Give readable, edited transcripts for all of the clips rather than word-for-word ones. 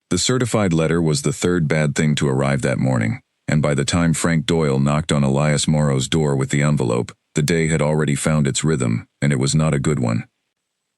The certified letter was the third bad thing to arrive that morning, and by the time Frank Doyle knocked on Elias Morrow's door with the envelope, the day had already found its rhythm, and it was not a good one.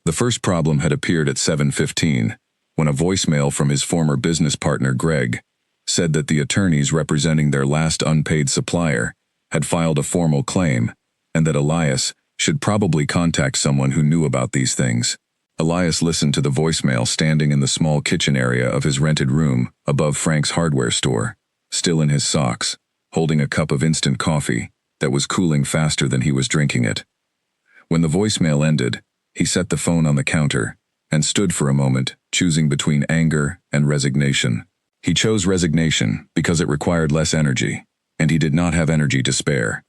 The first problem had appeared at 7:15, when a voicemail from his former business partner Greg said that the attorneys representing their last unpaid supplier had filed a formal claim, and that Elias should probably contact someone who knew about these things. Elias listened to the voicemail standing in the small kitchen area of his rented room above Frank's hardware store, still in his socks, holding a cup of instant coffee that was cooling faster than he was drinking it. When the voicemail ended, he set the phone on the counter and stood for a moment, choosing between anger and resignation. He chose resignation because it required less energy, and he did not have energy to spare.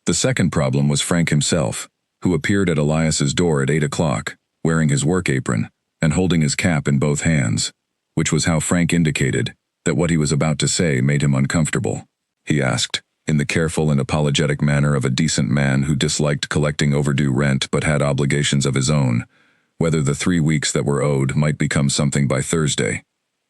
The second problem was Frank himself, who appeared at Elias's door at 8 o'clock, wearing his work apron and holding his cap in both hands, which was how Frank indicated that what he was about to say made him uncomfortable. He asked, in the careful and apologetic manner of a decent man who disliked collecting overdue rent but had obligations of his own, whether the 3 weeks that were owed might become something by Thursday.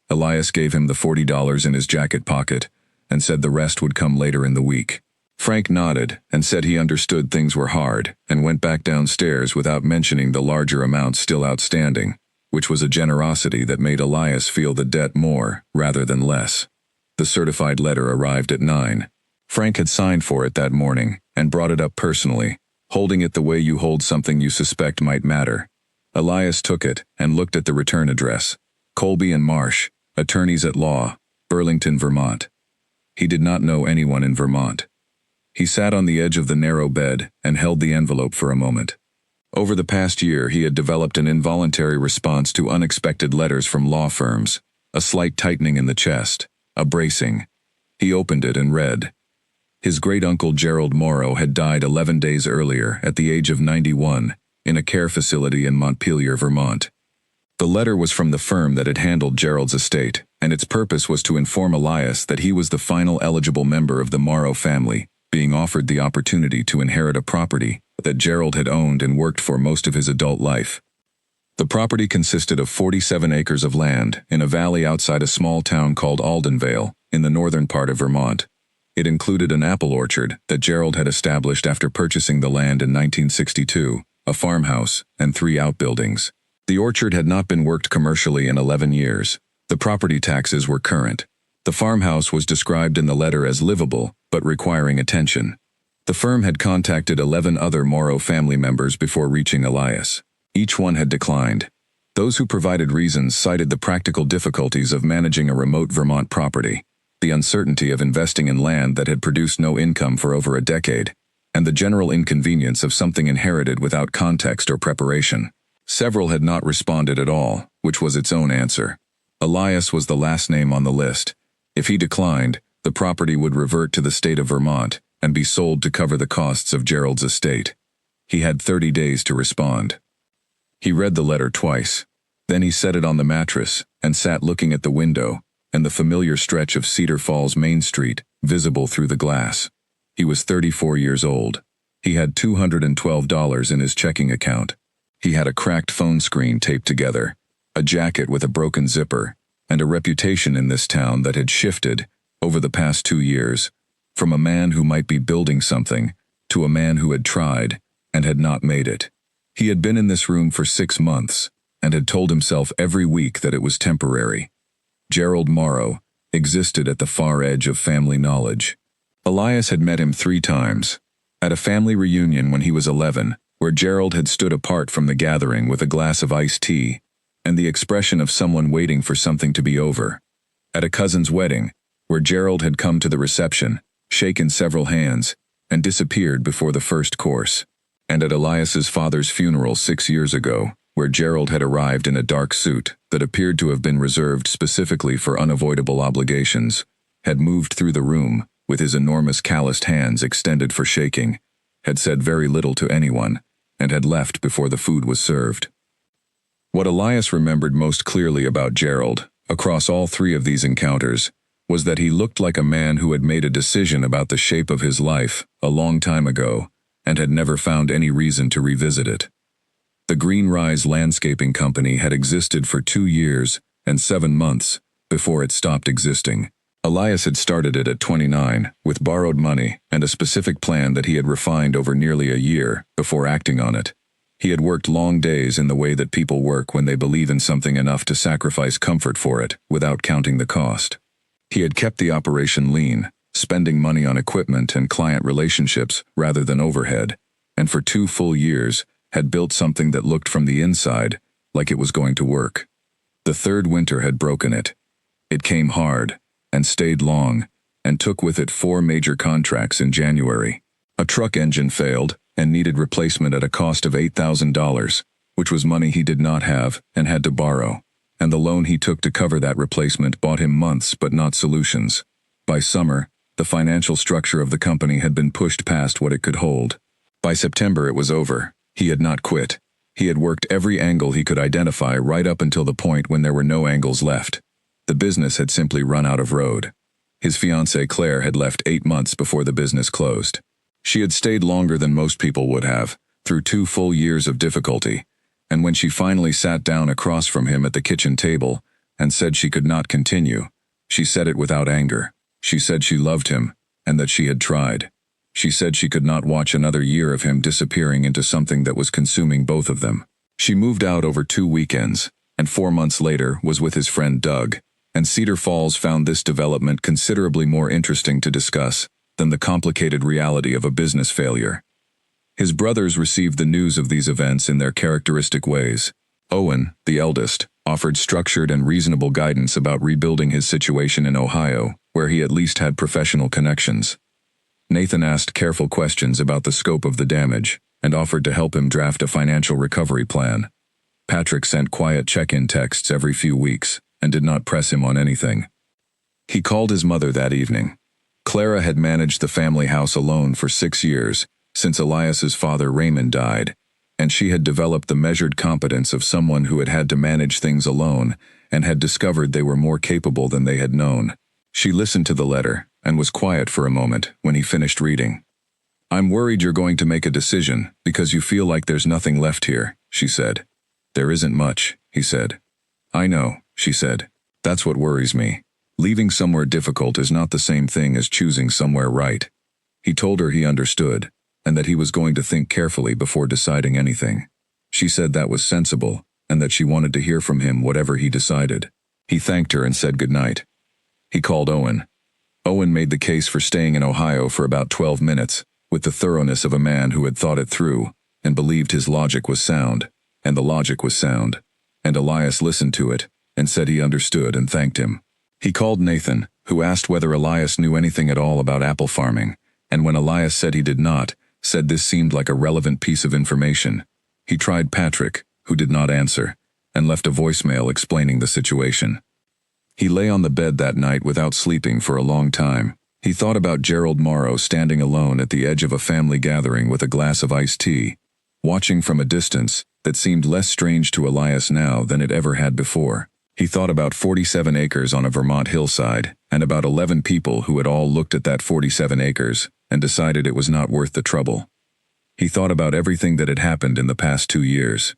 Elias gave him the $40 in his jacket pocket and said the rest would come later in the week. Frank nodded and said he understood things were hard and went back downstairs without mentioning the larger amount still outstanding, which was a generosity that made Elias feel the debt more rather than less. The certified letter arrived at 9. Frank had signed for it that morning and brought it up personally, holding it the way you hold something you suspect might matter. Elias took it and looked at the return address: Colby and Marsh, attorneys at law, Burlington, Vermont. He did not know anyone in Vermont. He sat on the edge of the narrow bed and held the envelope for a moment. Over the past year, he had developed an involuntary response to unexpected letters from law firms, a slight tightening in the chest, a bracing. He opened it and read. His great-uncle Gerald Morrow had died 11 days earlier at the age of 91 in a care facility in Montpelier, Vermont. The letter was from the firm that had handled Gerald's estate, and its purpose was to inform Elias that he was the final eligible member of the Morrow family, being offered the opportunity to inherit a property that Gerald had owned and worked for most of his adult life. The property consisted of 47 acres of land in a valley outside a small town called Aldenvale, in the northern part of Vermont. It included an apple orchard that Gerald had established after purchasing the land in 1962, a farmhouse, and 3 outbuildings. The orchard had not been worked commercially in 11 years. The property taxes were current. The farmhouse was described in the letter as livable, but requiring attention. The firm had contacted 11 other Morrow family members before reaching Elias. Each one had declined. Those who provided reasons cited the practical difficulties of managing a remote Vermont property, the uncertainty of investing in land that had produced no income for over a decade, and the general inconvenience of something inherited without context or preparation. Several had not responded at all, which was its own answer. Elias was the last name on the list. If he declined, the property would revert to the state of Vermont and be sold to cover the costs of Gerald's estate. He had 30 days to respond. He read the letter twice. Then he set it on the mattress and sat looking at the window and the familiar stretch of Cedar Falls Main Street visible through the glass. He was 34 years old. He had $212 in his checking account. He had a cracked phone screen taped together, a jacket with a broken zipper, and a reputation in this town that had shifted, over the past 2 years, from a man who might be building something to a man who had tried and had not made it. He had been in this room for 6 months and had told himself every week that it was temporary. Gerald Morrow existed at the far edge of family knowledge. Elias had met him 3 times. At a family reunion when he was 11, where Gerald had stood apart from the gathering with a glass of iced tea and the expression of someone waiting for something to be over. At a cousin's wedding, where Gerald had come to the reception, shaken several hands, and disappeared before the first course. And at Elias's father's funeral 6 years ago, where Gerald had arrived in a dark suit that appeared to have been reserved specifically for unavoidable obligations, had moved through the room with his enormous calloused hands extended for shaking, had said very little to anyone, and had left before the food was served. What Elias remembered most clearly about Gerald, across all 3 of these encounters, was that he looked like a man who had made a decision about the shape of his life a long time ago and had never found any reason to revisit it. The Green Rise Landscaping Company had existed for 2 years and 7 months before it stopped existing. Elias had started it at 29, with borrowed money and a specific plan that he had refined over nearly a year before acting on it. He had worked long days in the way that people work when they believe in something enough to sacrifice comfort for it, without counting the cost. He had kept the operation lean, spending money on equipment and client relationships rather than overhead, and for 2 full years had built something that looked from the inside like it was going to work. The third winter had broken it. It came hard, and stayed long, and took with it 4 major contracts in January. A truck engine failed, and needed replacement at a cost of $8,000, which was money he did not have and had to borrow, and the loan he took to cover that replacement bought him months but not solutions. By summer, the financial structure of the company had been pushed past what it could hold. By September it was over. He had not quit. He had worked every angle he could identify right up until the point when there were no angles left. The business had simply run out of road. His fiancée Claire had left 8 months before the business closed. She had stayed longer than most people would have, through 2 full years of difficulty, and when she finally sat down across from him at the kitchen table and said she could not continue, she said it without anger. She said she loved him, and that she had tried. She said she could not watch another year of him disappearing into something that was consuming both of them. She moved out over 2 weekends, and 4 months later was with his friend Doug, and Cedar Falls found this development considerably more interesting to discuss than the complicated reality of a business failure. His brothers received the news of these events in their characteristic ways. Owen, the eldest, offered structured and reasonable guidance about rebuilding his situation in Ohio, where he at least had professional connections. Nathan asked careful questions about the scope of the damage and offered to help him draft a financial recovery plan. Patrick sent quiet check-in texts every few weeks and did not press him on anything. He called his mother that evening. Clara had managed the family house alone for 6 years, since Elias's father Raymond died, and she had developed the measured competence of someone who had had to manage things alone and had discovered they were more capable than they had known. She listened to the letter and was quiet for a moment when he finished reading. "I'm worried you're going to make a decision because you feel like there's nothing left here," she said. "There isn't much," he said. "I know," she said. "That's what worries me. Leaving somewhere difficult is not the same thing as choosing somewhere right." He told her he understood, and that he was going to think carefully before deciding anything. She said that was sensible, and that she wanted to hear from him whatever he decided. He thanked her and said goodnight. He called Owen. Owen made the case for staying in Ohio for about 12 minutes, with the thoroughness of a man who had thought it through, and believed his logic was sound, and the logic was sound, and Elias listened to it, and said he understood and thanked him. He called Nathan, who asked whether Elias knew anything at all about apple farming, and when Elias said he did not, said this seemed like a relevant piece of information. He tried Patrick, who did not answer, and left a voicemail explaining the situation. He lay on the bed that night without sleeping for a long time. He thought about Gerald Morrow standing alone at the edge of a family gathering with a glass of iced tea, watching from a distance that seemed less strange to Elias now than it ever had before. He thought about 47 acres on a Vermont hillside, and about 11 people who had all looked at that 47 acres and decided it was not worth the trouble. He thought about everything that had happened in the past 2 years.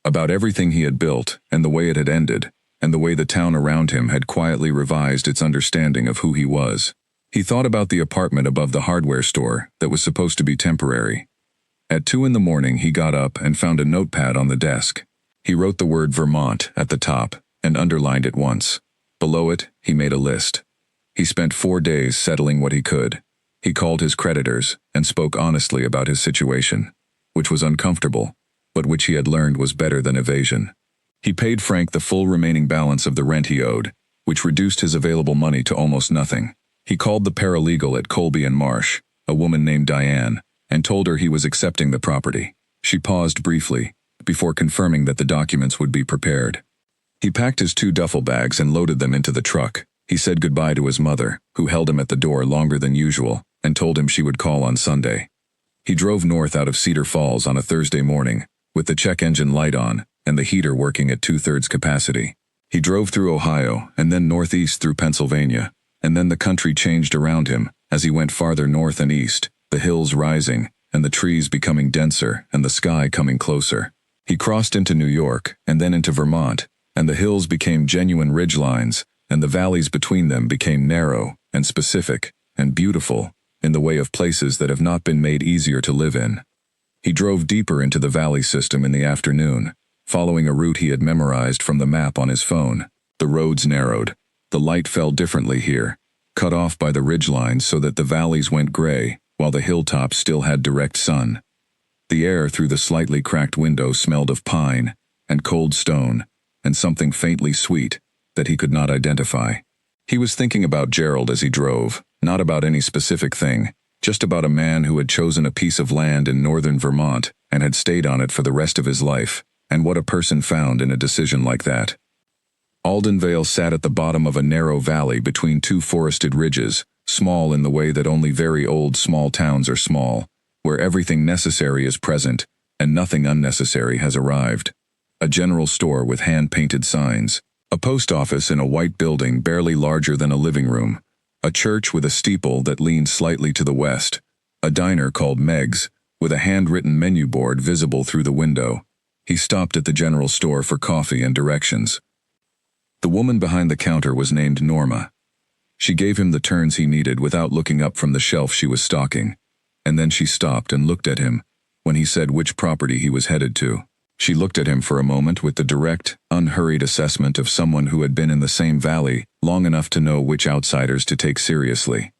About everything he had built, and the way it had ended, and the way the town around him had quietly revised its understanding of who he was. He thought about the apartment above the hardware store that was supposed to be temporary. At 2 in the morning he got up and found a notepad on the desk. He wrote the word Vermont at the top and underlined it once. Below it, he made a list. He spent 4 days settling what he could. He called his creditors and spoke honestly about his situation, which was uncomfortable, but which he had learned was better than evasion. He paid Frank the full remaining balance of the rent he owed, which reduced his available money to almost nothing. He called the paralegal at Colby and Marsh, a woman named Diane, and told her he was accepting the property. She paused briefly, before confirming that the documents would be prepared. He packed his 2 duffel bags and loaded them into the truck. He said goodbye to his mother, who held him at the door longer than usual, and told him she would call on Sunday. He drove north out of Cedar Falls on a Thursday morning, with the check engine light on and the heater working at 2/3 capacity. He drove through Ohio and then northeast through Pennsylvania, and then the country changed around him as he went farther north and east, the hills rising, and the trees becoming denser and the sky coming closer. He crossed into New York and then into Vermont, and the hills became genuine ridgelines, and the valleys between them became narrow and specific and beautiful in the way of places that have not been made easier to live in. He drove deeper into the valley system in the afternoon, following a route he had memorized from the map on his phone. The roads narrowed. The light fell differently here, cut off by the ridgelines so that the valleys went gray, while the hilltops still had direct sun. The air through the slightly cracked window smelled of pine, and cold stone, and something faintly sweet that he could not identify. He was thinking about Gerald as he drove, not about any specific thing, just about a man who had chosen a piece of land in northern Vermont and had stayed on it for the rest of his life, and what a person found in a decision like that. Aldenvale sat at the bottom of a narrow valley between two forested ridges, small in the way that only very old small towns are small, where everything necessary is present and nothing unnecessary has arrived. A general store with hand-painted signs, a post office in a white building barely larger than a living room, a church with a steeple that leaned slightly to the west, a diner called Meg's, with a handwritten menu board visible through the window. He stopped at the general store for coffee and directions. The woman behind the counter was named Norma. She gave him the turns he needed without looking up from the shelf she was stocking, and then she stopped and looked at him when he said which property he was headed to. She looked at him for a moment with the direct, unhurried assessment of someone who had been in the same valley long enough to know which outsiders to take seriously.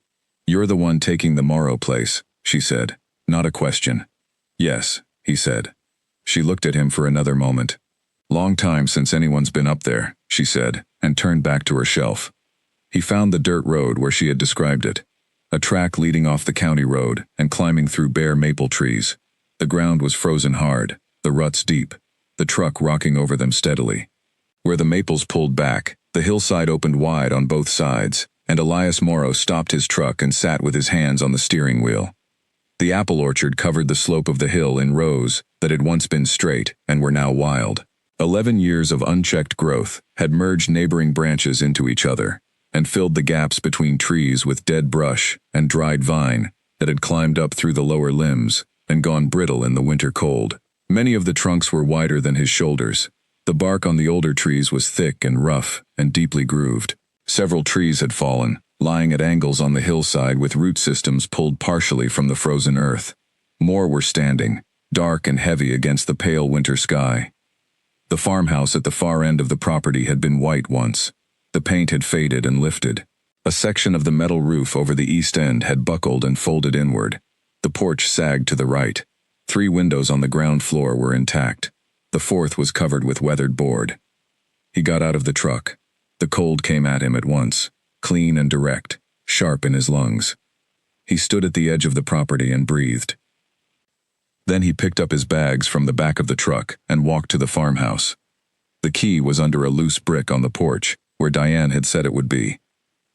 "You're the one taking the Morrow place," she said, not a question. "Yes," he said. She looked at him for another moment. "Long time since anyone's been up there," she said, and turned back to her shelf. He found the dirt road where she had described it, a track leading off the county road and climbing through bare maple trees. The ground was frozen hard, the ruts deep, the truck rocking over them steadily. Where the maples pulled back, the hillside opened wide on both sides, and Elias Morrow stopped his truck and sat with his hands on the steering wheel. The apple orchard covered the slope of the hill in rows that had once been straight and were now wild. 11 years of unchecked growth had merged neighboring branches into each other and filled the gaps between trees with dead brush and dried vine that had climbed up through the lower limbs and gone brittle in the winter cold. Many of the trunks were wider than his shoulders. The bark on the older trees was thick and rough and deeply grooved. Several trees had fallen, lying at angles on the hillside with root systems pulled partially from the frozen earth. More were standing, dark and heavy against the pale winter sky. The farmhouse at the far end of the property had been white once. The paint had faded and lifted. A section of the metal roof over the east end had buckled and folded inward. The porch sagged to the right. 3 windows on the ground floor were intact. The 4th was covered with weathered board. He got out of the truck. The cold came at him at once, clean and direct, sharp in his lungs. He stood at the edge of the property and breathed. Then he picked up his bags from the back of the truck and walked to the farmhouse. The key was under a loose brick on the porch, where Diane had said it would be.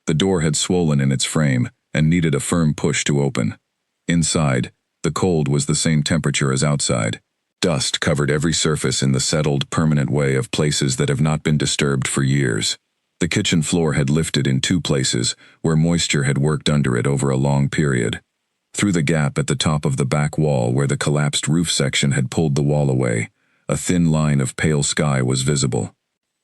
The door had swollen in its frame and needed a firm push to open. Inside, the cold was the same temperature as outside. Dust covered every surface in the settled, permanent way of places that have not been disturbed for years. The kitchen floor had lifted in 2 places, where moisture had worked under it over a long period. Through the gap at the top of the back wall where the collapsed roof section had pulled the wall away, a thin line of pale sky was visible.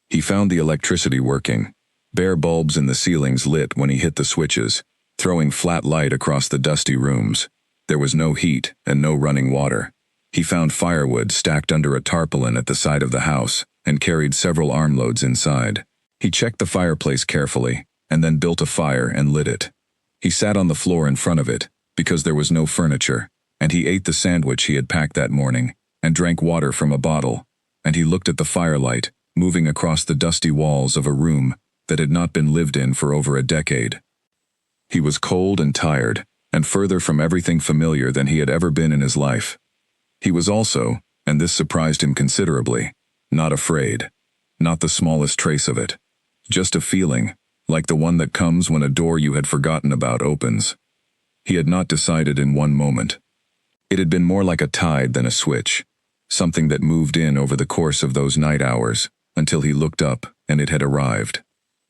He found the electricity working. Bare bulbs in the ceilings lit when he hit the switches, throwing flat light across the dusty rooms. There was no heat and no running water. He found firewood stacked under a tarpaulin at the side of the house and carried several armloads inside. He checked the fireplace carefully and then built a fire and lit it. He sat on the floor in front of it, because there was no furniture, and he ate the sandwich he had packed that morning, and drank water from a bottle, and he looked at the firelight, moving across the dusty walls of a room that had not been lived in for over a decade. He was cold and tired, and further from everything familiar than he had ever been in his life. He was also, and this surprised him considerably, not afraid. Not the smallest trace of it. Just a feeling, like the one that comes when a door you had forgotten about opens. He had not decided in one moment. It had been more like a tide than a switch, something that moved in over the course of those night hours, until he looked up and it had arrived.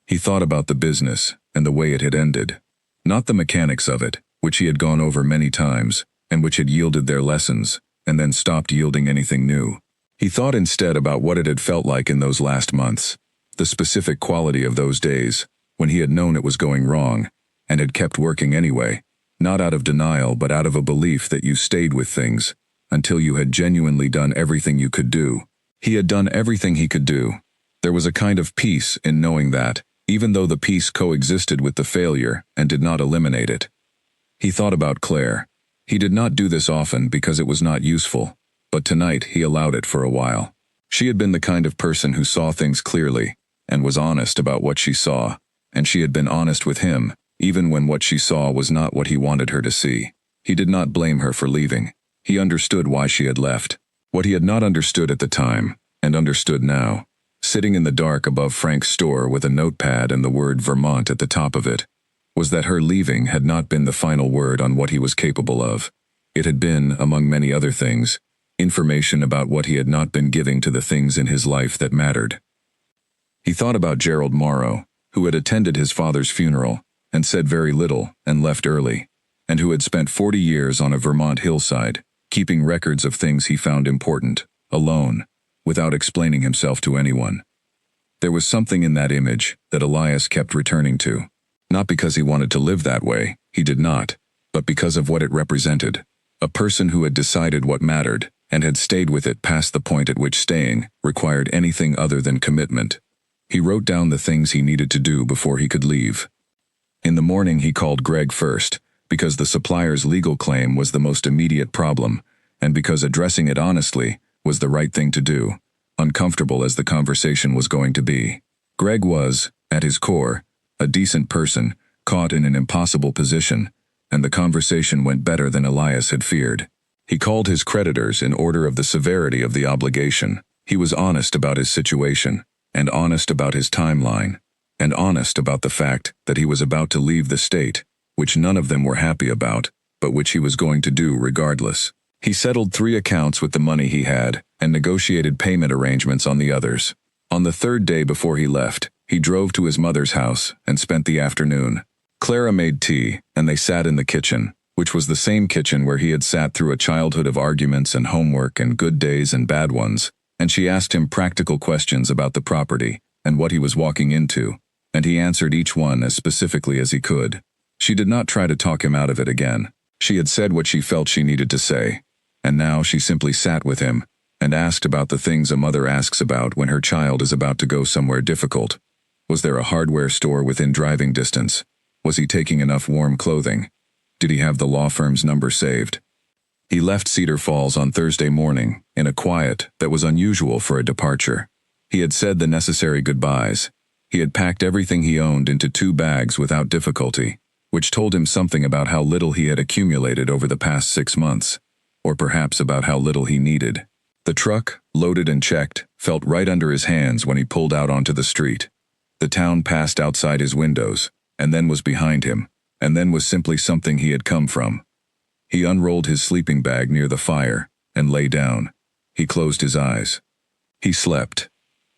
He thought about the business and the way it had ended. Not the mechanics of it, which he had gone over many times, and which had yielded their lessons, and then stopped yielding anything new. He thought instead about what it had felt like in those last months, the specific quality of those days, when he had known it was going wrong, and had kept working anyway, not out of denial but out of a belief that you stayed with things, until you had genuinely done everything you could do. He had done everything he could do. There was a kind of peace in knowing that, even though the peace coexisted with the failure and did not eliminate it. He thought about Claire. He did not do this often because it was not useful, but tonight he allowed it for a while. She had been the kind of person who saw things clearly, and was honest about what she saw, and she had been honest with him, even when what she saw was not what he wanted her to see. He did not blame her for leaving. He understood why she had left. What he had not understood at the time, and understood now, sitting in the dark above Frank's store with a notepad and the word Vermont at the top of it, was that her leaving had not been the final word on what he was capable of. It had been, among many other things, information about what he had not been giving to the things in his life that mattered. He thought about Gerald Morrow, who had attended his father's funeral, and said very little, and left early, and who had spent 40 years on a Vermont hillside, keeping records of things he found important, alone, without explaining himself to anyone. There was something in that image that Elias kept returning to. Not because he wanted to live that way, he did not, but because of what it represented. A person who had decided what mattered, and had stayed with it past the point at which staying required anything other than commitment. He wrote down the things he needed to do before he could leave. In the morning he called Greg first, because the supplier's legal claim was the most immediate problem, and because addressing it honestly was the right thing to do, uncomfortable as the conversation was going to be. Greg was, at his core, a decent person, caught in an impossible position, and the conversation went better than Elias had feared. He called his creditors in order of the severity of the obligation. He was honest about his situation, and honest about his timeline, and honest about the fact that he was about to leave the state, which none of them were happy about, but which he was going to do regardless. He settled 3 accounts with the money he had, and negotiated payment arrangements on the others. On the 3rd day before he left, he drove to his mother's house and spent the afternoon. Clara made tea, and they sat in the kitchen, which was the same kitchen where he had sat through a childhood of arguments and homework and good days and bad ones, and she asked him practical questions about the property and what he was walking into, and he answered each one as specifically as he could. She did not try to talk him out of it again. She had said what she felt she needed to say, and now she simply sat with him and asked about the things a mother asks about when her child is about to go somewhere difficult. Was there a hardware store within driving distance? Was he taking enough warm clothing? Did he have the law firm's number saved? He left Cedar Falls on Thursday morning, in a quiet that was unusual for a departure. He had said the necessary goodbyes. He had packed everything he owned into 2 bags without difficulty, which told him something about how little he had accumulated over the past 6 months, or perhaps about how little he needed. The truck, loaded and checked, felt right under his hands when he pulled out onto the street. The town passed outside his windows, and then was behind him, and then was simply something he had come from. He unrolled his sleeping bag near the fire, and lay down. He closed his eyes. He slept.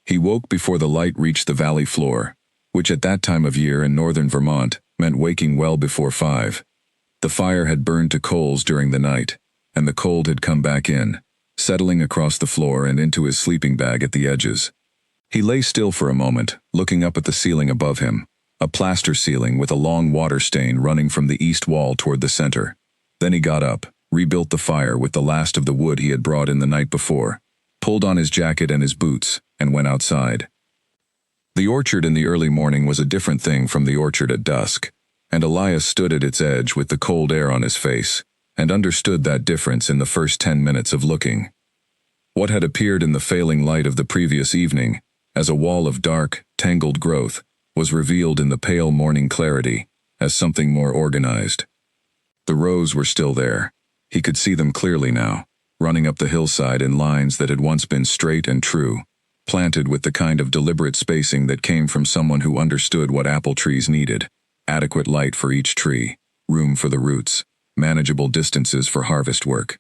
He woke before the light reached the valley floor, which at that time of year in northern Vermont meant waking well before 5. The fire had burned to coals during the night, and the cold had come back in, settling across the floor and into his sleeping bag at the edges. He lay still for a moment, looking up at the ceiling above him, a plaster ceiling with a long water stain running from the east wall toward the center. Then he got up, rebuilt the fire with the last of the wood he had brought in the night before, pulled on his jacket and his boots, and went outside. The orchard in the early morning was a different thing from the orchard at dusk, and Elias stood at its edge with the cold air on his face, and understood that difference in the first 10 minutes of looking. What had appeared in the failing light of the previous evening, as a wall of dark, tangled growth, was revealed in the pale morning clarity, as something more organized. The rows were still there. He could see them clearly now, running up the hillside in lines that had once been straight and true, planted with the kind of deliberate spacing that came from someone who understood what apple trees needed: adequate light for each tree, room for the roots, manageable distances for harvest work.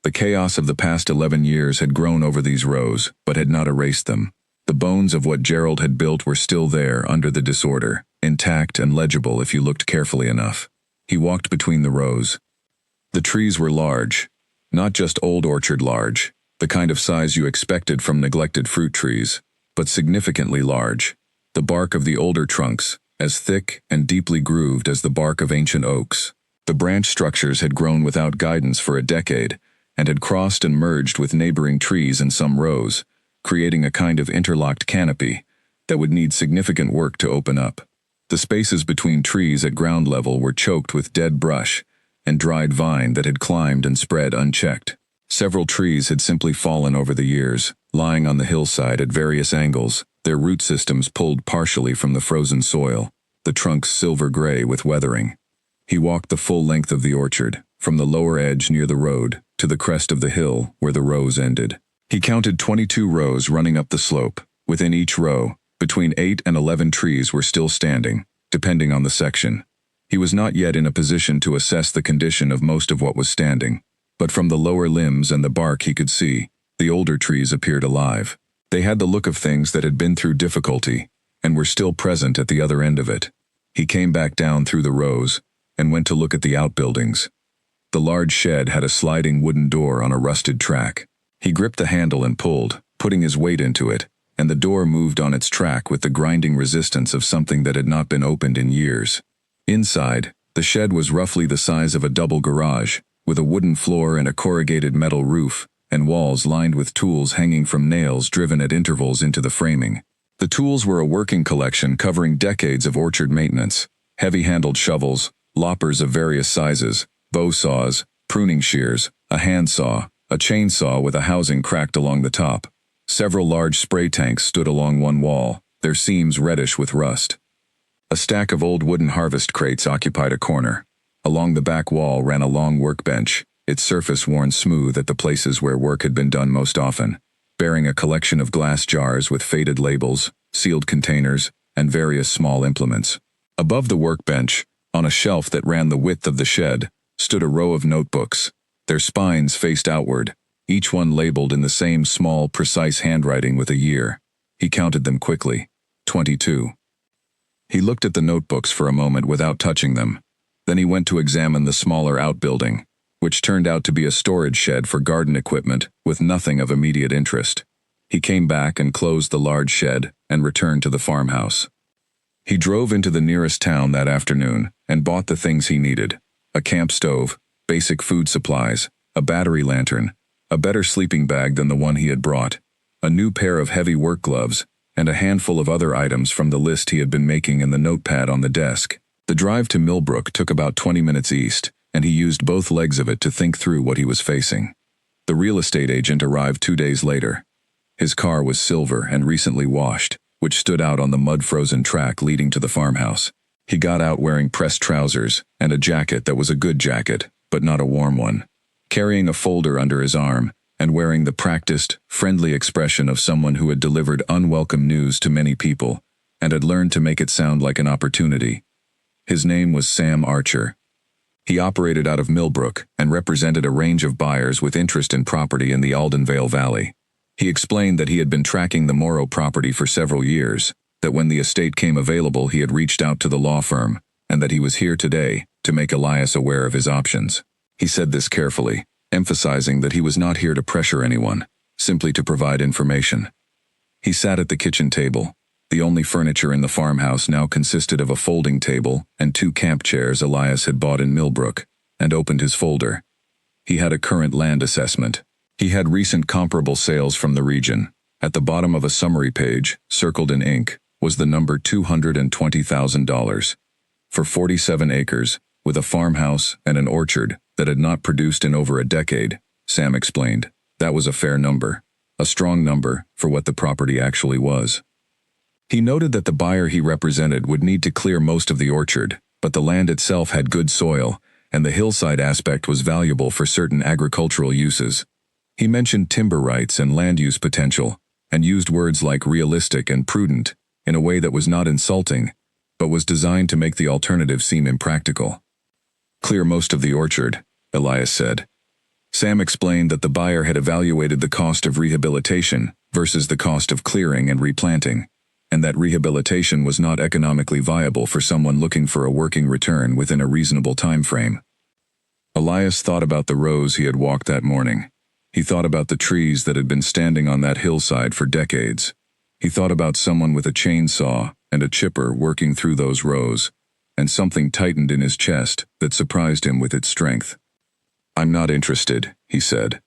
The chaos of the past 11 years had grown over these rows, but had not erased them. The bones of what Gerald had built were still there under the disorder, intact and legible if you looked carefully enough. He walked between the rows. The trees were large, not just old orchard large, the kind of size you expected from neglected fruit trees, but significantly large. The bark of the older trunks, as thick and deeply grooved as the bark of ancient oaks. The branch structures had grown without guidance for a decade, and had crossed and merged with neighboring trees in some rows, creating a kind of interlocked canopy that would need significant work to open up. The spaces between trees at ground level were choked with dead brush and dried vine that had climbed and spread unchecked. Several trees had simply fallen over the years, lying on the hillside at various angles, their root systems pulled partially from the frozen soil, the trunks silver gray with weathering. He walked the full length of the orchard, from the lower edge near the road to the crest of the hill where the rows ended. He counted 22 rows running up the slope. Within each row, between 8 and 11 trees were still standing, depending on the section. He was not yet in a position to assess the condition of most of what was standing, but from the lower limbs and the bark he could see, the older trees appeared alive. They had the look of things that had been through difficulty, and were still present at the other end of it. He came back down through the rows, and went to look at the outbuildings. The large shed had a sliding wooden door on a rusted track. He gripped the handle and pulled, putting his weight into it, and the door moved on its track with the grinding resistance of something that had not been opened in years. Inside, the shed was roughly the size of a double garage, with a wooden floor and a corrugated metal roof, and walls lined with tools hanging from nails driven at intervals into the framing. The tools were a working collection covering decades of orchard maintenance: heavy-handled shovels, loppers of various sizes, bow saws, pruning shears, a handsaw, a chainsaw with a housing cracked along the top. Several large spray tanks stood along one wall, their seams reddish with rust. A stack of old wooden harvest crates occupied a corner. Along the back wall ran a long workbench, its surface worn smooth at the places where work had been done most often, bearing a collection of glass jars with faded labels, sealed containers, and various small implements. Above the workbench, on a shelf that ran the width of the shed, stood a row of notebooks. Their spines faced outward, each one labeled in the same small, precise handwriting with a year. He counted them quickly. 22. He looked at the notebooks for a moment without touching them. Then he went to examine the smaller outbuilding, which turned out to be a storage shed for garden equipment with nothing of immediate interest. He came back and closed the large shed and returned to the farmhouse. He drove into the nearest town that afternoon and bought the things he needed: a camp stove, basic food supplies, a battery lantern, a better sleeping bag than the one he had brought, a new pair of heavy work gloves, and a handful of other items from the list he had been making in the notepad on the desk. The drive to Millbrook took about 20 minutes east, and he used both legs of it to think through what he was facing. The real estate agent arrived 2 days later. His car was silver and recently washed, which stood out on the mud-frozen track leading to the farmhouse. He got out wearing pressed trousers and a jacket that was a good jacket, but not a warm one, carrying a folder under his arm, and wearing the practiced, friendly expression of someone who had delivered unwelcome news to many people, and had learned to make it sound like an opportunity. His name was Sam Archer. He operated out of Millbrook and represented a range of buyers with interest in property in the Aldenvale Valley. He explained that he had been tracking the Morrow property for several years, that when the estate came available he had reached out to the law firm, and that he was here today to make Elias aware of his options. He said this carefully, emphasizing that he was not here to pressure anyone, simply to provide information. He sat at the kitchen table. The only furniture in the farmhouse now consisted of a folding table and 2 camp chairs Elias had bought in Millbrook, and opened his folder. He had a current land assessment. He had recent comparable sales from the region. At the bottom of a summary page, circled in ink, was the number $220,000. For 47 acres, with a farmhouse and an orchard that had not produced in over a decade, Sam explained. That was a fair number. A strong number for what the property actually was. He noted that the buyer he represented would need to clear most of the orchard, but the land itself had good soil, and the hillside aspect was valuable for certain agricultural uses. He mentioned timber rights and land use potential, and used words like realistic and prudent in a way that was not insulting, but was designed to make the alternative seem impractical. Clear most of the orchard, Elias said. Sam explained that the buyer had evaluated the cost of rehabilitation versus the cost of clearing and replanting, and that rehabilitation was not economically viable for someone looking for a working return within a reasonable time frame. Elias thought about the rows he had walked that morning. He thought about the trees that had been standing on that hillside for decades. He thought about someone with a chainsaw and a chipper working through those rows, and something tightened in his chest that surprised him with its strength. "I'm not interested," he said.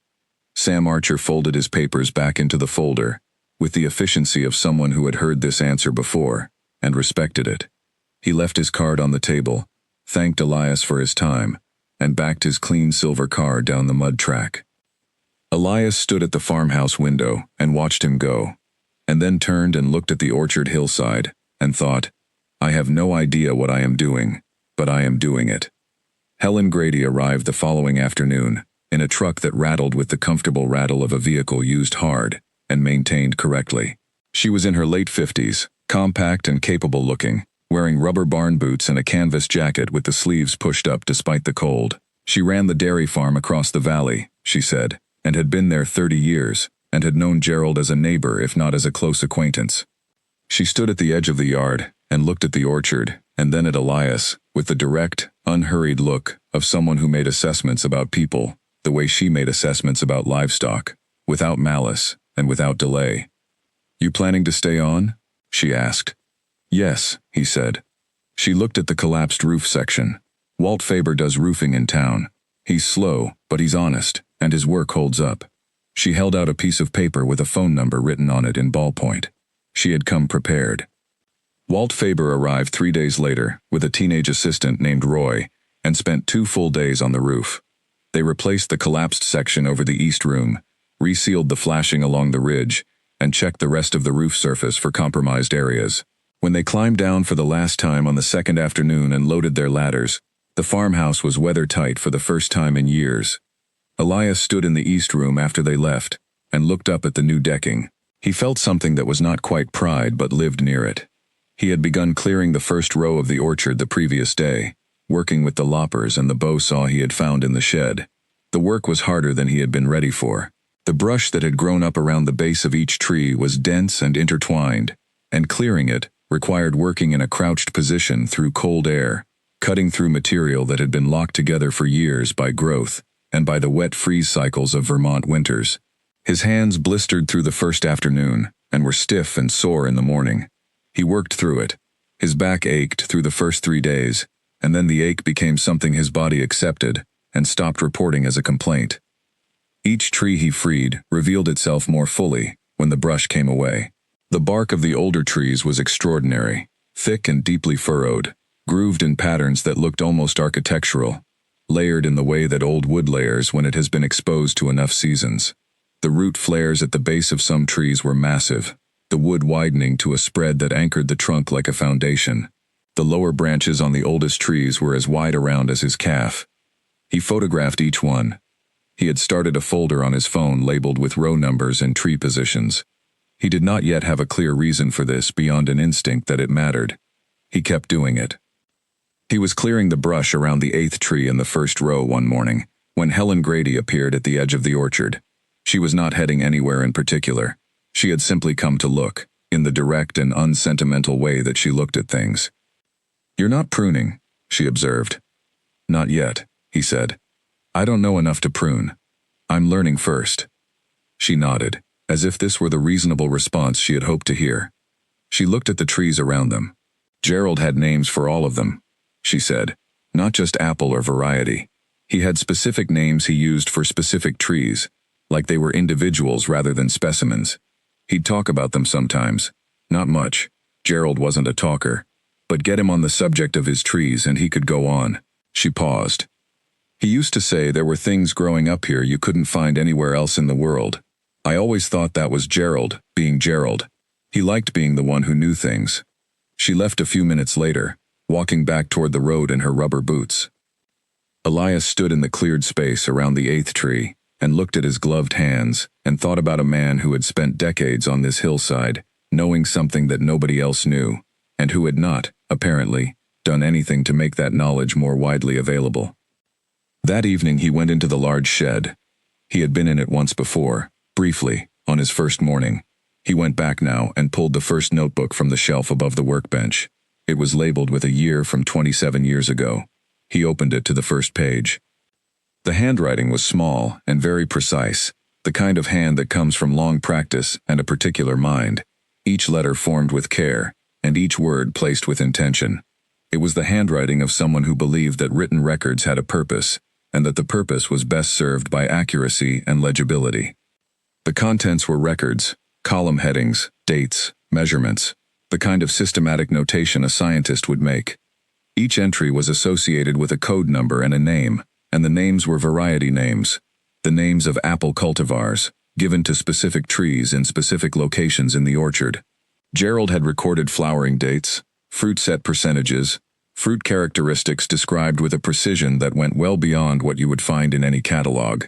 Sam Archer folded his papers back into the folder, with the efficiency of someone who had heard this answer before, and respected it. He left his card on the table, thanked Elias for his time, and backed his clean silver car down the mud track. Elias stood at the farmhouse window and watched him go, and then turned and looked at the orchard hillside, and thought, "I have no idea what I am doing, but I am doing it." Helen Grady arrived the following afternoon, in a truck that rattled with the comfortable rattle of a vehicle used hard and maintained correctly. She was in her late 50s, compact and capable looking, wearing rubber barn boots and a canvas jacket with the sleeves pushed up despite the cold. She ran the dairy farm across the valley, she said, and had been there 30 years, and had known Gerald as a neighbor if not as a close acquaintance. She stood at the edge of the yard and looked at the orchard, and then at Elias, with the direct, unhurried look of someone who made assessments about people, the way she made assessments about livestock, without malice and without delay. "You planning to stay on?" she asked. "Yes," he said. She looked at the collapsed roof section. "Walt Faber does roofing in town. He's slow, but he's honest, and his work holds up." She held out a piece of paper with a phone number written on it in ballpoint. She had come prepared. Walt Faber arrived 3 days later with a teenage assistant named Roy and spent 2 full days on the roof. They replaced the collapsed section over the east room, resealed the flashing along the ridge, and checked the rest of the roof surface for compromised areas. When they climbed down for the last time on the second afternoon and loaded their ladders, the farmhouse was weather-tight for the first time in years. Elias stood in the east room after they left and looked up at the new decking. He felt something that was not quite pride but lived near it. He had begun clearing the first row of the orchard the previous day, working with the loppers and the bow saw he had found in the shed. The work was harder than he had been ready for. The brush that had grown up around the base of each tree was dense and intertwined, and clearing it required working in a crouched position through cold air, cutting through material that had been locked together for years by growth and by the wet freeze cycles of Vermont winters. His hands blistered through the first afternoon and were stiff and sore in the morning. He worked through it. His back ached through the first 3 days, and then the ache became something his body accepted and stopped reporting as a complaint. Each tree he freed revealed itself more fully when the brush came away. The bark of the older trees was extraordinary, thick and deeply furrowed, grooved in patterns that looked almost architectural, layered in the way that old wood layers when it has been exposed to enough seasons. The root flares at the base of some trees were massive, the wood widening to a spread that anchored the trunk like a foundation. The lower branches on the oldest trees were as wide around as his calf. He photographed each one. He had started a folder on his phone labeled with row numbers and tree positions. He did not yet have a clear reason for this beyond an instinct that it mattered. He kept doing it. He was clearing the brush around the 8th tree in the first row one morning, when Helen Grady appeared at the edge of the orchard. She was not heading anywhere in particular. She had simply come to look, in the direct and unsentimental way that she looked at things. "You're not pruning," she observed. "Not yet," he said. "I don't know enough to prune. I'm learning first." She nodded, as if this were the reasonable response she had hoped to hear. She looked at the trees around them. "Gerald had names for all of them," she said, "not just apple or variety. He had specific names he used for specific trees, like they were individuals rather than specimens. He'd talk about them sometimes. Not much. Gerald wasn't a talker. But get him on the subject of his trees and he could go on." She paused. "He used to say there were things growing up here you couldn't find anywhere else in the world. I always thought that was Gerald, being Gerald. He liked being the one who knew things." She left a few minutes later, walking back toward the road in her rubber boots. Elias stood in the cleared space around the 8th tree and looked at his gloved hands and thought about a man who had spent decades on this hillside, knowing something that nobody else knew, and who had not, apparently, done anything to make that knowledge more widely available. That evening he went into the large shed. He had been in it once before, briefly, on his first morning. He went back now and pulled the first notebook from the shelf above the workbench. It was labeled with a year from 27 years ago. He opened it to the first page. The handwriting was small and very precise, the kind of hand that comes from long practice and a particular mind. each letter formed with care, and each word placed with intention. It was the handwriting of someone who believed that written records had a purpose, and that the purpose was best served by accuracy and legibility. The contents were records, column headings, dates, measurements, the kind of systematic notation a scientist would make. Each entry was associated with a code number and a name, and the names were variety names, the names of apple cultivars, given to specific trees in specific locations in the orchard. Gerald had recorded flowering dates, fruit set percentages, fruit characteristics described with a precision that went well beyond what you would find in any catalog.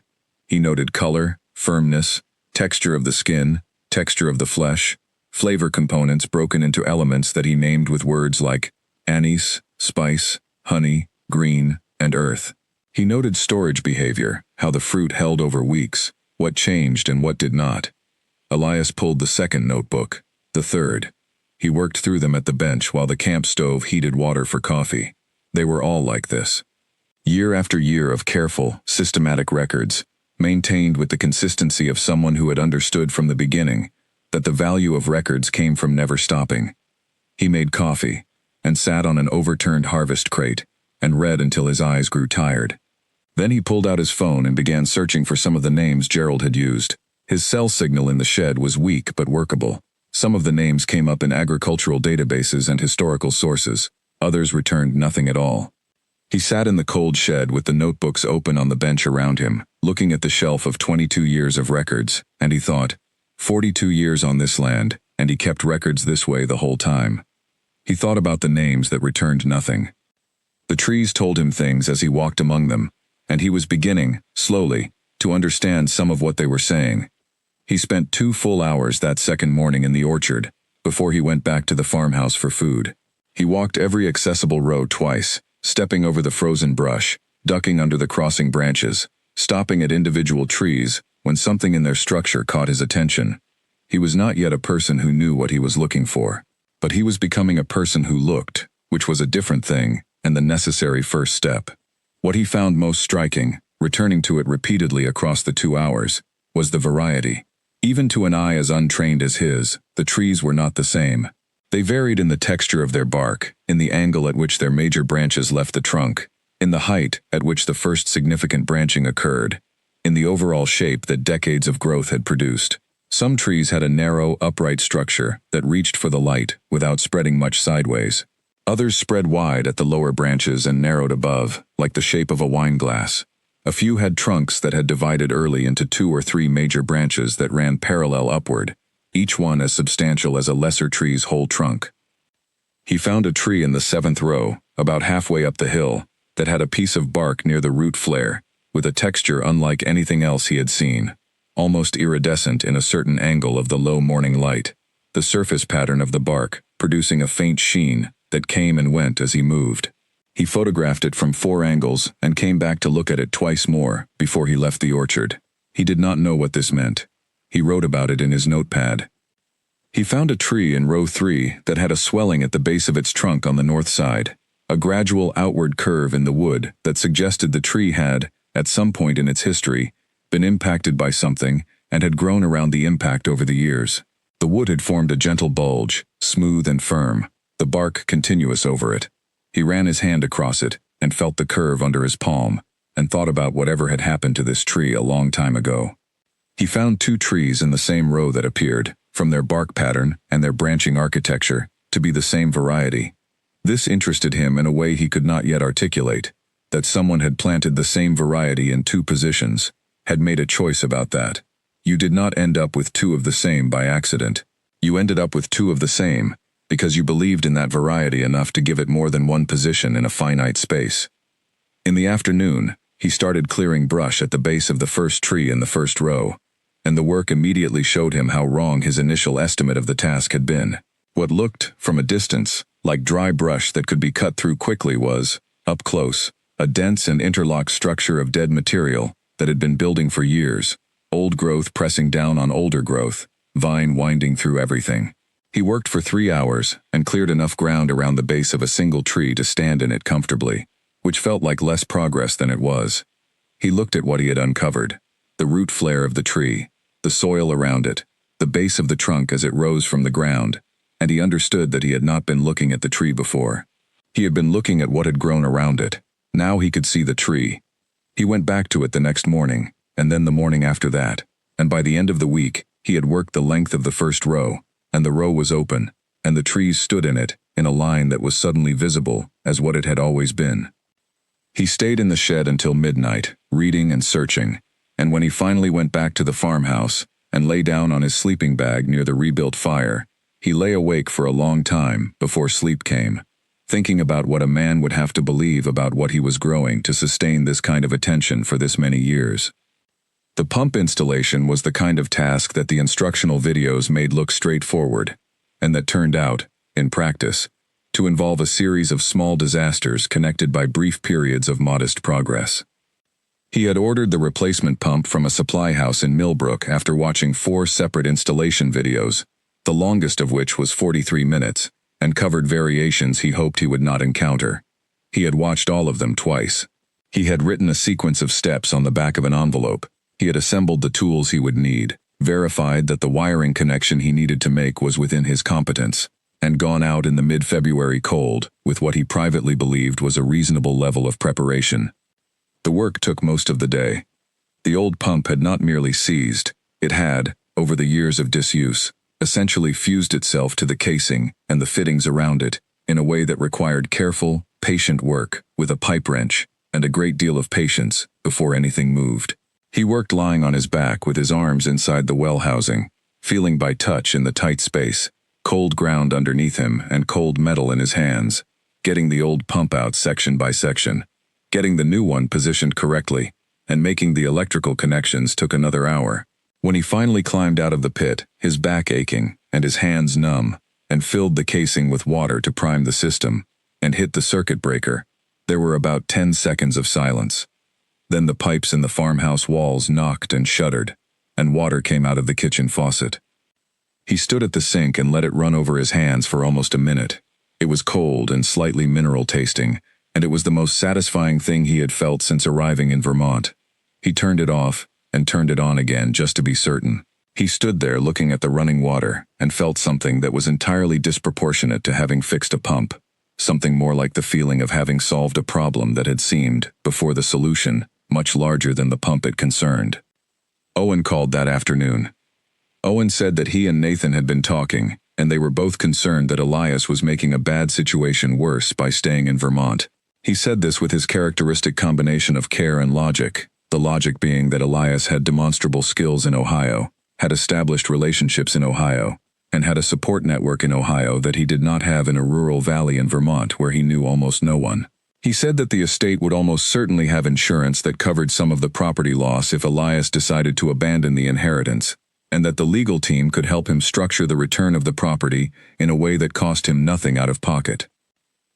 He noted color, firmness, texture of the skin, texture of the flesh, flavor components broken into elements that he named with words like anise, spice, honey, green, and earth. He noted storage behavior, how the fruit held over weeks, what changed and what did not. Elias pulled the second notebook, the third. He worked through them at the bench while the camp stove heated water for coffee. They were all like this. Year after year of careful, systematic records, maintained with the consistency of someone who had understood from the beginning that the value of records came from never stopping. He made coffee, and sat on an overturned harvest crate, and read until his eyes grew tired. Then he pulled out his phone and began searching for some of the names Gerald had used. His cell signal in the shed was weak but workable. Some of the names came up in agricultural databases and historical sources. Others returned nothing at all. He sat in the cold shed with the notebooks open on the bench around him, looking at the shelf of 22 years of records, and he thought, 42 years on this land, and he kept records this way the whole time. He thought about the names that returned nothing. The trees told him things as he walked among them, and he was beginning, slowly, to understand some of what they were saying. He spent 2 full hours that second morning in the orchard, before he went back to the farmhouse for food. He walked every accessible row twice, stepping over the frozen brush, ducking under the crossing branches, stopping at individual trees when something in their structure caught his attention. He was not yet a person who knew what he was looking for, but he was becoming a person who looked, which was a different thing, and the necessary first step. What he found most striking, returning to it repeatedly across the 2 hours, was the variety. Even to an eye as untrained as his, the trees were not the same. They varied in the texture of their bark, in the angle at which their major branches left the trunk, in the height at which the first significant branching occurred, in the overall shape that decades of growth had produced. Some trees had a narrow, upright structure that reached for the light without spreading much sideways. Others spread wide at the lower branches and narrowed above, like the shape of a wine glass. A few had trunks that had divided early into 2 or 3 major branches that ran parallel upward, each one as substantial as a lesser tree's whole trunk. He found a tree in the 7th row, about halfway up the hill, that had a piece of bark near the root flare, with a texture unlike anything else he had seen, almost iridescent in a certain angle of the low morning light, the surface pattern of the bark producing a faint sheen that came and went as he moved. He photographed it from 4 angles and came back to look at it twice more before he left the orchard. He did not know what this meant. He wrote about it in his notepad. He found a tree in row 3 that had a swelling at the base of its trunk on the north side, a gradual outward curve in the wood that suggested the tree had, at some point in its history, been impacted by something and had grown around the impact over the years. The wood had formed a gentle bulge, smooth and firm, the bark continuous over it. He ran his hand across it and felt the curve under his palm and thought about whatever had happened to this tree a long time ago. He found 2 trees in the same row that appeared, from their bark pattern and their branching architecture, to be the same variety. This interested him in a way he could not yet articulate, that someone had planted the same variety in 2 positions, had made a choice about that. You did not end up with 2 of the same by accident. You ended up with 2 of the same, because you believed in that variety enough to give it more than one position in a finite space. In the afternoon, he started clearing brush at the base of the first tree in the first row, and the work immediately showed him how wrong his initial estimate of the task had been. What looked, from a distance, like dry brush that could be cut through quickly was, up close, a dense and interlocked structure of dead material that had been building for years, old growth pressing down on older growth, vine winding through everything. He worked for 3 hours and cleared enough ground around the base of a single tree to stand in it comfortably, which felt like less progress than it was. He looked at what he had uncovered, the root flare of the tree, the soil around it, the base of the trunk as it rose from the ground, and he understood that he had not been looking at the tree before. He had been looking at what had grown around it. Now he could see the tree. He went back to it the next morning, and then the morning after that, and by the end of the week, he had worked the length of the first row, and the row was open, and the trees stood in it, in a line that was suddenly visible as what it had always been. He stayed in the shed until midnight, reading and searching, and when he finally went back to the farmhouse and lay down on his sleeping bag near the rebuilt fire, he lay awake for a long time before sleep came, thinking about what a man would have to believe about what he was growing to sustain this kind of attention for this many years. The pump installation was the kind of task that the instructional videos made look straightforward, and that turned out, in practice, to involve a series of small disasters connected by brief periods of modest progress. He had ordered the replacement pump from a supply house in Millbrook after watching 4 separate installation videos, the longest of which was 43 minutes, and covered variations he hoped he would not encounter. He had watched all of them twice. He had written a sequence of steps on the back of an envelope. He had assembled the tools he would need, verified that the wiring connection he needed to make was within his competence, and gone out in the mid-February cold with what he privately believed was a reasonable level of preparation. The work took most of the day. The old pump had not merely seized, it had, over the years of disuse, essentially fused itself to the casing and the fittings around it in a way that required careful, patient work with a pipe wrench and a great deal of patience before anything moved. He worked lying on his back with his arms inside the well housing, feeling by touch in the tight space, cold ground underneath him and cold metal in his hands, getting the old pump out section by section, getting the new one positioned correctly, and making the electrical connections took another hour. When he finally climbed out of the pit, his back aching and his hands numb, and filled the casing with water to prime the system, and hit the circuit breaker, there were about 10 seconds of silence. Then the pipes in the farmhouse walls knocked and shuddered, and water came out of the kitchen faucet. He stood at the sink and let it run over his hands for almost a minute. It was cold and slightly mineral tasting, and it was the most satisfying thing he had felt since arriving in Vermont. He turned it off and turned it on again just to be certain. He stood there looking at the running water and felt something that was entirely disproportionate to having fixed a pump, something more like the feeling of having solved a problem that had seemed, before the solution, much larger than the pump it concerned. Owen called that afternoon. Owen said that he and Nathan had been talking, and they were both concerned that Elias was making a bad situation worse by staying in Vermont. He said this with his characteristic combination of care and logic, the logic being that Elias had demonstrable skills in Ohio, had established relationships in Ohio, and had a support network in Ohio that he did not have in a rural valley in Vermont where he knew almost no one. He said that the estate would almost certainly have insurance that covered some of the property loss if Elias decided to abandon the inheritance, and that the legal team could help him structure the return of the property in a way that cost him nothing out of pocket.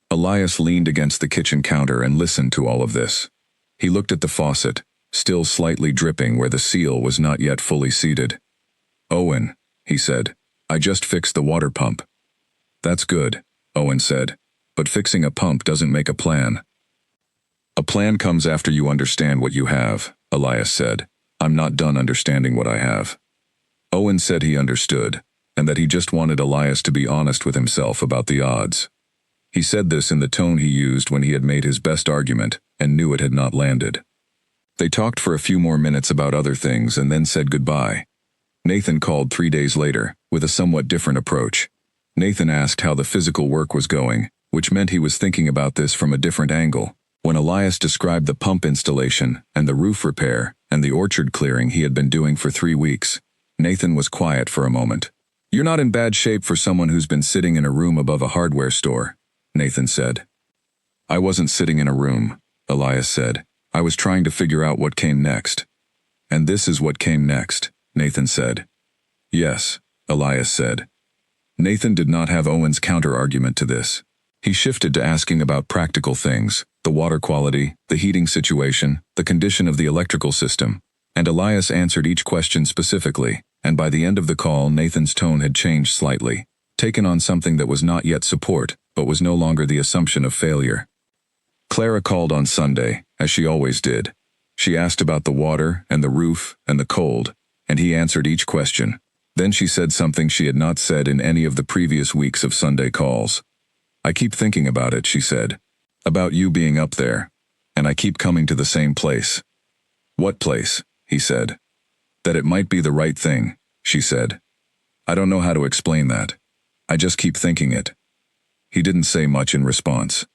Elias leaned against the kitchen counter and listened to all of this. He looked at the faucet, still slightly dripping where the seal was not yet fully seated. "Owen," he said, "I just fixed the water pump." "That's good," Owen said, "but fixing a pump doesn't make a plan." "A plan comes after you understand what you have," Elias said. "I'm not done understanding what I have." Owen said he understood, and that he just wanted Elias to be honest with himself about the odds. He said this in the tone he used when he had made his best argument and knew it had not landed. They talked for a few more minutes about other things and then said goodbye. Nathan called 3 days later, with a somewhat different approach. Nathan asked how the physical work was going, which meant he was thinking about this from a different angle. When Elias described the pump installation and the roof repair and the orchard clearing he had been doing for 3 weeks, Nathan was quiet for a moment. "You're not in bad shape for someone who's been sitting in a room above a hardware store," Nathan said. "I wasn't sitting in a room," Elias said. "I was trying to figure out what came next." "And this is what came next," Nathan said. "Yes," Elias said. Nathan did not have Owen's counter-argument to this. He shifted to asking about practical things, the water quality, the heating situation, the condition of the electrical system, and Elias answered each question specifically, and by the end of the call Nathan's tone had changed slightly, taken on something that was not yet support, but was no longer the assumption of failure. Clara called on Sunday, as she always did. She asked about the water and the roof and the cold, and he answered each question. Then she said something she had not said in any of the previous weeks of Sunday calls. "I keep thinking about it," she said. "About you being up there. And I keep coming to the same place." "What place?" he said. "That it might be the right thing," she said. "I don't know how to explain that. I just keep thinking it." He didn't say much in response.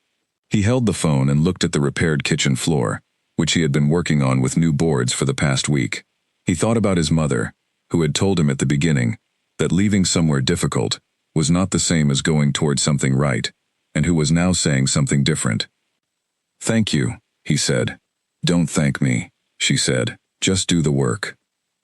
He held the phone and looked at the repaired kitchen floor, which he had been working on with new boards for the past week. He thought about his mother, who had told him at the beginning that leaving somewhere difficult was not the same as going towards something right, and who was now saying something different. "Thank you," he said. "Don't thank me," she said. "Just do the work."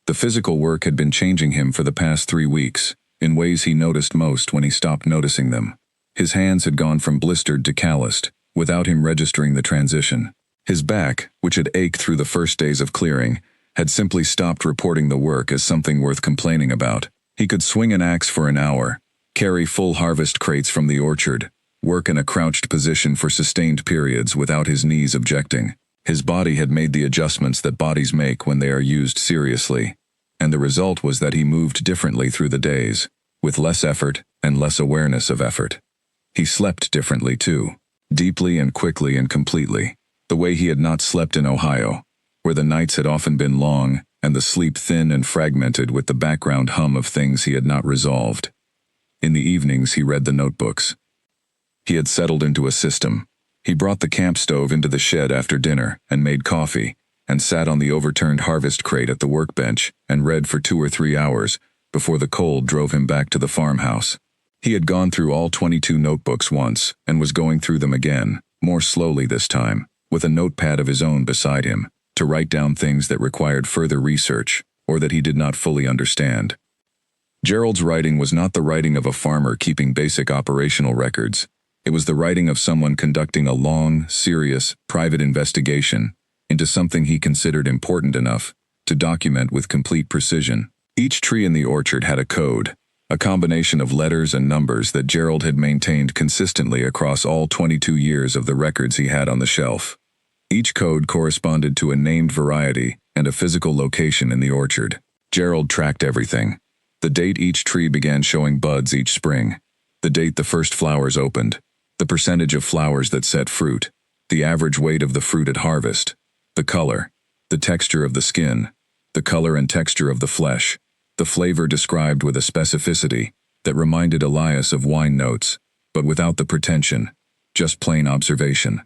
The physical work had been changing him for the past 3 weeks, in ways he noticed most when he stopped noticing them. His hands had gone from blistered to calloused, without him registering the transition. His back, which had ached through the first days of clearing, had simply stopped reporting the work as something worth complaining about. He could swing an axe for an hour, carry full harvest crates from the orchard, work in a crouched position for sustained periods without his knees objecting. His body had made the adjustments that bodies make when they are used seriously, and the result was that he moved differently through the days, with less effort and less awareness of effort. He slept differently too, deeply and quickly and completely, the way he had not slept in Ohio, where the nights had often been long and the sleep thin and fragmented with the background hum of things he had not resolved. In the evenings he read the notebooks. He had settled into a system. He brought the camp stove into the shed after dinner and made coffee, and sat on the overturned harvest crate at the workbench and read for 2 or 3 hours before the cold drove him back to the farmhouse. He had gone through all 22 notebooks once and was going through them again, more slowly this time, with a notepad of his own beside him, to write down things that required further research or that he did not fully understand. Gerald's writing was not the writing of a farmer keeping basic operational records. It was the writing of someone conducting a long, serious, private investigation into something he considered important enough to document with complete precision. Each tree in the orchard had a code, a combination of letters and numbers that Gerald had maintained consistently across all 22 years of the records he had on the shelf. Each code corresponded to a named variety and a physical location in the orchard. Gerald tracked everything. The date each tree began showing buds each spring, the date the first flowers opened, the percentage of flowers that set fruit, the average weight of the fruit at harvest, the color, the texture of the skin, the color and texture of the flesh, the flavor described with a specificity that reminded Elias of wine notes, but without the pretension, just plain observation.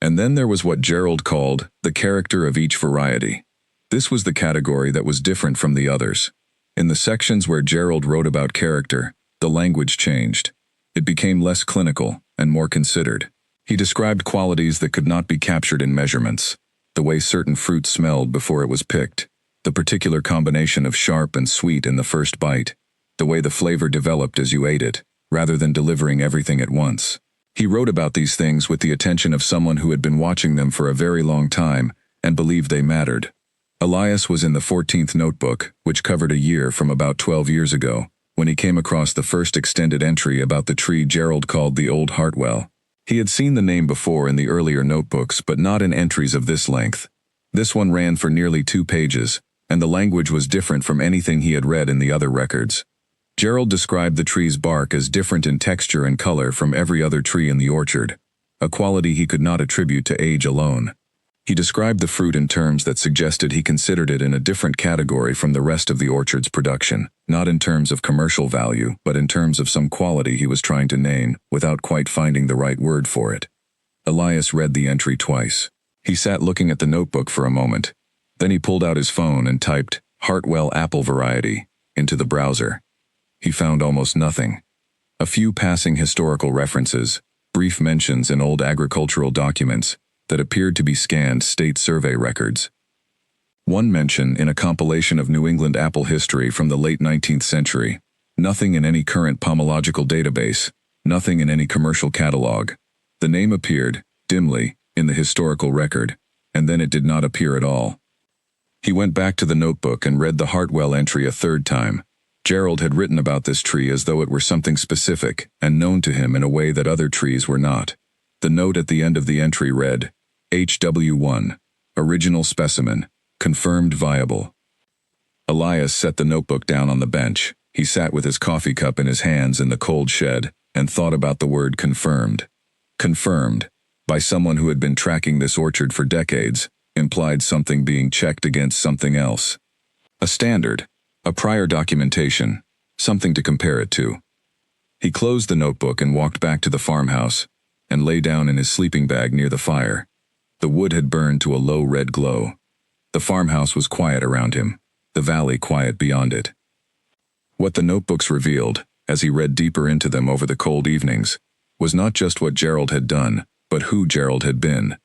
And then there was what Gerald called the character of each variety. This was the category that was different from the others. In the sections where Gerald wrote about character, the language changed. It became less clinical and more considered. He described qualities that could not be captured in measurements, the way certain fruit smelled before it was picked, the particular combination of sharp and sweet in the first bite, the way the flavor developed as you ate it, rather than delivering everything at once. He wrote about these things with the attention of someone who had been watching them for a very long time and believed they mattered. Elias was in the 14th notebook, which covered a year from about 12 years ago, when he came across the first extended entry about the tree Gerald called the Old Hartwell. He had seen the name before in the earlier notebooks, but not in entries of this length. This one ran for nearly 2 pages, and the language was different from anything he had read in the other records. Gerald described the tree's bark as different in texture and color from every other tree in the orchard, a quality he could not attribute to age alone. He described the fruit in terms that suggested he considered it in a different category from the rest of the orchard's production, not in terms of commercial value, but in terms of some quality he was trying to name, without quite finding the right word for it. Elias read the entry twice. He sat looking at the notebook for a moment. Then he pulled out his phone and typed, "Hartwell apple variety," into the browser. He found almost nothing. A few passing historical references, brief mentions in old agricultural documents that appeared to be scanned state survey records. One mention in a compilation of New England apple history from the late 19th century. Nothing in any current pomological database, nothing in any commercial catalog. The name appeared, dimly, in the historical record, and then it did not appear at all. He went back to the notebook and read the Hartwell entry a third time. Gerald had written about this tree as though it were something specific and known to him in a way that other trees were not. The note at the end of the entry read, HW1, original specimen, confirmed viable. Elias set the notebook down on the bench. He sat with his coffee cup in his hands in the cold shed and thought about the word confirmed. Confirmed, by someone who had been tracking this orchard for decades, implied something being checked against something else. A standard, a prior documentation, something to compare it to. He closed the notebook and walked back to the farmhouse and lay down in his sleeping bag near the fire. The wood had burned to a low red glow. The farmhouse was quiet around him, the valley quiet beyond it. What the notebooks revealed, as he read deeper into them over the cold evenings, was not just what Gerald had done, but who Gerald had been.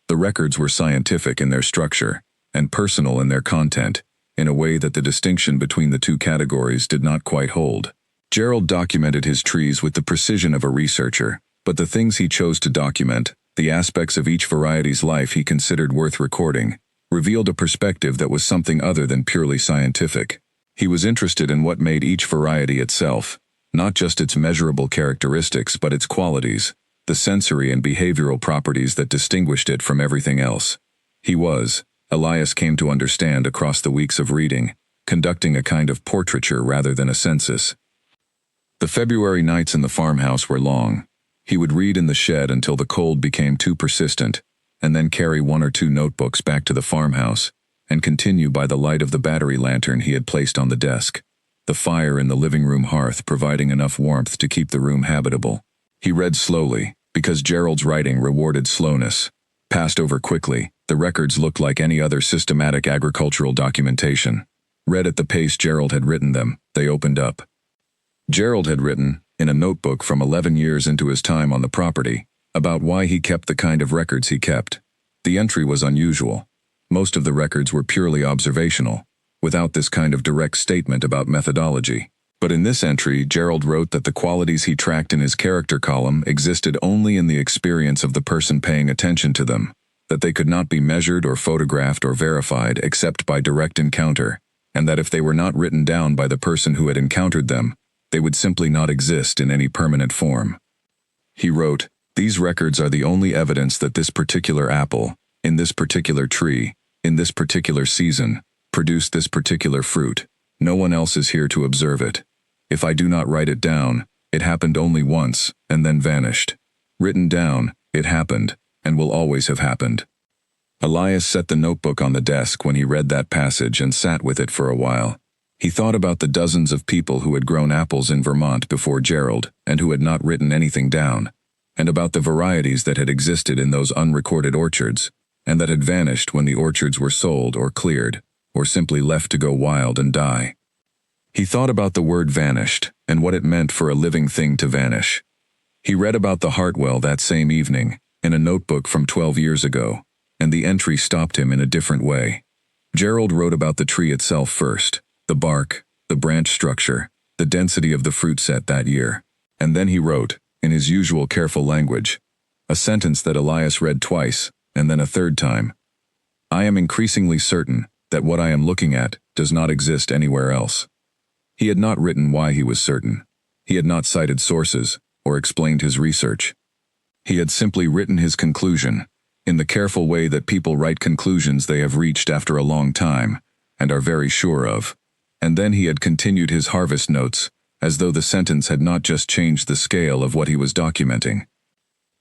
The records were scientific in their structure, and personal in their content, in a way that the distinction between the two categories did not quite hold. Gerald documented his trees with the precision of a researcher, but the things he chose to document, the aspects of each variety's life he considered worth recording, revealed a perspective that was something other than purely scientific. He was interested in what made each variety itself, not just its measurable characteristics but its qualities, the sensory and behavioral properties that distinguished it from everything else. Elias came to understand across the weeks of reading, conducting a kind of portraiture rather than a census. The February nights in the farmhouse were long. He would read in the shed until the cold became too persistent, and then carry one or two notebooks back to the farmhouse, and continue by the light of the battery lantern he had placed on the desk, the fire in the living room hearth providing enough warmth to keep the room habitable. He read slowly, because Gerald's writing rewarded slowness. Passed over quickly, the records looked like any other systematic agricultural documentation. Read at the pace Gerald had written them, they opened up. Gerald had written, in a notebook from 11 years into his time on the property, about why he kept the kind of records he kept. The entry was unusual. Most of the records were purely observational, without this kind of direct statement about methodology. But in this entry, Gerald wrote that the qualities he tracked in his character column existed only in the experience of the person paying attention to them, that they could not be measured or photographed or verified except by direct encounter, and that if they were not written down by the person who had encountered them, they would simply not exist in any permanent form. He wrote, "These records are the only evidence that this particular apple, in this particular tree, in this particular season, produced this particular fruit. No one else is here to observe it. If I do not write it down, it happened only once, and then vanished. Written down, it happened, and will always have happened." Elias set the notebook on the desk when he read that passage and sat with it for a while. He thought about the dozens of people who had grown apples in Vermont before Gerald and who had not written anything down, and about the varieties that had existed in those unrecorded orchards, and that had vanished when the orchards were sold or cleared, or simply left to go wild and die. He thought about the word vanished and what it meant for a living thing to vanish. He read about the Hartwell that same evening, in a notebook from 12 years ago, and the entry stopped him in a different way. Gerald wrote about the tree itself first, the bark, the branch structure, the density of the fruit set that year. And then he wrote, in his usual careful language, a sentence that Elias read twice, and then a third time. "I am increasingly certain that what I am looking at does not exist anywhere else." He had not written why he was certain. He had not cited sources, or explained his research. He had simply written his conclusion, in the careful way that people write conclusions they have reached after a long time, and are very sure of. And then he had continued his harvest notes, as though the sentence had not just changed the scale of what he was documenting.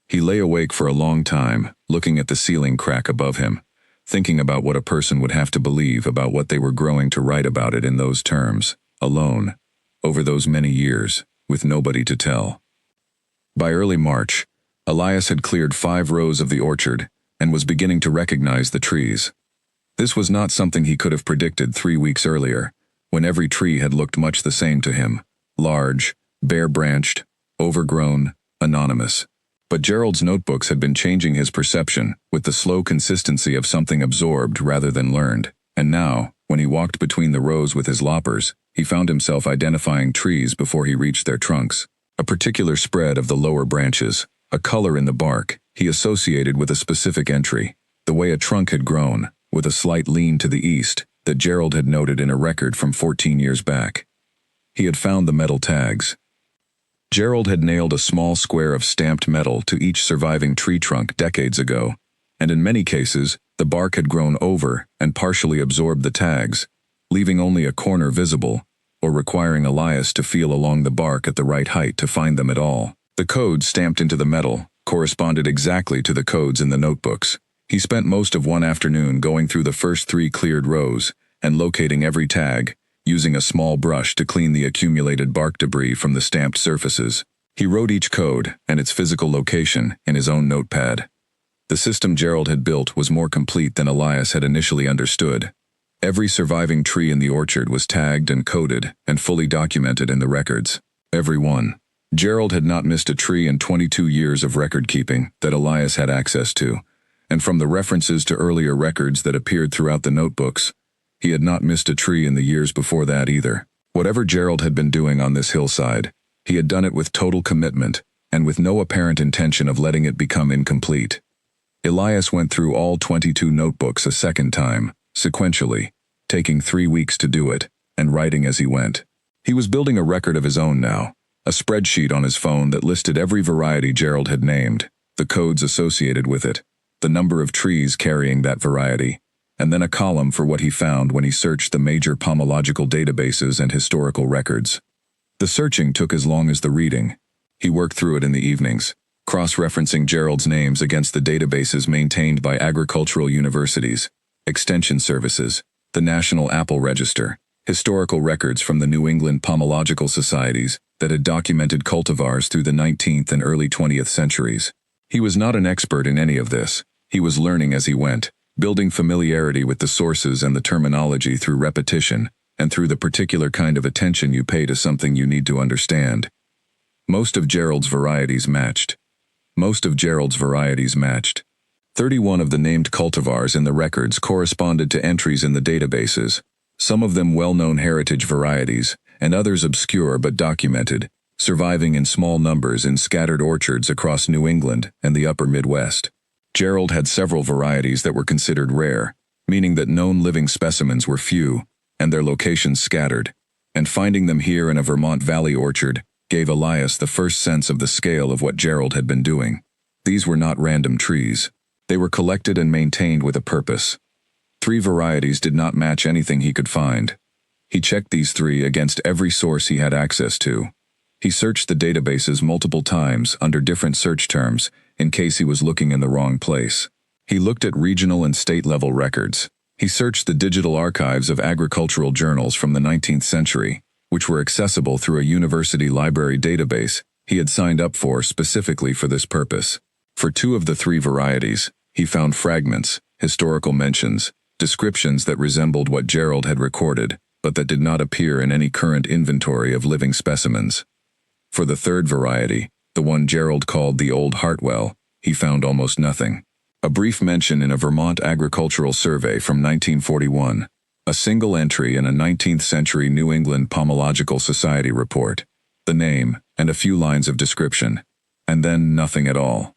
He lay awake for a long time, looking at the ceiling crack above him, thinking about what a person would have to believe about what they were growing to write about it in those terms, alone, over those many years, with nobody to tell. By early March, Elias had cleared 5 rows of the orchard and was beginning to recognize the trees. This was not something he could have predicted 3 weeks earlier, when every tree had looked much the same to him, large, bare-branched, overgrown, anonymous. But Gerald's notebooks had been changing his perception with the slow consistency of something absorbed rather than learned, and now, when he walked between the rows with his loppers, he found himself identifying trees before he reached their trunks. A particular spread of the lower branches, a color in the bark, he associated with a specific entry, the way a trunk had grown, with a slight lean to the east, that Gerald had noted in a record from 14 years back. He had found the metal tags. Gerald had nailed a small square of stamped metal to each surviving tree trunk decades ago, and in many cases, the bark had grown over and partially absorbed the tags, leaving only a corner visible, or requiring Elias to feel along the bark at the right height to find them at all. The codes stamped into the metal corresponded exactly to the codes in the notebooks. He spent most of one afternoon going through the first 3 cleared rows and locating every tag, using a small brush to clean the accumulated bark debris from the stamped surfaces. He wrote each code and its physical location in his own notepad. The system Gerald had built was more complete than Elias had initially understood. Every surviving tree in the orchard was tagged and coded and fully documented in the records. Every one. Gerald had not missed a tree in 22 years of record keeping that Elias had access to, and from the references to earlier records that appeared throughout the notebooks, he had not missed a tree in the years before that either. Whatever Gerald had been doing on this hillside, he had done it with total commitment and with no apparent intention of letting it become incomplete. Elias went through all 22 notebooks a second time, sequentially, taking 3 weeks to do it, and writing as he went. He was building a record of his own now, a spreadsheet on his phone that listed every variety Gerald had named, the codes associated with it, the number of trees carrying that variety, and then a column for what he found when he searched the major pomological databases and historical records. The searching took as long as the reading. He worked through it in the evenings, cross-referencing Gerald's names against the databases maintained by agricultural universities, extension services, the National Apple Register, historical records from the New England pomological societies that had documented cultivars through the 19th and early 20th centuries. He was not an expert in any of this. He was learning as he went, building familiarity with the sources and the terminology through repetition, and through the particular kind of attention you pay to something you need to understand. Most of Gerald's varieties matched. 31 of the named cultivars in the records corresponded to entries in the databases, some of them well-known heritage varieties, and others obscure but documented, surviving in small numbers in scattered orchards across New England and the upper Midwest. Gerald had several varieties that were considered rare, meaning that known living specimens were few, and their locations scattered, and finding them here in a Vermont Valley orchard gave Elias the first sense of the scale of what Gerald had been doing. These were not random trees. They were collected and maintained with a purpose. 3 varieties did not match anything he could find. He checked these 3 against every source he had access to. He searched the databases multiple times under different search terms in case he was looking in the wrong place. He looked at regional and state-level records. He searched the digital archives of agricultural journals from the 19th century, which were accessible through a university library database he had signed up for specifically for this purpose. For 2 of the 3 varieties, he found fragments, historical mentions, descriptions that resembled what Gerald had recorded, but that did not appear in any current inventory of living specimens. For the 3rd variety, the one Gerald called the Old Hartwell, he found almost nothing. A brief mention in a Vermont agricultural survey from 1941, a single entry in a 19th century New England Pomological Society report, the name, and a few lines of description, and then nothing at all.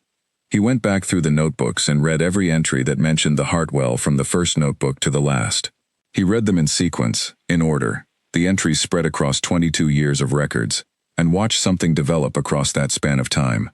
He went back through the notebooks and read every entry that mentioned the Hartwell from the first notebook to the last. He read them in sequence, in order, the entries spread across 22 years of records, and watched something develop across that span of time.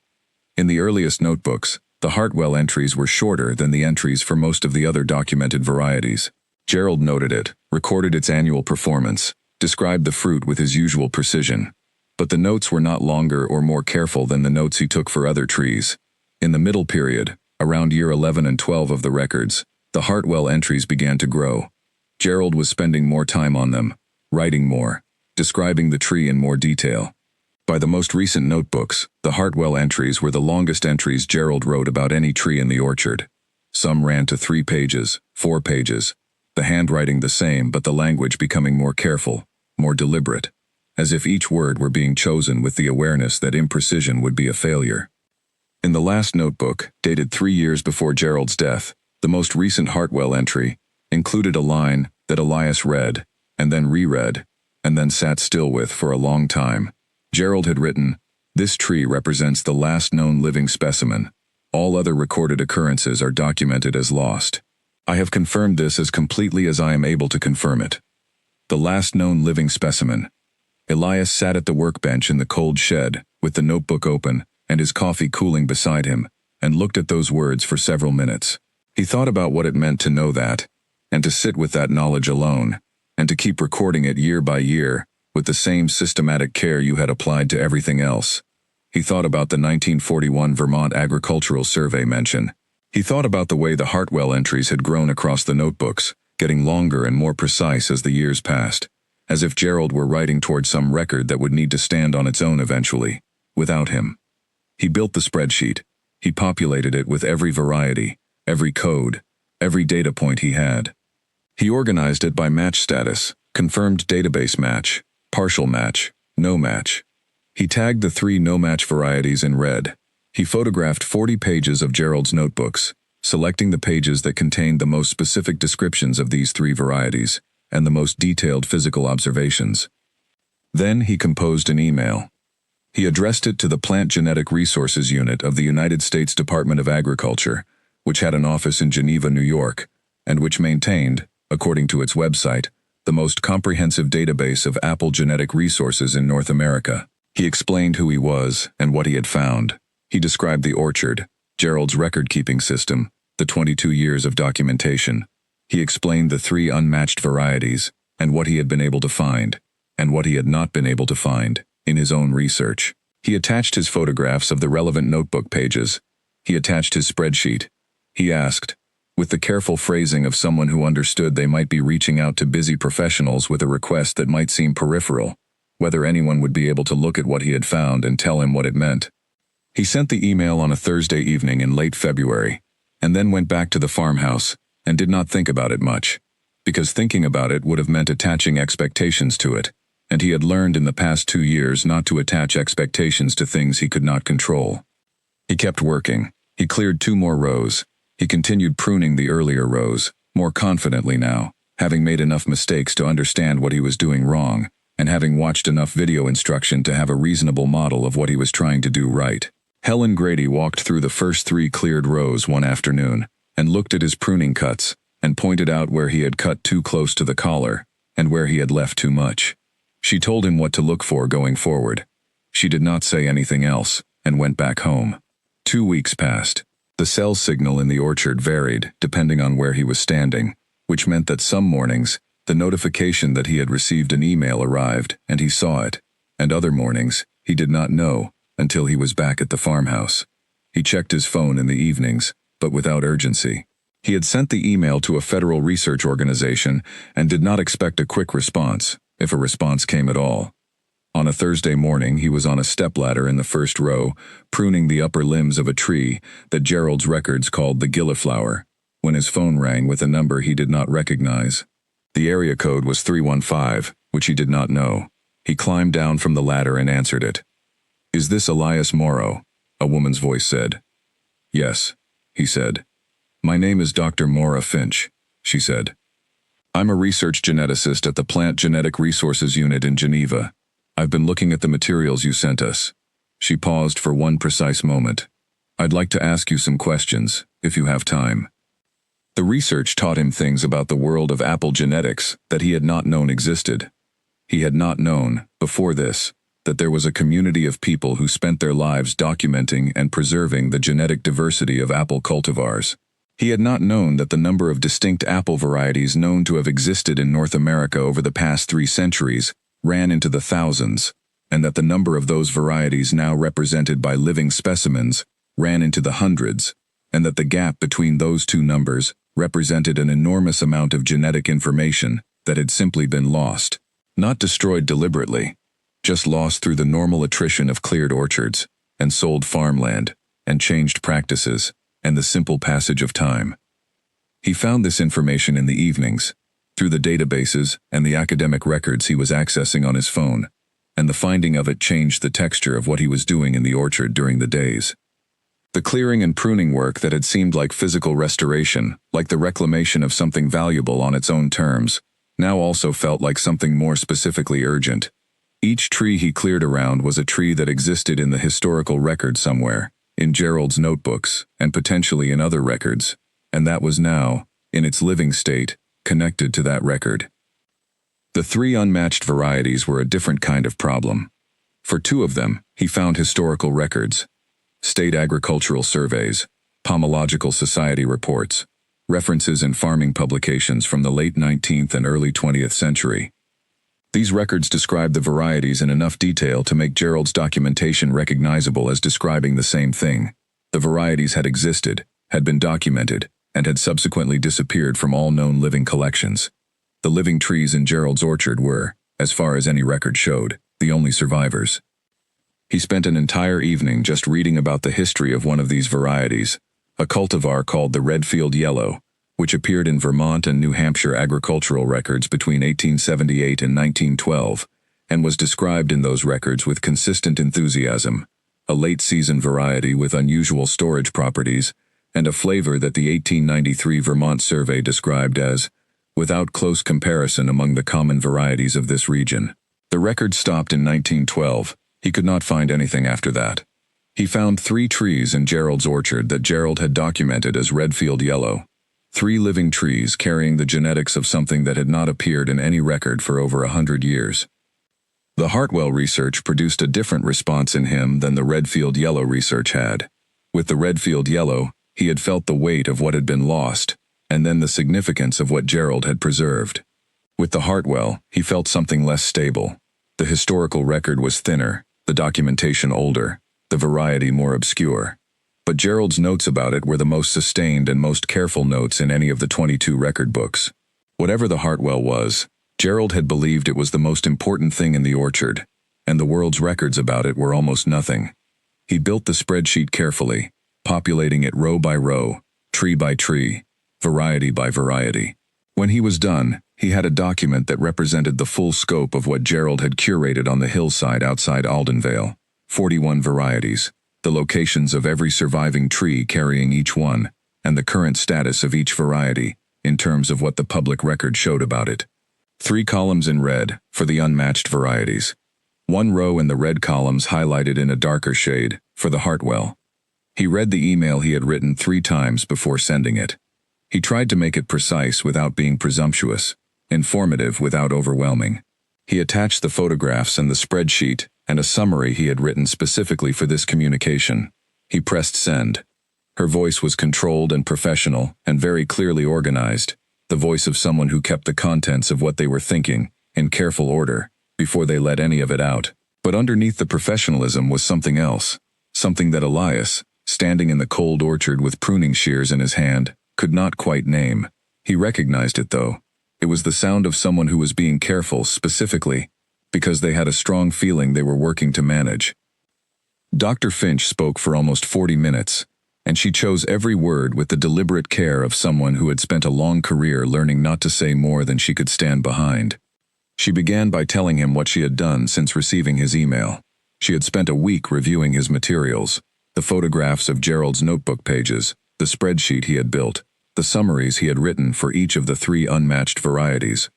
In the earliest notebooks, the Hartwell entries were shorter than the entries for most of the other documented varieties. Gerald noted it, recorded its annual performance, described the fruit with his usual precision. But the notes were not longer or more careful than the notes he took for other trees. In the middle period, around year 11 and 12 of the records, the Hartwell entries began to grow. Gerald was spending more time on them, writing more, describing the tree in more detail. By the most recent notebooks, the Hartwell entries were the longest entries Gerald wrote about any tree in the orchard. Some ran to 3 pages, 4 pages, the handwriting the same but the language becoming more careful, more deliberate, as if each word were being chosen with the awareness that imprecision would be a failure. In the last notebook, dated 3 years before Gerald's death, the most recent Hartwell entry included a line that Elias read, and then reread, and then sat still with for a long time. Gerald had written, "This tree represents the last known living specimen. All other recorded occurrences are documented as lost. I have confirmed this as completely as I am able to confirm it. The last known living specimen." Elias sat at the workbench in the cold shed, with the notebook open, and his coffee cooling beside him, and looked at those words for several minutes. He thought about what it meant to know that, and to sit with that knowledge alone, and to keep recording it year by year, with the same systematic care you had applied to everything else. He thought about the 1941 Vermont Agricultural Survey mention. He thought about the way the Hartwell entries had grown across the notebooks, getting longer and more precise as the years passed, as if Gerald were writing toward some record that would need to stand on its own eventually, without him. He built the spreadsheet. He populated it with every variety, every code, every data point he had. He organized it by match status, confirmed database match, partial match, no match. He tagged the 3 no-match varieties in red. He photographed 40 pages of Gerald's notebooks, selecting the pages that contained the most specific descriptions of these 3 varieties and the most detailed physical observations. Then he composed an email. He addressed it to the Plant Genetic Resources Unit of the United States Department of Agriculture, which had an office in Geneva, New York, and which maintained, according to its website, the most comprehensive database of apple genetic resources in North America. He explained who he was and what he had found. He described the orchard, Gerald's record-keeping system, the 22 years of documentation. He explained the 3 unmatched varieties and what he had been able to find, and what he had not been able to find, in his own research. He attached his photographs of the relevant notebook pages. He attached his spreadsheet. He asked, with the careful phrasing of someone who understood they might be reaching out to busy professionals with a request that might seem peripheral, whether anyone would be able to look at what he had found and tell him what it meant. He sent the email on a Thursday evening in late February, and then went back to the farmhouse and did not think about it much, because thinking about it would have meant attaching expectations to it, and he had learned in the past 2 years not to attach expectations to things he could not control. He kept working. He cleared 2 more rows. He continued pruning the earlier rows, more confidently now, having made enough mistakes to understand what he was doing wrong, and having watched enough video instruction to have a reasonable model of what he was trying to do right. Helen Grady walked through the first 3 cleared rows one afternoon, and looked at his pruning cuts, and pointed out where he had cut too close to the collar, and where he had left too much. She told him what to look for going forward. She did not say anything else, and went back home. 2 weeks passed. The cell signal in the orchard varied, depending on where he was standing, which meant that some mornings, the notification that he had received an email arrived, and he saw it, and other mornings, he did not know, until he was back at the farmhouse. He checked his phone in the evenings, but without urgency. He had sent the email to a federal research organization and did not expect a quick response, if a response came at all. On a Thursday morning, he was on a stepladder in the first row, pruning the upper limbs of a tree that Gerald's records called the gilliflower, when his phone rang with a number he did not recognize. The area code was 315, which he did not know. He climbed down from the ladder and answered it. "Is this Elias Morrow?" a woman's voice said. "Yes," he said. "My name is Dr. Maura Finch," she said. "I'm a research geneticist at the Plant Genetic Resources Unit in Geneva. I've been looking at the materials you sent us." She paused for one precise moment. "I'd like to ask you some questions, if you have time." The research taught him things about the world of apple genetics that he had not known existed. He had not known, before this, that there was a community of people who spent their lives documenting and preserving the genetic diversity of apple cultivars. He had not known that the number of distinct apple varieties known to have existed in North America over the past 3 centuries ran into the thousands, and that the number of those varieties now represented by living specimens ran into the hundreds, and that the gap between those 2 numbers represented an enormous amount of genetic information that had simply been lost, not destroyed deliberately, just lost through the normal attrition of cleared orchards, and sold farmland, and changed practices, and the simple passage of time. He found this information in the evenings, through the databases and the academic records he was accessing on his phone, and the finding of it changed the texture of what he was doing in the orchard during the days. The clearing and pruning work that had seemed like physical restoration, like the reclamation of something valuable on its own terms, now also felt like something more specifically urgent. Each tree he cleared around was a tree that existed in the historical record somewhere, in Gerald's notebooks, and potentially in other records, and that was now, in its living state, connected to that record. The 3 unmatched varieties were a different kind of problem. For 2 of them, he found historical records, state agricultural surveys, pomological society reports, references in farming publications from the late 19th and early 20th century. These records describe the varieties in enough detail to make Gerald's documentation recognizable as describing the same thing. The varieties had existed, had been documented, and had subsequently disappeared from all known living collections. The living trees in Gerald's orchard were, as far as any record showed, the only survivors. He spent an entire evening just reading about the history of one of these varieties, a cultivar called the Redfield Yellow, which appeared in Vermont and New Hampshire agricultural records between 1878 and 1912, and was described in those records with consistent enthusiasm, a late-season variety with unusual storage properties, and a flavor that the 1893 Vermont survey described as, without close comparison among the common varieties of this region. The record stopped in 1912. He could not find anything after that. He found 3 trees in Gerald's orchard that Gerald had documented as Redfield Yellow. 3 living trees carrying the genetics of something that had not appeared in any record for over 100 years. The Hartwell research produced a different response in him than the Redfield Yellow research had. With the Redfield Yellow, he had felt the weight of what had been lost, and then the significance of what Gerald had preserved. With the Hartwell, he felt something less stable. The historical record was thinner, the documentation older, the variety more obscure. But Gerald's notes about it were the most sustained and most careful notes in any of the 22 record books. Whatever the Hartwell was, Gerald had believed it was the most important thing in the orchard, and the world's records about it were almost nothing. He built the spreadsheet carefully, populating it row by row, tree by tree, variety by variety. When he was done, he had a document that represented the full scope of what Gerald had curated on the hillside outside Aldenvale, 41 varieties, the locations of every surviving tree carrying each one, and the current status of each variety, in terms of what the public record showed about it. 3 columns in red, for the unmatched varieties. 1 row in the red columns highlighted in a darker shade, for the Hartwell. He read the email he had written 3 times before sending it. He tried to make it precise without being presumptuous, informative without overwhelming. He attached the photographs and the spreadsheet, and a summary he had written specifically for this communication. He pressed send. Her voice was controlled and professional, and very clearly organized, the voice of someone who kept the contents of what they were thinking, in careful order, before they let any of it out. But underneath the professionalism was something else, something that Elias, standing in the cold orchard with pruning shears in his hand, could not quite name. He recognized it though. It was the sound of someone who was being careful specifically, because they had a strong feeling they were working to manage. Dr. Finch spoke for almost 40 minutes, and she chose every word with the deliberate care of someone who had spent a long career learning not to say more than she could stand behind. She began by telling him what she had done since receiving his email. She had spent a week reviewing his materials, the photographs of Gerald's notebook pages, the spreadsheet he had built, the summaries he had written for each of the 3 unmatched varieties.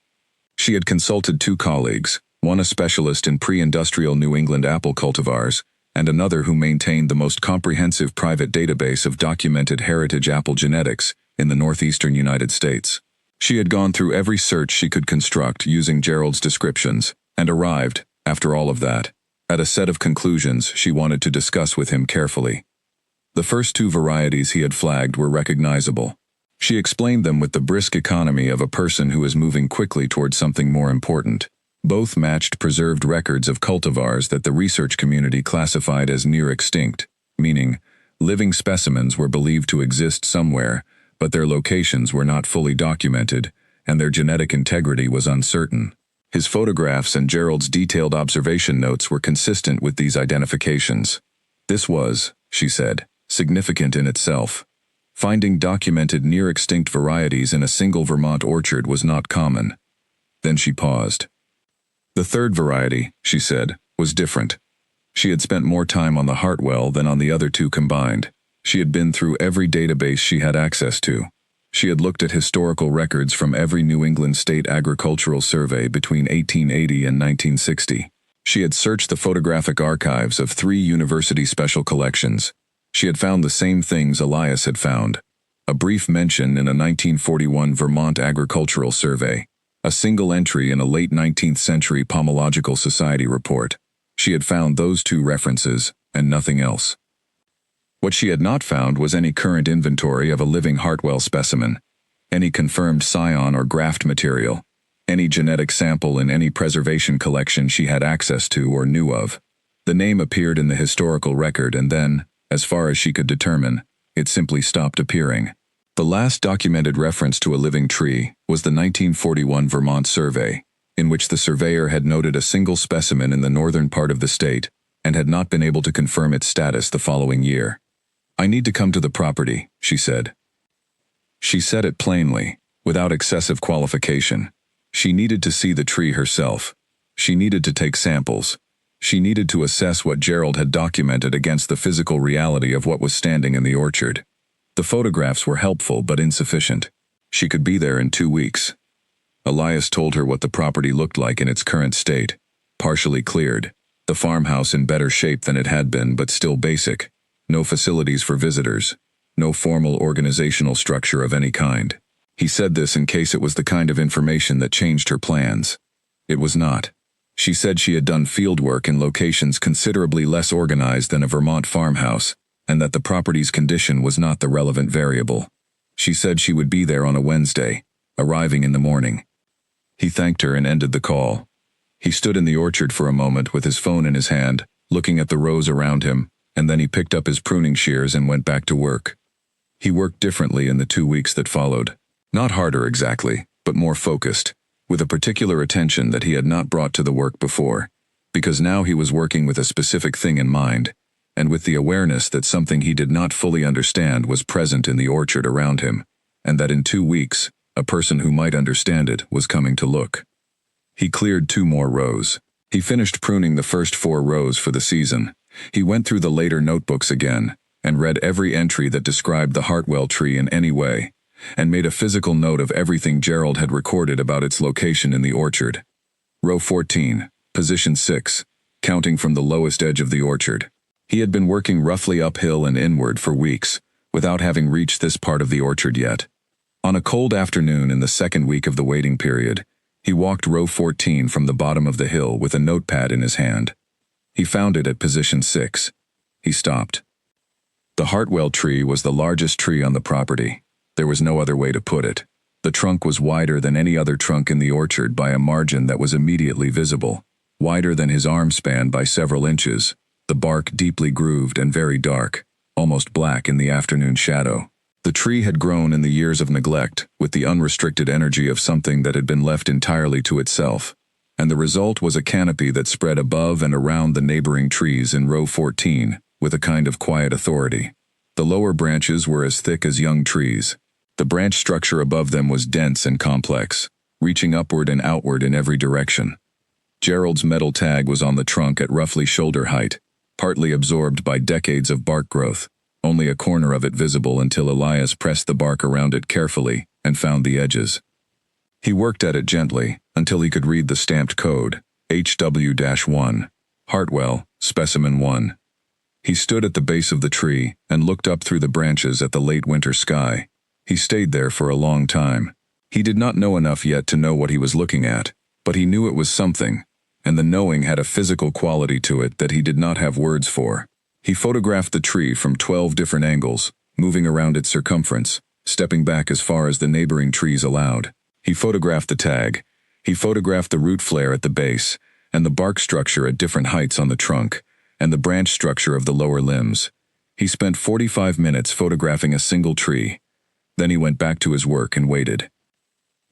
She had consulted 2 colleagues, one a specialist in pre-industrial New England apple cultivars, and another who maintained the most comprehensive private database of documented heritage apple genetics in the northeastern United States. She had gone through every search she could construct using Gerald's descriptions, and arrived, after all of that, at a set of conclusions she wanted to discuss with him carefully. The first 2 varieties he had flagged were recognizable. She explained them with the brisk economy of a person who is moving quickly toward something more important. Both matched preserved records of cultivars that the research community classified as near extinct, meaning living specimens were believed to exist somewhere, but their locations were not fully documented, and their genetic integrity was uncertain. His photographs and Gerald's detailed observation notes were consistent with these identifications. This was, she said, significant in itself. Finding documented near-extinct varieties in a single Vermont orchard was not common. Then she paused. The 3rd variety, she said, was different. She had spent more time on the Hartwell than on the other 2 combined. She had been through every database she had access to. She had looked at historical records from every New England state agricultural survey between 1880 and 1960. She had searched the photographic archives of 3 university special collections. She had found the same things Elias had found. A brief mention in a 1941 Vermont agricultural survey. A single entry in a late 19th century Pomological Society report. She had found those 2 references, and nothing else. What she had not found was any current inventory of a living Hartwell specimen. any confirmed scion or graft material, any genetic sample in any preservation collection she had access to or knew of. The name appeared in the historical record and then, as far as she could determine, it simply stopped appearing. The last documented reference to a living tree was the 1941 Vermont survey, in which the surveyor had noted a single specimen in the northern part of the state and had not been able to confirm its status the following year. "I need to come to the property," she said. She said it plainly, without excessive qualification. She needed to see the tree herself. She needed to take samples. She needed to assess what Gerald had documented against the physical reality of what was standing in the orchard. The photographs were helpful but insufficient. She could be there in 2 weeks. Elias told her what the property looked like in its current state. Partially cleared. The farmhouse in better shape than it had been, but still basic. No facilities for visitors. No formal organizational structure of any kind. He said this in case it was the kind of information that changed her plans. It was not. She said she had done field work in locations considerably less organized than a Vermont farmhouse, and that the property's condition was not the relevant variable. She said she would be there on a Wednesday, arriving in the morning. He thanked her and ended the call. He stood in the orchard for a moment with his phone in his hand, looking at the rows around him, and then he picked up his pruning shears and went back to work. He worked differently in the 2 weeks that followed. Not harder exactly, but more focused, with a particular attention that he had not brought to the work before, because now he was working with a specific thing in mind, and with the awareness that something he did not fully understand was present in the orchard around him, and that in 2 weeks, a person who might understand it was coming to look. He cleared 2 more rows. He finished pruning the first 4 rows for the season. He went through the later notebooks again, and read every entry that described the Hartwell tree in any way, and made a physical note of everything Gerald had recorded about its location in the orchard. Row 14, position 6, counting from the lowest edge of the orchard. He had been working roughly uphill and inward for weeks, without having reached this part of the orchard yet. On a cold afternoon in the second week of the waiting period, he walked row 14 from the bottom of the hill with a notepad in his hand. He found it at position 6. He stopped. The Hartwell tree was the largest tree on the property. There was no other way to put it. The trunk was wider than any other trunk in the orchard by a margin that was immediately visible, wider than his arm span by several inches, the bark deeply grooved and very dark, almost black in the afternoon shadow. The tree had grown in the years of neglect with the unrestricted energy of something that had been left entirely to itself, and the result was a canopy that spread above and around the neighboring trees in row 14 with a kind of quiet authority. The lower branches were as thick as young trees. The branch structure above them was dense and complex, reaching upward and outward in every direction. Gerald's metal tag was on the trunk at roughly shoulder height, partly absorbed by decades of bark growth, only a corner of it visible until Elias pressed the bark around it carefully and found the edges. He worked at it gently until he could read the stamped code, HW-1, Hartwell, Specimen 1. He stood at the base of the tree and looked up through the branches at the late winter sky. He stayed there for a long time. He did not know enough yet to know what he was looking at, but he knew it was something, and the knowing had a physical quality to it that he did not have words for. He photographed the tree from 12 different angles, moving around its circumference, stepping back as far as the neighboring trees allowed. He photographed the tag. He photographed the root flare at the base, and the bark structure at different heights on the trunk, and the branch structure of the lower limbs. He spent 45 minutes photographing a single tree. Then he went back to his work and waited.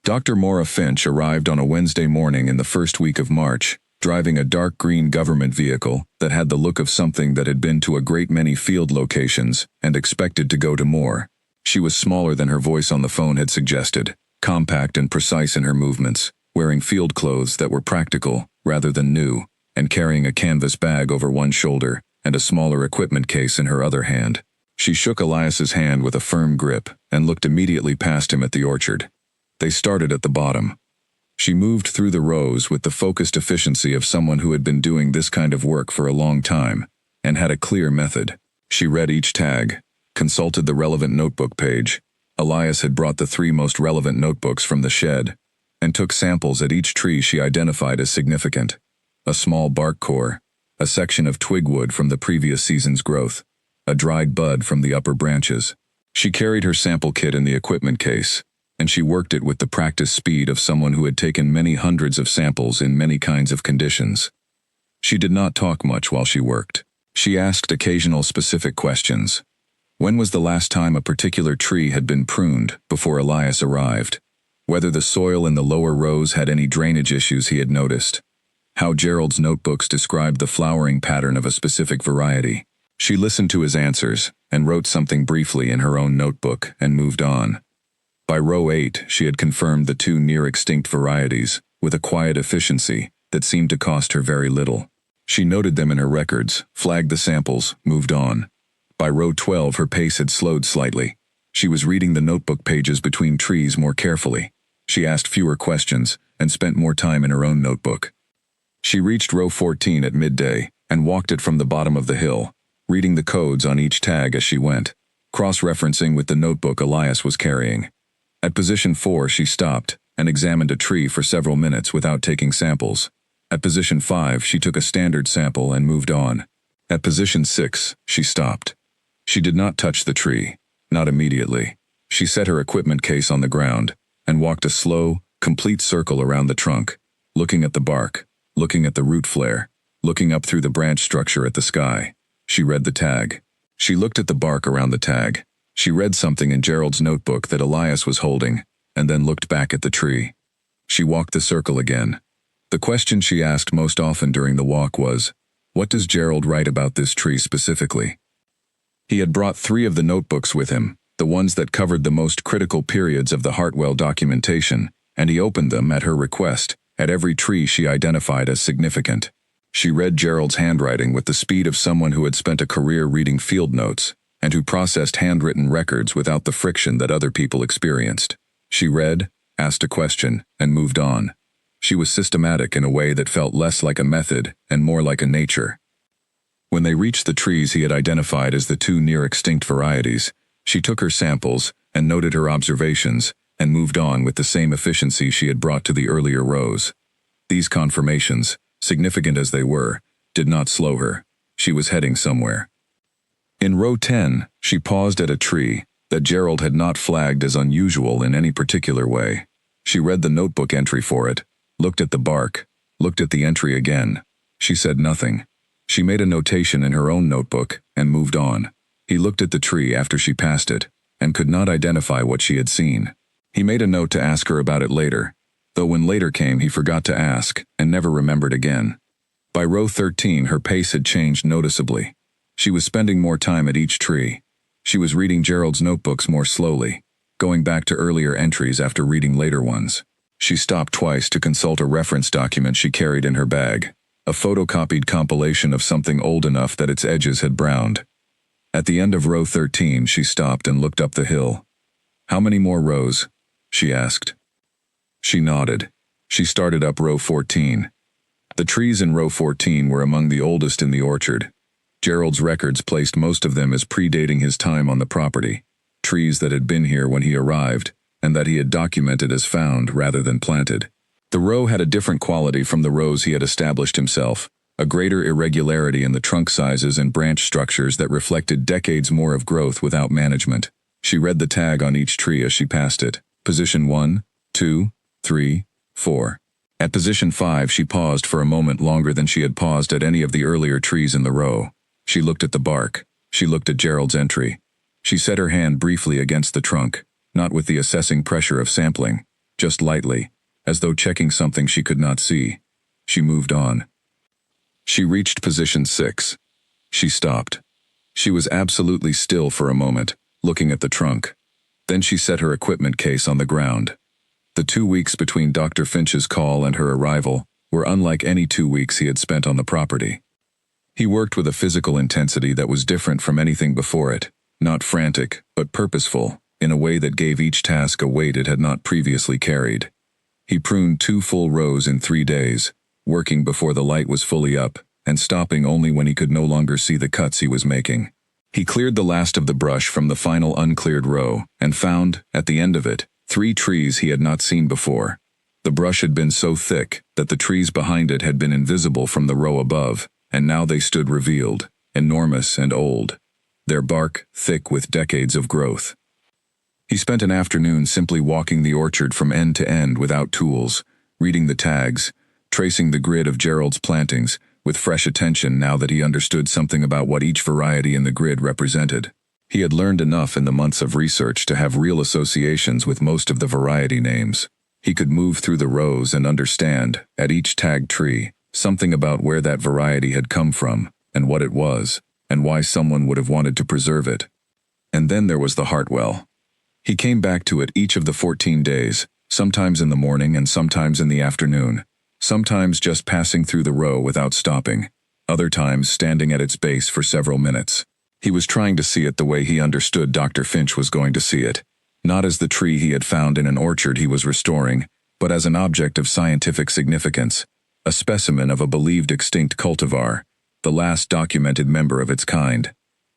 Dr. Maura Finch arrived on a Wednesday morning in the first week of March, driving a dark green government vehicle that had the look of something that had been to a great many field locations and expected to go to more. She was smaller than her voice on the phone had suggested, compact and precise in her movements, wearing field clothes that were practical rather than new, and carrying a canvas bag over one shoulder and a smaller equipment case in her other hand. She shook Elias's hand with a firm grip and looked immediately past him at the orchard. They started at the bottom. She moved through the rows with the focused efficiency of someone who had been doing this kind of work for a long time and had a clear method. She read each tag, consulted the relevant notebook page. Elias had brought the 3 most relevant notebooks from the shed and took samples at each tree she identified as significant. A small bark core, a section of twigwood from the previous season's growth, a dried bud from the upper branches. She carried her sample kit in the equipment case, and she worked it with the practiced speed of someone who had taken many hundreds of samples in many kinds of conditions. She did not talk much while she worked. She asked occasional specific questions. When was the last time a particular tree had been pruned before Elias arrived? Whether the soil in the lower rows had any drainage issues he had noticed. How Gerald's notebooks described the flowering pattern of a specific variety. She listened to his answers and wrote something briefly in her own notebook and moved on. By row 8, she had confirmed the 2 near-extinct varieties with a quiet efficiency that seemed to cost her very little. She noted them in her records, flagged the samples, moved on. By row 12, her pace had slowed slightly. She was reading the notebook pages between trees more carefully. She asked fewer questions and spent more time in her own notebook. She reached row 14 at midday and walked it from the bottom of the hill, reading the codes on each tag as she went, cross-referencing with the notebook Elias was carrying. At position 4, she stopped and examined a tree for several minutes without taking samples. At position 5, she took a standard sample and moved on. At position 6, she stopped. She did not touch the tree, not immediately. She set her equipment case on the ground and walked a slow, complete circle around the trunk, looking at the bark, looking at the root flare, looking up through the branch structure at the sky. She read the tag. She looked at the bark around the tag. She read something in Gerald's notebook that Elias was holding, and then looked back at the tree. She walked the circle again. The question she asked most often during the walk was, what does Gerald write about this tree specifically? He had brought 3 of the notebooks with him, the ones that covered the most critical periods of the Hartwell documentation, and he opened them at her request, at every tree she identified as significant. She read Gerald's handwriting with the speed of someone who had spent a career reading field notes, and who processed handwritten records without the friction that other people experienced. She read, asked a question, and moved on. She was systematic in a way that felt less like a method and more like a nature. When they reached the trees he had identified as the 2 near-extinct varieties, she took her samples and noted her observations and moved on with the same efficiency she had brought to the earlier rows. These confirmations, significant as they were, did not slow her. She was heading somewhere. In row 10, she paused at a tree that Gerald had not flagged as unusual in any particular way. She read the notebook entry for it, looked at the bark, looked at the entry again. She said nothing. She made a notation in her own notebook and moved on. He looked at the tree after she passed it and could not identify what she had seen. He made a note to ask her about it later, though when later came he forgot to ask and never remembered again. By row 13, her pace had changed noticeably. She was spending more time at each tree. She was reading Gerald's notebooks more slowly, going back to earlier entries after reading later ones. She stopped twice to consult a reference document she carried in her bag, a photocopied compilation of something old enough that its edges had browned. At the end of row 13, she stopped and looked up the hill. "How many more rows?" she asked. She nodded. She started up row 14. The trees in row 14 were among the oldest in the orchard. Gerald's records placed most of them as predating his time on the property, trees that had been here when he arrived, and that he had documented as found rather than planted. The row had a different quality from the rows he had established himself, a greater irregularity in the trunk sizes and branch structures that reflected decades more of growth without management. She read the tag on each tree as she passed it. Position 1, 2, 3, 4. At position 5, she paused for a moment longer than she had paused at any of the earlier trees in the row. She looked at the bark. She looked at Gerald's entry. She set her hand briefly against the trunk, not with the assessing pressure of sampling, just lightly, as though checking something she could not see. She moved on. She reached position 6. She stopped. She was absolutely still for a moment, looking at the trunk. Then she set her equipment case on the ground. The 2 weeks between Dr. Finch's call and her arrival were unlike any 2 weeks he had spent on the property. He worked with a physical intensity that was different from anything before it, not frantic, but purposeful, in a way that gave each task a weight it had not previously carried. He pruned 2 full rows in 3 days, working before the light was fully up, and stopping only when he could no longer see the cuts he was making. He cleared the last of the brush from the final uncleared row, and found, at the end of it, 3 trees he had not seen before. The brush had been so thick that the trees behind it had been invisible from the row above, and now they stood revealed, enormous and old, their bark thick with decades of growth. He spent an afternoon simply walking the orchard from end to end without tools, reading the tags, tracing the grid of Gerald's plantings, with fresh attention now that he understood something about what each variety in the grid represented. He had learned enough in the months of research to have real associations with most of the variety names. He could move through the rows and understand, at each tagged tree, something about where that variety had come from, and what it was, and why someone would have wanted to preserve it. And then there was the Hartwell. He came back to it each of the 14 days, sometimes in the morning and sometimes in the afternoon, sometimes just passing through the row without stopping, other times standing at its base for several minutes. He was trying to see it the way he understood Dr. Finch was going to see it, not as the tree he had found in an orchard he was restoring, but as an object of scientific significance, a specimen of a believed extinct cultivar, the last documented member of its kind.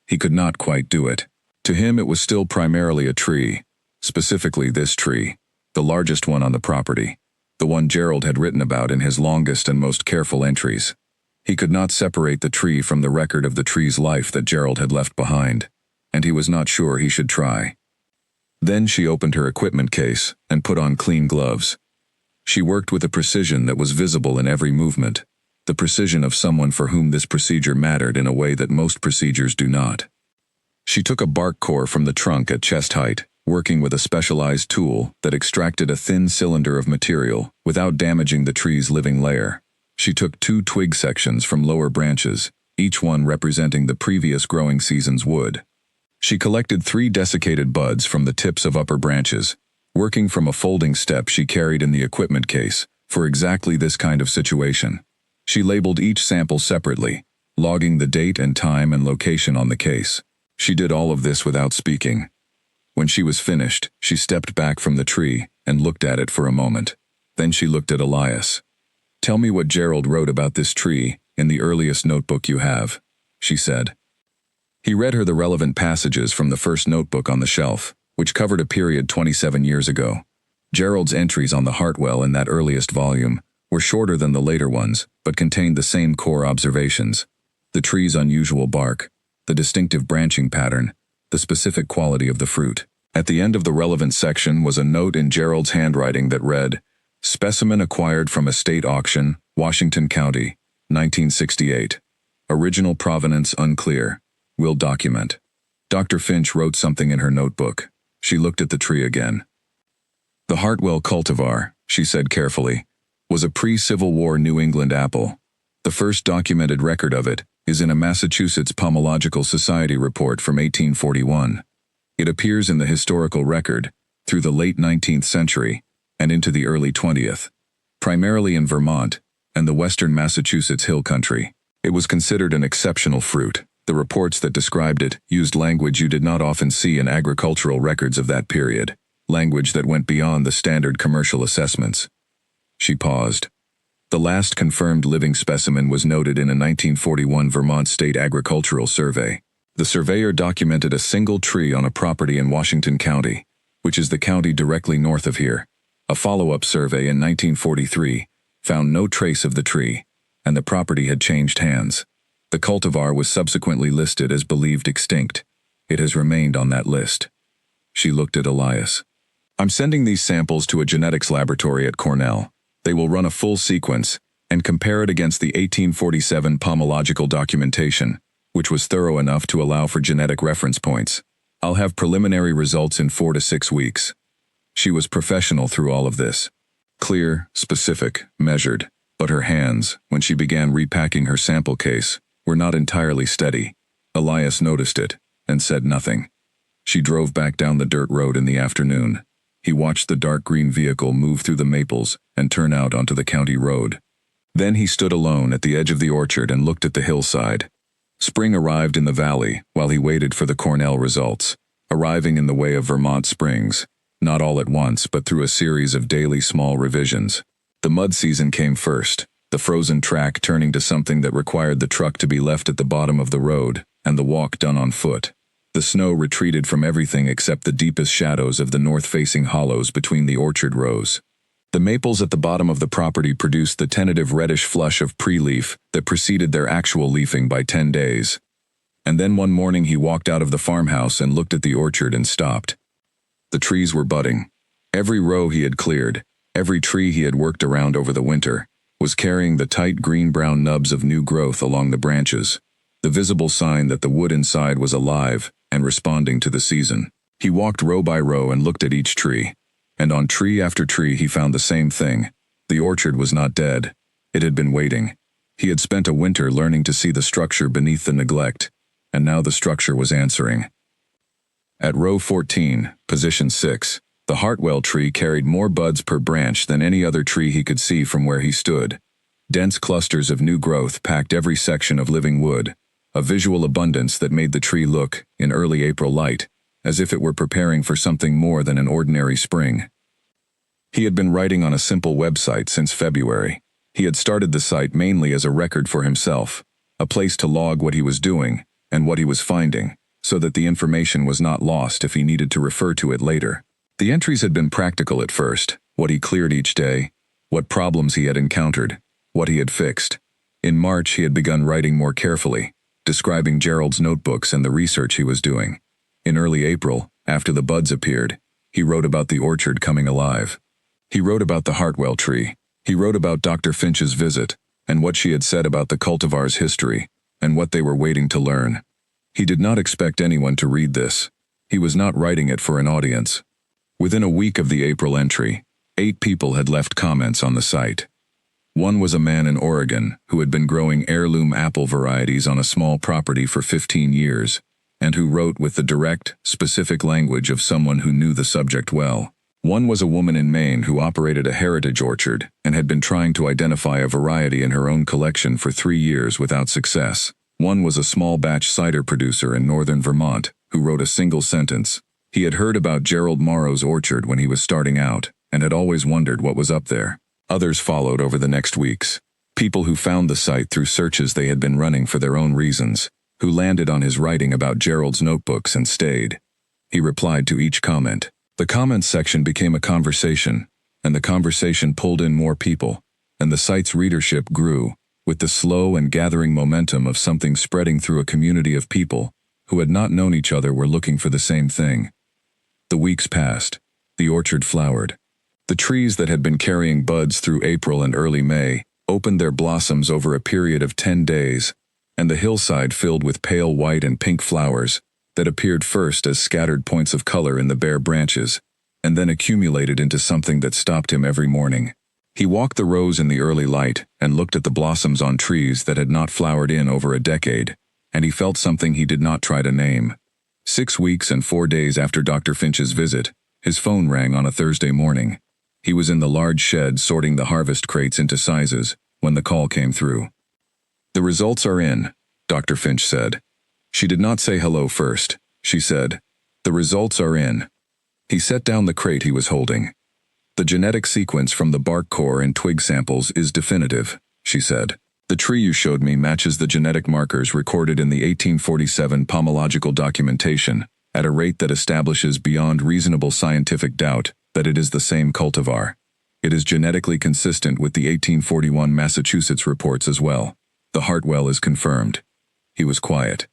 He could not quite do it. To him it was still primarily a tree, specifically this tree, the largest one on the property, the one Gerald had written about in his longest and most careful entries. He could not separate the tree from the record of the tree's life that Gerald had left behind, and he was not sure he should try. Then she opened her equipment case and put on clean gloves. She worked with a precision that was visible in every movement, the precision of someone for whom this procedure mattered in a way that most procedures do not. She took a bark core from the trunk at chest height, working with a specialized tool that extracted a thin cylinder of material without damaging the tree's living layer. She took 2 twig sections from lower branches, each one representing the previous growing season's wood. She collected 3 desiccated buds from the tips of upper branches, working from a folding step she carried in the equipment case, for exactly this kind of situation. She labeled each sample separately, logging the date and time and location on the case. She did all of this without speaking. When she was finished, she stepped back from the tree and looked at it for a moment. Then she looked at Elias. "Tell me what Gerald wrote about this tree in the earliest notebook you have," she said. He read her the relevant passages from the first notebook on the shelf, which covered a period 27 years ago. Gerald's entries on the Hartwell in that earliest volume were shorter than the later ones, but contained the same core observations: the tree's unusual bark, the distinctive branching pattern, the specific quality of the fruit. At the end of the relevant section was a note in Gerald's handwriting that read, "Specimen acquired from estate auction, Washington County, 1968. Original provenance unclear. Will document." Dr. Finch wrote something in her notebook. She looked at the tree again. "The Hartwell cultivar," she said carefully, "was a pre-Civil War New England apple. The first documented record of it is in a Massachusetts Pomological Society report from 1841. It appears in the historical record through the late 19th century and into the early 20th, primarily in Vermont and the western Massachusetts hill country. It was considered an exceptional fruit. The reports that described it used language you did not often see in agricultural records of that period, language that went beyond the standard commercial assessments." She paused. The last confirmed living specimen was noted in a 1941 Vermont State Agricultural Survey. The surveyor documented a single tree on a property in Washington County, which is the county directly north of here. A follow-up survey in 1943 found no trace of the tree, and the property had changed hands. The cultivar was subsequently listed as believed extinct. It has remained on that list. She looked at Elias. "I'm sending these samples to a genetics laboratory at Cornell. They will run a full sequence and compare it against the 1847 pomological documentation, which was thorough enough to allow for genetic reference points. I'll have preliminary results in 4 to 6 weeks." She was professional through all of this. Clear, specific, measured, but her hands, when she began repacking her sample case, were not entirely steady. Elias noticed it and said nothing. She drove back down the dirt road in the afternoon. He watched the dark green vehicle move through the maples and turn out onto the county road. Then he stood alone at the edge of the orchard and looked at the hillside. Spring arrived in the valley while he waited for the Cornell results, arriving in the way of Vermont springs, not all at once but through a series of daily small revisions. The mud season came first, the frozen track turning to something that required the truck to be left at the bottom of the road and the walk done on foot. The snow retreated from everything except the deepest shadows of the north-facing hollows between the orchard rows. The maples at the bottom of the property produced the tentative reddish flush of pre-leaf that preceded their actual leafing by 10 days. And then one morning he walked out of the farmhouse and looked at the orchard and stopped. The trees were budding. Every row he had cleared, every tree he had worked around over the winter, was carrying the tight green-brown nubs of new growth along the branches, the visible sign that the wood inside was alive and responding to the season. He walked row by row and looked at each tree, and on tree after tree he found the same thing. The orchard was not dead. It had been waiting. He had spent a winter learning to see the structure beneath the neglect, and now the structure was answering. At row 14, position 6, the Hartwell tree carried more buds per branch than any other tree he could see from where he stood. Dense clusters of new growth packed every section of living wood, a visual abundance that made the tree look, in early April light, as if it were preparing for something more than an ordinary spring. He had been writing on a simple website since February. He had started the site mainly as a record for himself, a place to log what he was doing and what he was finding, so that the information was not lost if he needed to refer to it later. The entries had been practical at first, what he cleared each day, what problems he had encountered, what he had fixed. In March he had begun writing more carefully, describing Gerald's notebooks and the research he was doing. In early April, after the buds appeared, he wrote about the orchard coming alive. He wrote about the Hartwell tree. He wrote about Dr. Finch's visit, and what she had said about the cultivar's history, and what they were waiting to learn. He did not expect anyone to read this. He was not writing it for an audience. Within a week of the April entry, 8 people had left comments on the site. One was a man in Oregon who had been growing heirloom apple varieties on a small property for 15 years, and who wrote with the direct, specific language of someone who knew the subject well. One was a woman in Maine who operated a heritage orchard and had been trying to identify a variety in her own collection for 3 years without success. One was a small batch cider producer in northern Vermont who wrote a single sentence. He had heard about Gerald Morrow's orchard when he was starting out and had always wondered what was up there. Others followed over the next weeks. People who found the site through searches they had been running for their own reasons, who landed on his writing about Gerald's notebooks and stayed. He replied to each comment. The comments section became a conversation, and the conversation pulled in more people, and the site's readership grew, with the slow and gathering momentum of something spreading through a community of people who had not known each other were looking for the same thing. The weeks passed. The orchard flowered. The trees that had been carrying buds through April and early May opened their blossoms over a period of 10 days, and the hillside filled with pale white and pink flowers that appeared first as scattered points of color in the bare branches, and then accumulated into something that stopped him every morning. He walked the rows in the early light and looked at the blossoms on trees that had not flowered in over a decade, and he felt something he did not try to name. 6 weeks and 4 days after Dr. Finch's visit, his phone rang on a Thursday morning. He was in the large shed sorting the harvest crates into sizes when the call came through. "The results are in," Dr. Finch said. She did not say hello first. She said, "The results are in." He set down the crate he was holding. "The genetic sequence from the bark core and twig samples is definitive," she said. "The tree you showed me matches the genetic markers recorded in the 1847 pomological documentation at a rate that establishes beyond reasonable scientific doubt that it is the same cultivar. It is genetically consistent with the 1841 Massachusetts reports as well. The Hartwell is confirmed." He was quiet.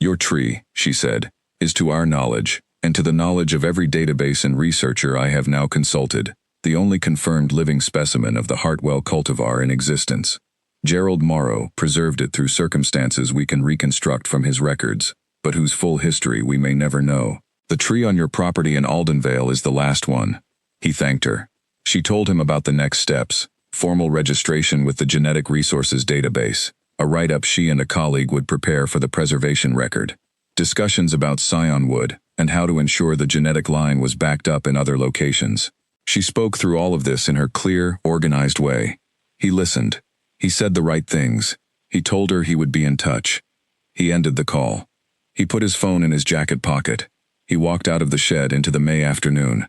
"Your tree," she said, "is to our knowledge, and to the knowledge of every database and researcher I have now consulted, the only confirmed living specimen of the Hartwell cultivar in existence. Gerald Morrow preserved it through circumstances we can reconstruct from his records, but whose full history we may never know. The tree on your property in Aldenvale is the last one." He thanked her. She told him about the next steps: formal registration with the Genetic Resources Database, a write-up she and a colleague would prepare for the preservation record, discussions about scion wood, and how to ensure the genetic line was backed up in other locations. She spoke through all of this in her clear, organized way. He listened. He said the right things. He told her he would be in touch. He ended the call. He put his phone in his jacket pocket. He walked out of the shed into the May afternoon.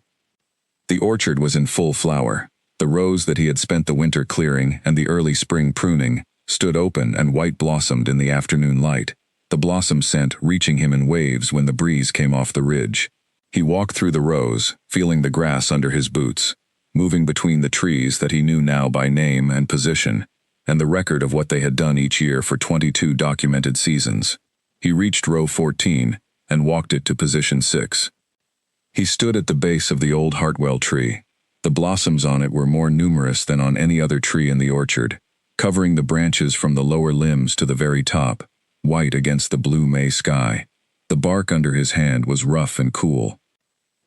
The orchard was in full flower. The rows that he had spent the winter clearing and the early spring pruning stood open and white-blossomed in the afternoon light, the blossom scent reaching him in waves when the breeze came off the ridge. He walked through the rows, feeling the grass under his boots, moving between the trees that he knew now by name and position, and the record of what they had done each year for 22 documented seasons. He reached row 14 and walked it to position 6. He stood at the base of the old Hartwell tree. The blossoms on it were more numerous than on any other tree in the orchard, covering the branches from the lower limbs to the very top, white against the blue May sky. The bark under his hand was rough and cool.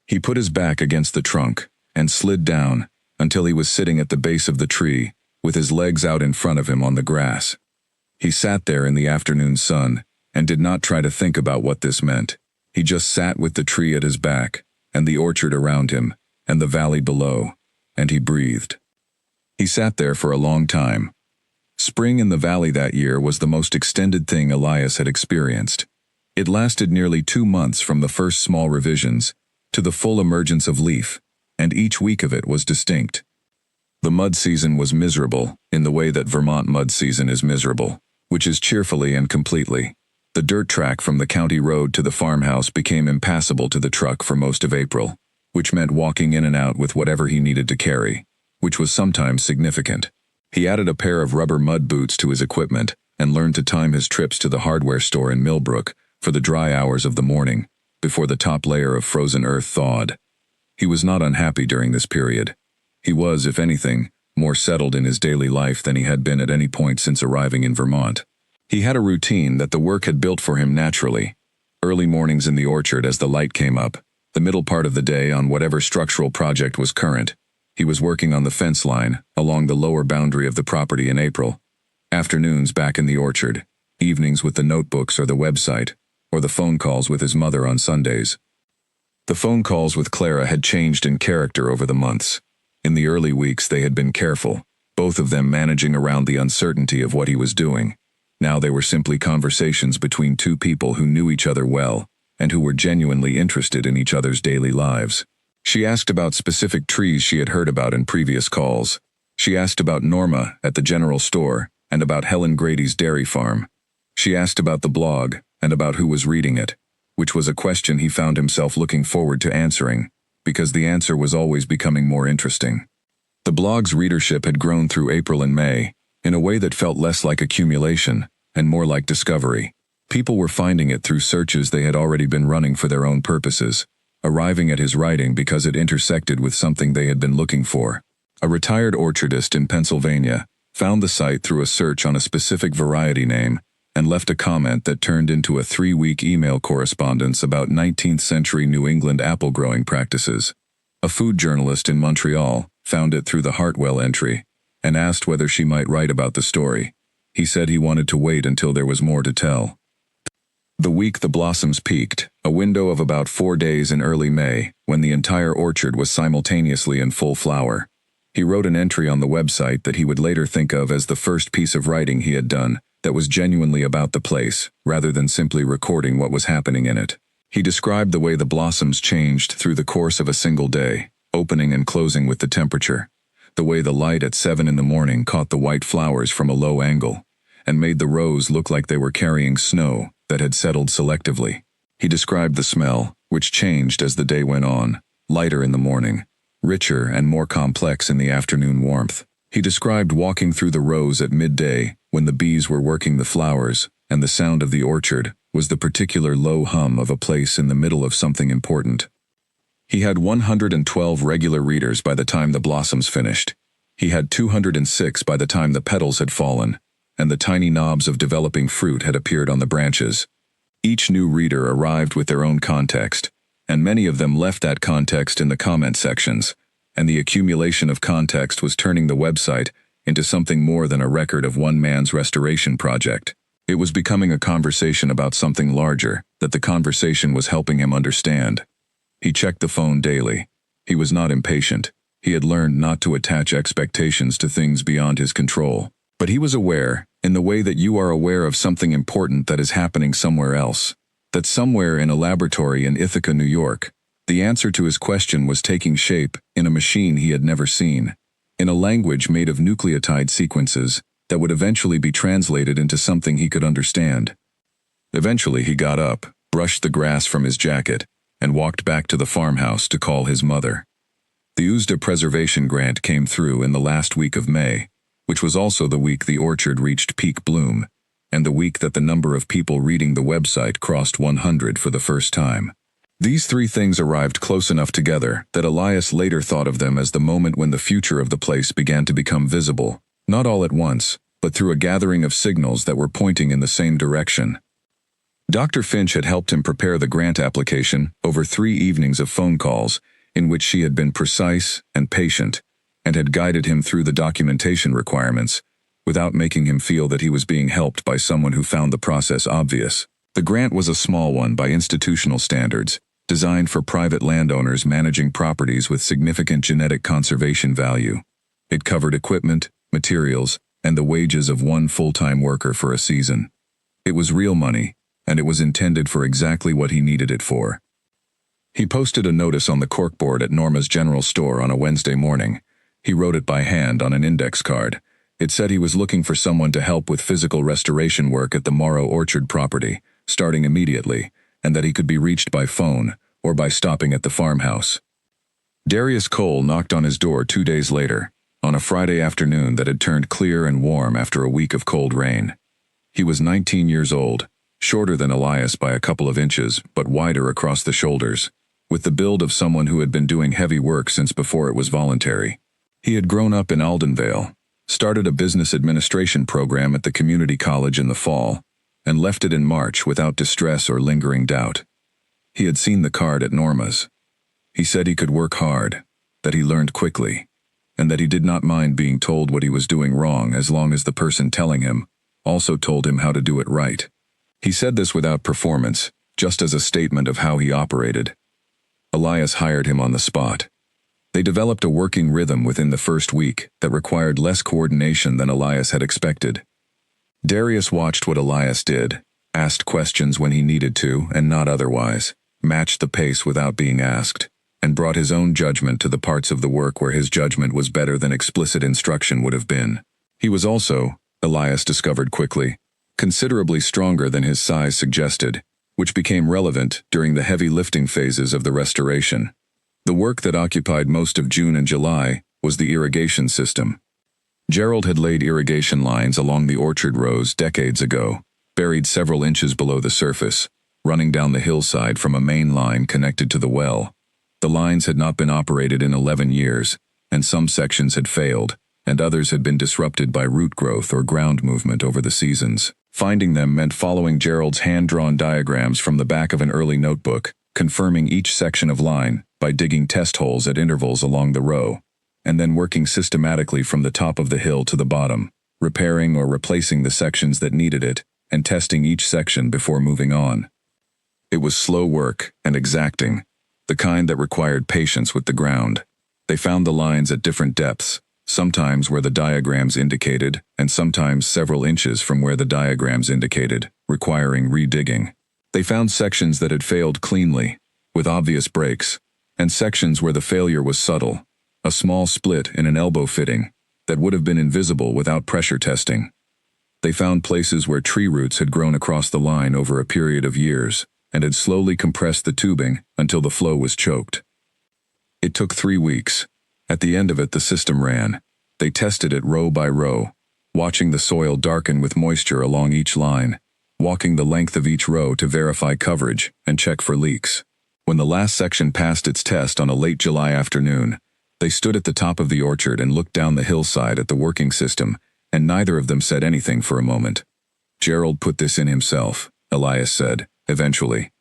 He put his back against the trunk and slid down until he was sitting at the base of the tree, with his legs out in front of him on the grass. He sat there in the afternoon sun and did not try to think about what this meant. He just sat with the tree at his back, and the orchard around him, and the valley below, and he breathed. He sat there for a long time. Spring in the valley that year was the most extended thing Elias had experienced. It lasted nearly 2 months from the first small revisions to the full emergence of leaf, and each week of it was distinct. The mud season was miserable in the way that Vermont mud season is miserable, which is cheerfully and completely. The dirt track from the county road to the farmhouse became impassable to the truck for most of April, which meant walking in and out with whatever he needed to carry, which was sometimes significant. He added a pair of rubber mud boots to his equipment and learned to time his trips to the hardware store in Millbrook for the dry hours of the morning, before the top layer of frozen earth thawed. He was not unhappy during this period. He was, if anything, more settled in his daily life than he had been at any point since arriving in Vermont. He had a routine that the work had built for him naturally. Early mornings in the orchard as the light came up, the middle part of the day on whatever structural project was current. He was working on the fence line along the lower boundary of the property in April. Afternoons back in the orchard, evenings with the notebooks or the website, or the phone calls with his mother on Sundays. The phone calls with Clara had changed in character over the months. In the early weeks they had been careful, both of them managing around the uncertainty of what he was doing. Now they were simply conversations between two people who knew each other well, and who were genuinely interested in each other's daily lives. She asked about specific trees she had heard about in previous calls. She asked about Norma at the general store, and about Helen Grady's dairy farm. She asked about the blog, and about who was reading it, which was a question he found himself looking forward to answering, because the answer was always becoming more interesting. The blog's readership had grown through April and May, in a way that felt less like accumulation, and more like discovery. People were finding it through searches they had already been running for their own purposes, arriving at his writing because it intersected with something they had been looking for. A retired orchardist in Pennsylvania found the site through a search on a specific variety name, and left a comment that turned into a 3-week email correspondence about 19th-century New England apple-growing practices. A food journalist in Montreal found it through the Hartwell entry, and asked whether she might write about the story. He said he wanted to wait until there was more to tell. The week the blossoms peaked, a window of about 4 days in early May, when the entire orchard was simultaneously in full flower. He wrote an entry on the website that he would later think of as the first piece of writing he had done that was genuinely about the place, rather than simply recording what was happening in it. He described the way the blossoms changed through the course of a single day, opening and closing with the temperature. The way the light at 7 in the morning caught the white flowers from a low angle, and made the rows look like they were carrying snow that had settled selectively. He described the smell, which changed as the day went on, lighter in the morning, richer and more complex in the afternoon warmth. He described walking through the rows at midday, when the bees were working the flowers, and the sound of the orchard was the particular low hum of a place in the middle of something important. He had 112 regular readers by the time the blossoms finished. He had 206 by the time the petals had fallen, and the tiny knobs of developing fruit had appeared on the branches. Each new reader arrived with their own context, and many of them left that context in the comment sections, and the accumulation of context was turning the website into something more than a record of one man's restoration project. It was becoming a conversation about something larger that the conversation was helping him understand. He checked the phone daily. He was not impatient. He had learned not to attach expectations to things beyond his control. But he was aware, in the way that you are aware of something important that is happening somewhere else, that somewhere in a laboratory in Ithaca, New York, the answer to his question was taking shape in a machine he had never seen, in a language made of nucleotide sequences that would eventually be translated into something he could understand. Eventually he got up, brushed the grass from his jacket, and walked back to the farmhouse to call his mother. The USDA preservation grant came through in the last week of May, which was also the week the orchard reached peak bloom, and the week that the number of people reading the website crossed 100 for the first time. These three things arrived close enough together that Elias later thought of them as the moment when the future of the place began to become visible, not all at once, but through a gathering of signals that were pointing in the same direction. Dr. Finch had helped him prepare the grant application over 3 evenings of phone calls, in which she had been precise and patient, and had guided him through the documentation requirements, without making him feel that he was being helped by someone who found the process obvious. The grant was a small one by institutional standards, designed for private landowners managing properties with significant genetic conservation value. It covered equipment, materials, and the wages of 1 full-time worker for a season. It was real money, and it was intended for exactly what he needed it for. He posted a notice on the corkboard at Norma's general store on a Wednesday morning. He wrote it by hand on an index card. It said he was looking for someone to help with physical restoration work at the Morrow Orchard property, starting immediately, and that he could be reached by phone or by stopping at the farmhouse. Darius Cole knocked on his door 2 days later, on a Friday afternoon that had turned clear and warm after a week of cold rain. He was 19 years old, shorter than Elias by a couple of inches, but wider across the shoulders, with the build of someone who had been doing heavy work since before it was voluntary. He had grown up in Aldenvale, started a business administration program at the community college in the fall, and left it in March without distress or lingering doubt. He had seen the card at Norma's. He said he could work hard, that he learned quickly, and that he did not mind being told what he was doing wrong as long as the person telling him also told him how to do it right. He said this without performance, just as a statement of how he operated. Elias hired him on the spot. They developed a working rhythm within the first week that required less coordination than Elias had expected. Darius watched what Elias did, asked questions when he needed to and not otherwise, matched the pace without being asked, and brought his own judgment to the parts of the work where his judgment was better than explicit instruction would have been. He was also, Elias discovered quickly, considerably stronger than his size suggested, which became relevant during the heavy lifting phases of the restoration. The work that occupied most of June and July was the irrigation system. Gerald had laid irrigation lines along the orchard rows decades ago, buried several inches below the surface, running down the hillside from a main line connected to the well. The lines had not been operated in 11 years, and some sections had failed, and others had been disrupted by root growth or ground movement over the seasons. Finding them meant following Gerald's hand-drawn diagrams from the back of an early notebook, confirming each section of line by digging test holes at intervals along the row, and then working systematically from the top of the hill to the bottom, repairing or replacing the sections that needed it, and testing each section before moving on. It was slow work and exacting, the kind that required patience with the ground. They found the lines at different depths, sometimes where the diagrams indicated, and sometimes several inches from where the diagrams indicated, requiring redigging. They found sections that had failed cleanly, with obvious breaks, and sections where the failure was subtle, a small split in an elbow fitting that would have been invisible without pressure testing. They found places where tree roots had grown across the line over a period of years and had slowly compressed the tubing until the flow was choked. It took 3 weeks. At the end of it, the system ran. They tested it row by row, watching the soil darken with moisture along each line, walking the length of each row to verify coverage and check for leaks. When the last section passed its test on a late July afternoon, they stood at the top of the orchard and looked down the hillside at the working system, and neither of them said anything for a moment. Gerald put this in himself, Elias said, eventually.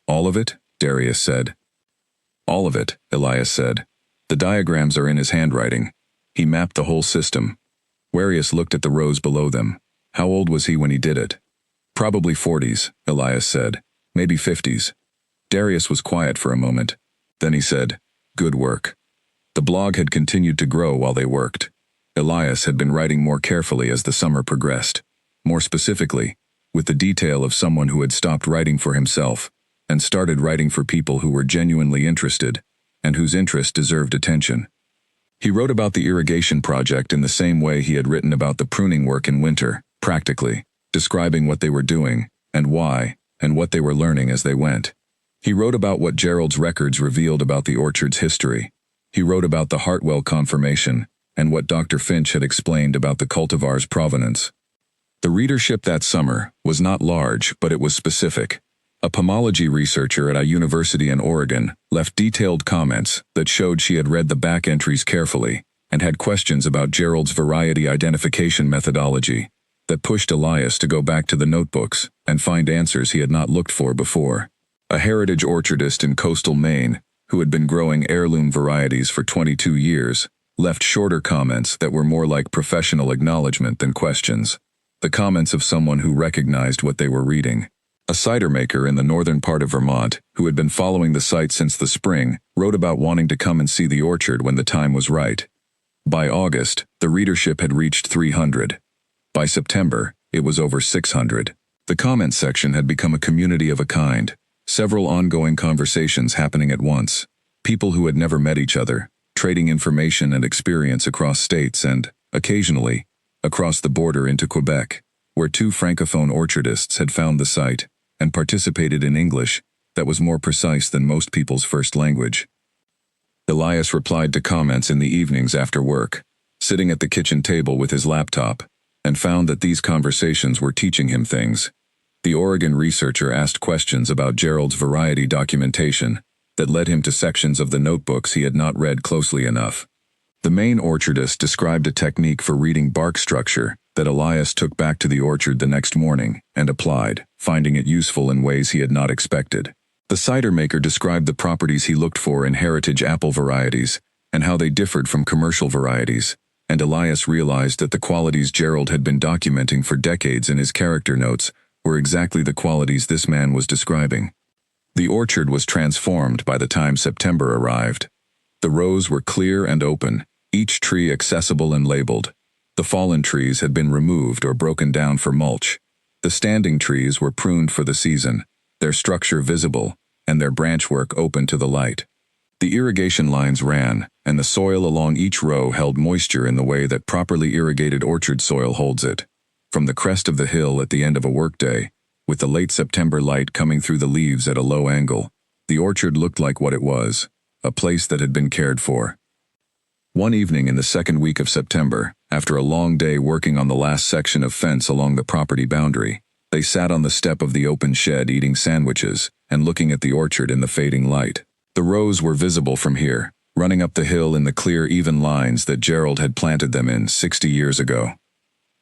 All of it? Darius said. All of it, Elias said. The diagrams are in his handwriting. He mapped the whole system. Darius looked at the rows below them. How old was he when he did it? Probably 40s, Elias said. Maybe 50s. Darius was quiet for a moment. Then he said, "Good work." The blog had continued to grow while they worked. Elias had been writing more carefully as the summer progressed. More specifically, with the detail of someone who had stopped writing for himself and started writing for people who were genuinely interested and whose interest deserved attention. He wrote about the irrigation project in the same way he had written about the pruning work in winter, practically, describing what they were doing and why and what they were learning as they went. He wrote about what Gerald's records revealed about the orchard's history. He wrote about the Hartwell confirmation and what Dr. Finch had explained about the cultivar's provenance. The readership that summer was not large, but it was specific. A pomology researcher at a university in Oregon left detailed comments that showed she had read the back entries carefully and had questions about Gerald's variety identification methodology that pushed Elias to go back to the notebooks and find answers he had not looked for before. A heritage orchardist in coastal Maine, who had been growing heirloom varieties for 22 years, left shorter comments that were more like professional acknowledgement than questions. The comments of someone who recognized what they were reading. A cider maker in the northern part of Vermont, who had been following the site since the spring, wrote about wanting to come and see the orchard when the time was right. By August, the readership had reached 300. By September, it was over 600. The comment section had become a community of a kind, several ongoing conversations happening at once, people who had never met each other, trading information and experience across states and, occasionally, across the border into Quebec, where two francophone orchardists had found the site and participated in English that was more precise than most people's first language. Elias replied to comments in the evenings after work, sitting at the kitchen table with his laptop, and found that these conversations were teaching him things. The Oregon researcher asked questions about Gerald's variety documentation that led him to sections of the notebooks he had not read closely enough. The Maine orchardist described a technique for reading bark structure that Elias took back to the orchard the next morning and applied, finding it useful in ways he had not expected. The cider maker described the properties he looked for in heritage apple varieties and how they differed from commercial varieties, and Elias realized that the qualities Gerald had been documenting for decades in his character notes were exactly the qualities this man was describing. The orchard was transformed by the time September arrived. The rows were clear and open, each tree accessible and labeled. The fallen trees had been removed or broken down for mulch. The standing trees were pruned for the season, their structure visible, and their branchwork open to the light. The irrigation lines ran, and the soil along each row held moisture in the way that properly irrigated orchard soil holds it. From the crest of the hill at the end of a workday, with the late September light coming through the leaves at a low angle, the orchard looked like what it was, a place that had been cared for. One evening in the second week of September, after a long day working on the last section of fence along the property boundary, they sat on the step of the open shed eating sandwiches and looking at the orchard in the fading light. The rows were visible from here, running up the hill in the clear, even lines that Gerald had planted them in 60 years ago.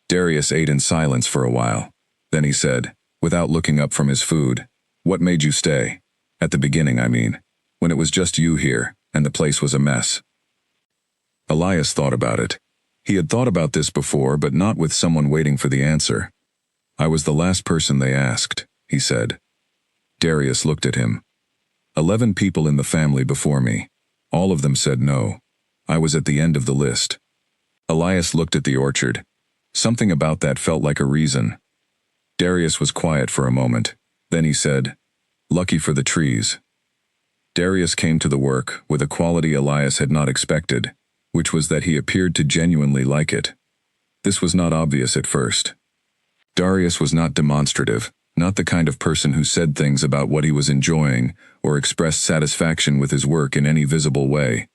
Darius ate in silence for a while. Then he said, without looking up from his food, "What made you stay? At the beginning, I mean, when it was just you here, and the place was a mess." Elias thought about it. He had thought about this before, but not with someone waiting for the answer. "I was the last person they asked," he said. Darius looked at him. 11 people in the family before me. All of them said no. I was at the end of the list. Elias looked at the orchard. Something about that felt like a reason. Darius was quiet for a moment. Then he said, "Lucky for the trees." Darius came to the work with a quality Elias had not expected, which was that he appeared to genuinely like it. This was not obvious at first. Darius was not demonstrative, not the kind of person who said things about what he was enjoying or expressed satisfaction with his work in any visible way.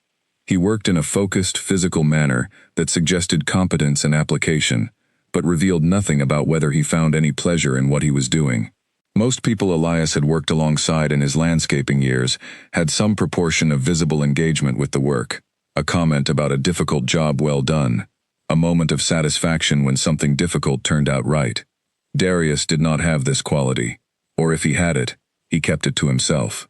He worked in a focused, physical manner that suggested competence and application, but revealed nothing about whether he found any pleasure in what he was doing. Most people Elias had worked alongside in his landscaping years had some proportion of visible engagement with the work, a comment about a difficult job well done, a moment of satisfaction when something difficult turned out right. Darius did not have this quality, or if he had it, he kept it to himself.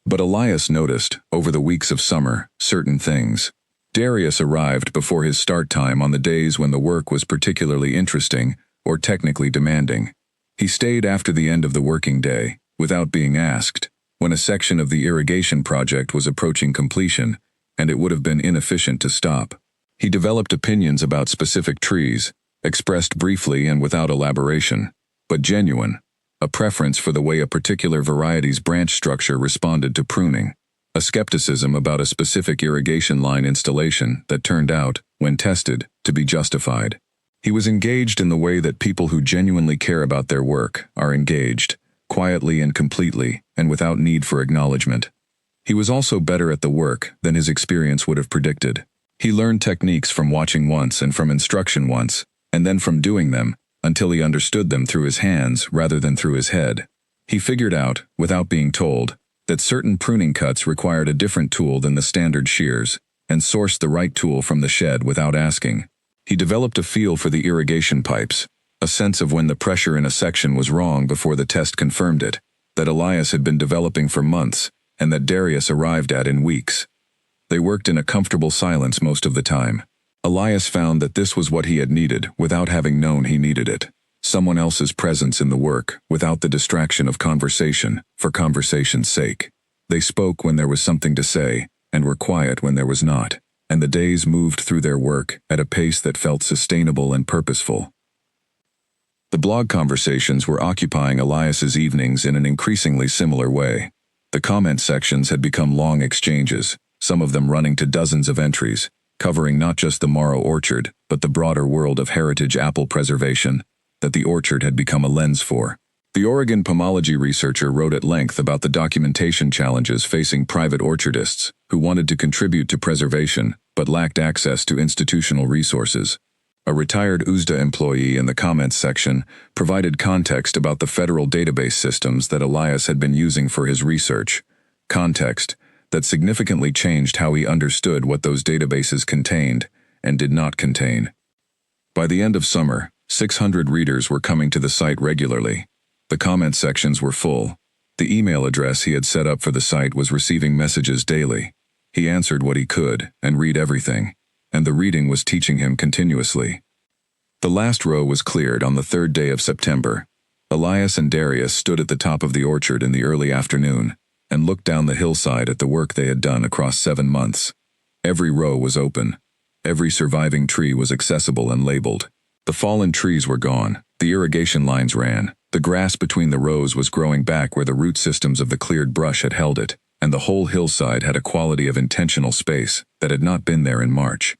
But Elias noticed, over the weeks of summer, certain things. Darius arrived before his start time on the days when the work was particularly interesting or technically demanding. He stayed after the end of the working day, without being asked, when a section of the irrigation project was approaching completion, and it would have been inefficient to stop. He developed opinions about specific trees, expressed briefly and without elaboration, but genuine, a preference for the way a particular variety's branch structure responded to pruning, a skepticism about a specific irrigation line installation that turned out, when tested, to be justified. He was engaged in the way that people who genuinely care about their work are engaged, quietly and completely, and without need for acknowledgement. He was also better at the work than his experience would have predicted. He learned techniques from watching once and from instruction once, and then from doing them, until he understood them through his hands rather than through his head. He figured out, without being told, that certain pruning cuts required a different tool than the standard shears, and sourced the right tool from the shed without asking. He developed a feel for the irrigation pipes, a sense of when the pressure in a section was wrong before the test confirmed it, that Elias had been developing for months, and that Darius arrived at in weeks. They worked in a comfortable silence most of the time. Elias found that this was what he had needed without having known he needed it. Someone else's presence in the work, without the distraction of conversation, for conversation's sake. They spoke when there was something to say, and were quiet when there was not, and the days moved through their work at a pace that felt sustainable and purposeful. The blog conversations were occupying Elias's evenings in an increasingly similar way. The comment sections had become long exchanges, some of them running to dozens of entries, covering not just the Morrow orchard, but the broader world of heritage apple preservation that the orchard had become a lens for. The Oregon pomology researcher wrote at length about the documentation challenges facing private orchardists who wanted to contribute to preservation but lacked access to institutional resources. A retired USDA employee in the comments section provided context about the federal database systems that Elias had been using for his research, context that significantly changed how he understood what those databases contained and did not contain. By the end of summer, 600 readers were coming to the site regularly. The comment sections were full. The email address he had set up for the site was receiving messages daily. He answered what he could and read everything, and the reading was teaching him continuously. The last row was cleared on the third day of September. Elias and Darius stood at the top of the orchard in the early afternoon and looked down the hillside at the work they had done across 7 months. Every row was open. Every surviving tree was accessible and labeled. The fallen trees were gone, the irrigation lines ran, the grass between the rows was growing back where the root systems of the cleared brush had held it, and the whole hillside had a quality of intentional space that had not been there in March.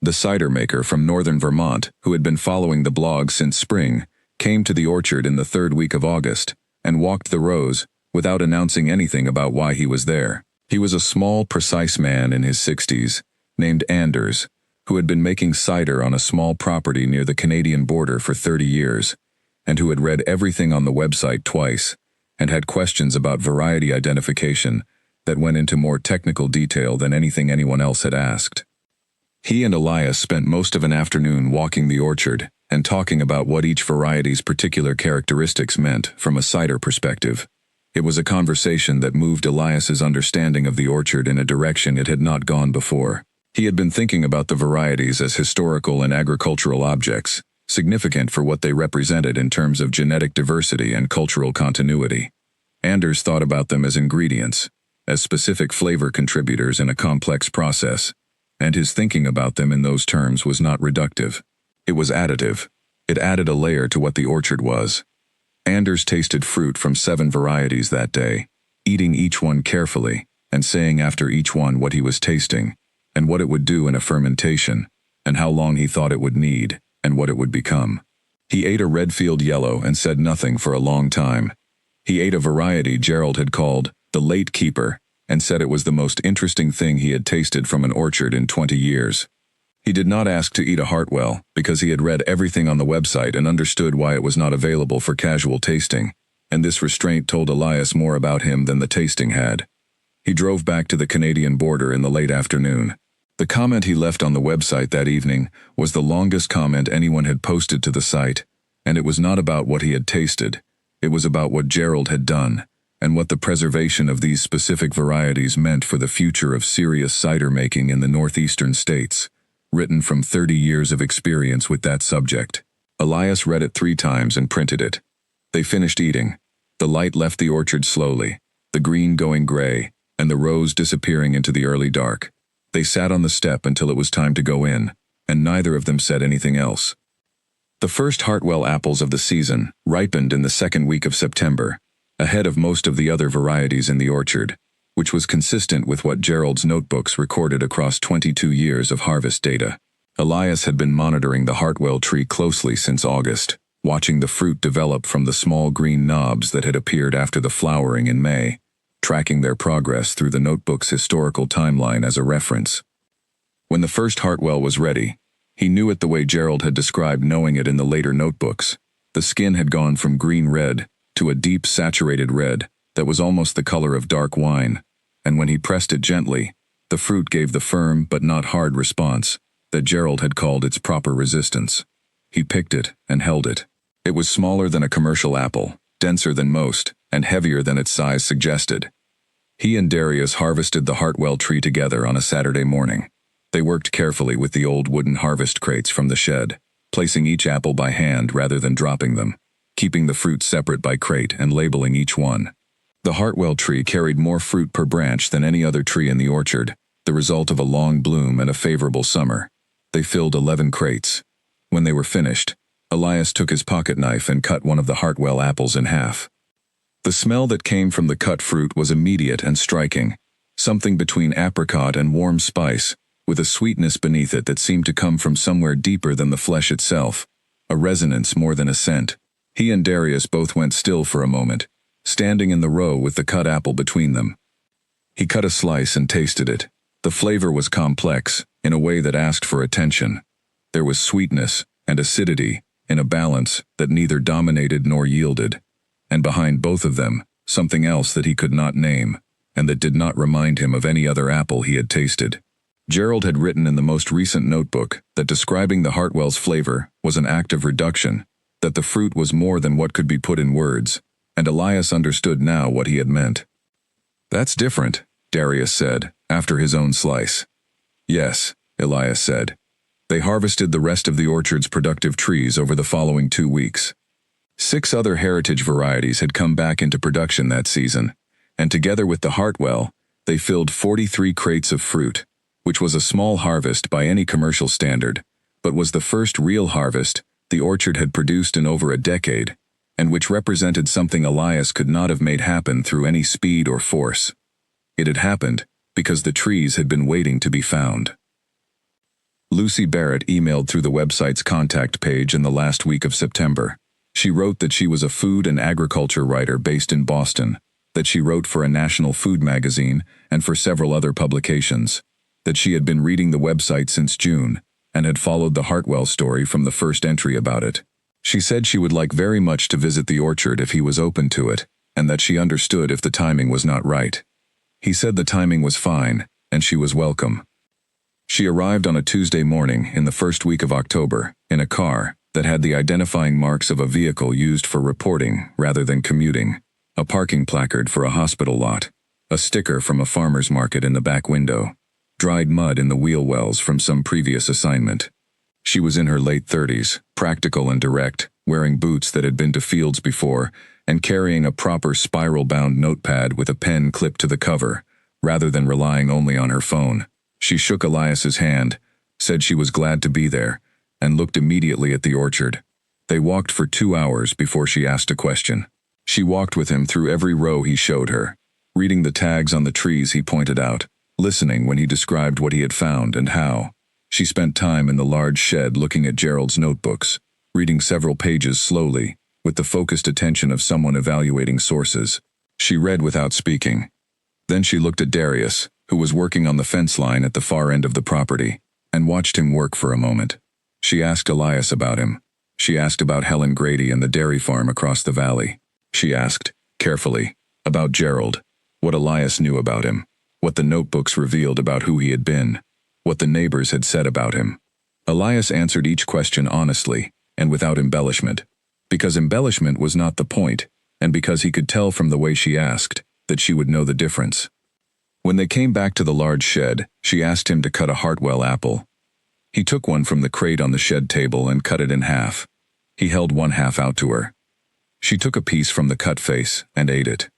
The cider maker from northern Vermont, who had been following the blog since spring, came to the orchard in the third week of August, and walked the rows, without announcing anything about why he was there. He was a small, precise man in his 60s, named Anders, who had been making cider on a small property near the Canadian border for 30 years, and who had read everything on the website twice, and had questions about variety identification that went into more technical detail than anything anyone else had asked. He and Elias spent most of an afternoon walking the orchard and talking about what each variety's particular characteristics meant from a cider perspective. It was a conversation that moved Elias's understanding of the orchard in a direction it had not gone before. He had been thinking about the varieties as historical and agricultural objects, significant for what they represented in terms of genetic diversity and cultural continuity. Anders thought about them as ingredients, as specific flavor contributors in a complex process, and his thinking about them in those terms was not reductive. It was additive. It added a layer to what the orchard was. Anders tasted fruit from 7 varieties that day, eating each one carefully, and saying after each one what he was tasting, and what it would do in a fermentation, and how long he thought it would need, and what it would become. He ate a Redfield Yellow and said nothing for a long time. He ate a variety Gerald had called the Late Keeper, and said it was the most interesting thing he had tasted from an orchard in 20 years. He did not ask to eat a Hartwell, because he had read everything on the website and understood why it was not available for casual tasting, and this restraint told Elias more about him than the tasting had. He drove back to the Canadian border in the late afternoon. The comment he left on the website that evening was the longest comment anyone had posted to the site, and it was not about what he had tasted. It was about what Gerald had done, and what the preservation of these specific varieties meant for the future of serious cider making in the northeastern states, written from 30 years of experience with that subject. Elias read it 3 times and printed it. They finished eating. The light left the orchard slowly, the green going gray, and the rose disappearing into the early dark. They sat on the step until it was time to go in, and neither of them said anything else. The first Hartwell apples of the season ripened in the second week of September, ahead of most of the other varieties in the orchard, which was consistent with what Gerald's notebooks recorded across 22 years of harvest data. Elias had been monitoring the Hartwell tree closely since August, watching the fruit develop from the small green knobs that had appeared after the flowering in May, tracking their progress through the notebook's historical timeline as a reference. When the first Hartwell was ready, he knew it the way Gerald had described knowing it in the later notebooks. The skin had gone from green-red to to a deep saturated red that was almost the color of dark wine, and when he pressed it gently, the fruit gave the firm but not hard response that Gerald had called its proper resistance. He picked it and held it. It was smaller than a commercial apple, denser than most, and heavier than its size suggested. He and Darius harvested the Hartwell tree together on a Saturday morning. They worked carefully with the old wooden harvest crates from the shed, placing each apple by hand rather than dropping them, keeping the fruit separate by crate and labeling each one. The Hartwell tree carried more fruit per branch than any other tree in the orchard, the result of a long bloom and a favorable summer. They filled 11 crates. When they were finished, Elias took his pocket knife and cut one of the Hartwell apples in half. The smell that came from the cut fruit was immediate and striking, something between apricot and warm spice, with a sweetness beneath it that seemed to come from somewhere deeper than the flesh itself, a resonance more than a scent. He and Darius both went still for a moment, standing in the row with the cut apple between them. He cut a slice and tasted it. The flavor was complex, in a way that asked for attention. There was sweetness and acidity in a balance that neither dominated nor yielded, and behind both of them, something else that he could not name, and that did not remind him of any other apple he had tasted. Gerald had written in the most recent notebook that describing the Hartwell's flavor was an act of reduction, that the fruit was more than what could be put in words, and Elias understood now what he had meant. "That's different," Darius said, after his own slice. "Yes," Elias said. They harvested the rest of the orchard's productive trees over the following 2 weeks. 6 other heritage varieties had come back into production that season, and together with the Hartwell, they filled 43 crates of fruit, which was a small harvest by any commercial standard, but was the first real harvest the orchard had produced in over a decade, and which represented something Elias could not have made happen through any speed or force. It had happened because the trees had been waiting to be found. Lucy Barrett emailed through the website's contact page in the last week of September. She wrote that she was a food and agriculture writer based in Boston, that she wrote for a national food magazine and for several other publications, that she had been reading the website since June and had followed the Hartwell story from the first entry about it. She said she would like very much to visit the orchard if he was open to it, and that she understood if the timing was not right. He said the timing was fine, and she was welcome. She arrived on a Tuesday morning in the first week of October, in a car that had the identifying marks of a vehicle used for reporting rather than commuting, a parking placard for a hospital lot, a sticker from a farmer's market in the back window, dried mud in the wheel wells from some previous assignment. She was in her late 30s, practical and direct, wearing boots that had been to fields before, and carrying a proper spiral-bound notepad with a pen clipped to the cover, rather than relying only on her phone. She shook Elias's hand, said she was glad to be there, and looked immediately at the orchard. They walked for 2 hours before she asked a question. She walked with him through every row he showed her, reading the tags on the trees he pointed out, listening when he described what he had found and how. She spent time in the large shed looking at Gerald's notebooks, reading several pages slowly, with the focused attention of someone evaluating sources. She read without speaking. Then she looked at Darius, who was working on the fence line at the far end of the property, and watched him work for a moment. She asked Elias about him. She asked about Helen Grady and the dairy farm across the valley. She asked, carefully, about Gerald, what Elias knew about him, what the notebooks revealed about who he had been, what the neighbors had said about him. Elias answered each question honestly, and without embellishment, because embellishment was not the point, and because he could tell from the way she asked that she would know the difference. When they came back to the large shed, she asked him to cut a Hartwell apple. He took one from the crate on the shed table and cut it in half. He held one half out to her. She took a piece from the cut face and ate it.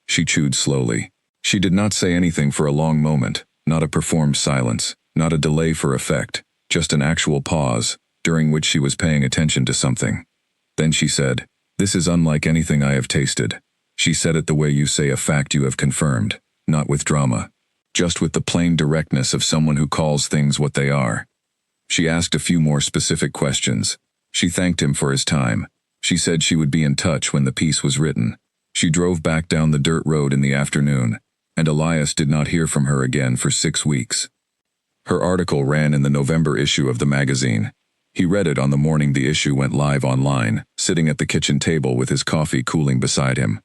She chewed slowly. She did not say anything for a long moment, not a performed silence, not a delay for effect, just an actual pause, during which she was paying attention to something. Then she said, "This is unlike anything I have tasted." She said it the way you say a fact you have confirmed, not with drama, just with the plain directness of someone who calls things what they are. She asked a few more specific questions. She thanked him for his time. She said she would be in touch when the piece was written. She drove back down the dirt road in the afternoon, and Elias did not hear from her again for 6 weeks. Her article ran in the November issue of the magazine. He read it on the morning the issue went live online, sitting at the kitchen table with his coffee cooling beside him.